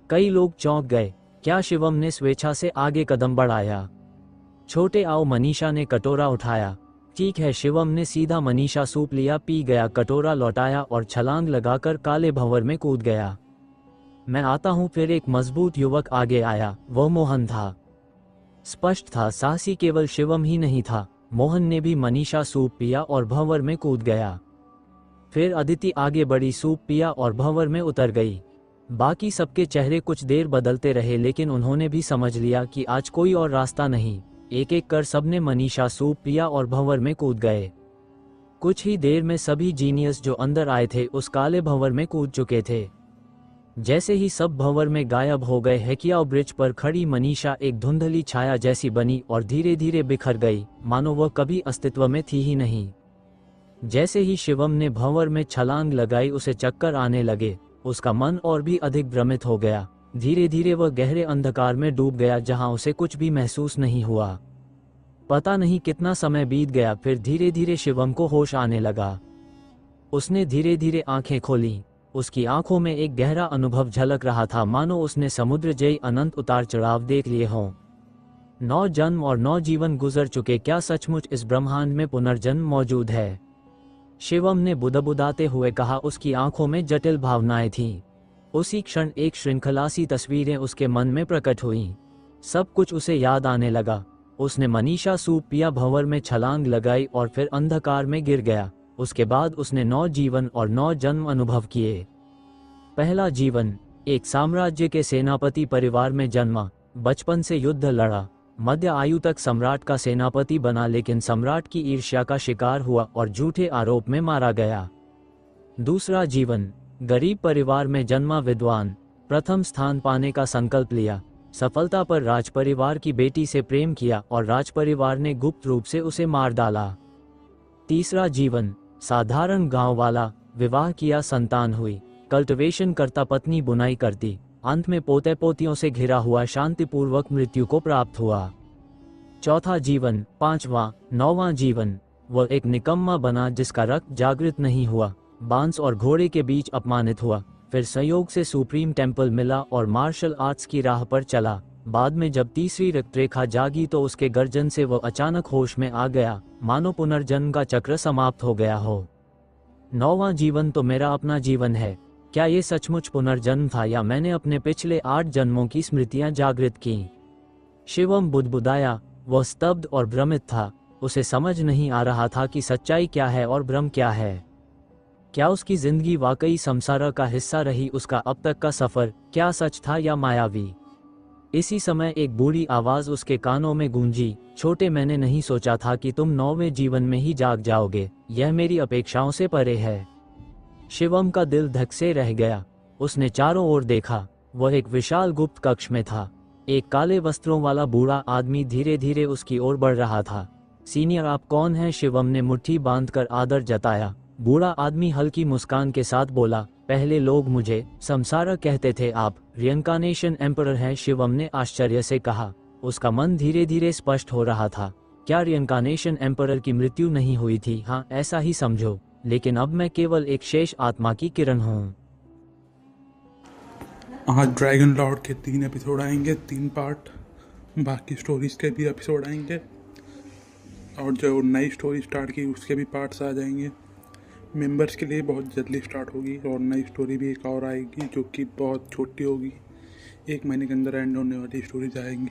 [SPEAKER 2] कई लोग चौंक गए। क्या शिवम ने स्वेच्छा से आगे कदम बढ़ाया? छोटे आओ, मनीषा ने कटोरा उठाया। ठीक है, शिवम ने सीधा मनीषा सूप लिया, पी गया, कटोरा लौटाया और छलांग लगाकर काले भंवर में कूद गया। मैं आता हूँ। फिर एक मजबूत युवक आगे आया। वह मोहन था। स्पष्ट था, साहसी केवल शिवम ही नहीं था। मोहन ने भी मनीषा सूप पिया और भंवर में कूद गया। फिर अदिति आगे बढ़ी, सूप पिया और भंवर में उतर गई। बाकी सबके चेहरे कुछ देर बदलते रहे, लेकिन उन्होंने भी समझ लिया कि आज कोई और रास्ता नहीं। एक एक कर सबने मनीषा सूप पिया और भंवर में कूद गए। कुछ ही देर में सभी जीनियस जो अंदर आए थे उस काले भंवर में कूद चुके थे। जैसे ही सब भंवर में गायब हो गए, हेकियाओ ब्रिज पर खड़ी मनीषा एक धुंधली छाया जैसी बनी और धीरे धीरे बिखर गई, मानो वह कभी अस्तित्व में थी ही नहीं। जैसे ही शिवम ने भंवर में छलांग लगाई, उसे चक्कर आने लगे। उसका मन और भी अधिक भ्रमित हो गया। धीरे धीरे वह गहरे अंधकार में डूब गया, जहां उसे कुछ भी महसूस नहीं हुआ। पता नहीं कितना समय बीत गया, फिर धीरे धीरे शिवम को होश आने लगा। उसने धीरे धीरे आंखें खोली। उसकी आंखों में एक गहरा अनुभव झलक रहा था, मानो उसने समुद्र जयी अनंत उतार चढ़ाव देख लिए हों। 9 जन्म और 9 जीवन गुजर चुके। क्या सचमुच इस ब्रह्मांड में पुनर्जन्म मौजूद है? शिवम ने बुदबुदाते हुए कहा। उसकी आंखों में जटिल भावनाएं थीं। उसी क्षण एक श्रृंखला सी तस्वीरें उसके मन में प्रकट हुईं। सब कुछ उसे याद आने लगा। उसने मनीषा सूप पिया, भंवर में छलांग लगाई और फिर अंधकार में गिर गया। उसके बाद उसने 9 जीवन और 9 जन्म अनुभव किए। पहला जीवन, एक साम्राज्य के सेनापति परिवार में जन्मा। बचपन से युद्ध लड़ा। मध्य आयु तक सम्राट का सेनापति बना, लेकिन सम्राट की ईर्ष्या का शिकार हुआ और झूठे आरोप में मारा गया। दूसरा जीवन, गरीब परिवार में जन्मा विद्वान। प्रथम स्थान पाने का संकल्प लिया। सफलता पर राजपरिवार की बेटी से प्रेम किया और राजपरिवार ने गुप्त रूप से उसे मार डाला। तीसरा जीवन, साधारण गांव वाला। विवाह किया, संतान हुई। कल्टिवेशन करता, पत्नी बुनाई करती। अंत में पोते पोतियों से घिरा हुआ शांतिपूर्वक मृत्यु को प्राप्त हुआ। चौथा जीवन, 5वां, 9वां जीवन, वह एक निकम्मा बना जिसका रक्त जागृत नहीं हुआ। बांस और घोड़े के बीच अपमानित हुआ। फिर संयोग से सुप्रीम टेम्पल मिला और मार्शल आर्ट्स की राह पर चला। बाद में जब तीसरी रक्तरेखा जागी तो उसके गर्जन से वह अचानक होश में आ गया, मानो पुनर्जन्म का चक्र समाप्त हो गया हो। 9वां जीवन तो मेरा अपना जीवन है। क्या ये सचमुच पुनर्जन्म था या मैंने अपने पिछले 8 जन्मों की स्मृतियां जागृत की? शिवम बुदबुदाया। वह स्तब्ध और भ्रमित था। उसे समझ नहीं आ रहा था कि सच्चाई क्या है और भ्रम क्या है। क्या उसकी जिंदगी वाकई संसार का हिस्सा रही? उसका अब तक का सफर क्या सच था या मायावी? इसी समय एक बूढ़ी आवाज उसके कानों में गूंजी। छोटे, मैंने नहीं सोचा था कि तुम 9वें जीवन में ही जाग जाओगे। यह मेरी अपेक्षाओं से परे है। शिवम का दिल धक से रह गया। उसने चारों ओर देखा। वह एक विशाल गुप्त कक्ष में था। एक काले वस्त्रों वाला बूढ़ा आदमी धीरे धीरे उसकी ओर बढ़ रहा था। सीनियर, आप कौन हैं? शिवम ने मुट्ठी बांधकर आदर जताया। बूढ़ा आदमी हल्की मुस्कान के साथ बोला, पहले लोग मुझे संसारक कहते थे, आप रियंकानेशन एम्परर हैं? शिवम ने आश्चर्य से कहा। उसका मन धीरे धीरे स्पष्ट हो रहा था। क्या रियंकानेशन एम्परर की मृत्यु नहीं हुई थी? हाँ, ऐसा ही समझो, लेकिन अब मैं केवल एक शेष आत्मा की किरण हूँ।
[SPEAKER 1] आज ड्रैगन लॉर्ड के 3 एपिसोड आएंगे, 3 पार्ट। बाकी स्टोरीज के भी एपिसोड आएंगे और जो नई स्टोरी स्टार्ट की उसके भी पार्ट्स आ जाएंगे। मेंबर्स के लिए बहुत जल्दी स्टार्ट होगी और नई स्टोरी भी एक और आएगी जो कि बहुत छोटी होगी। 1 महीने के अंदर एंड होने वाली स्टोरीज आएंगी।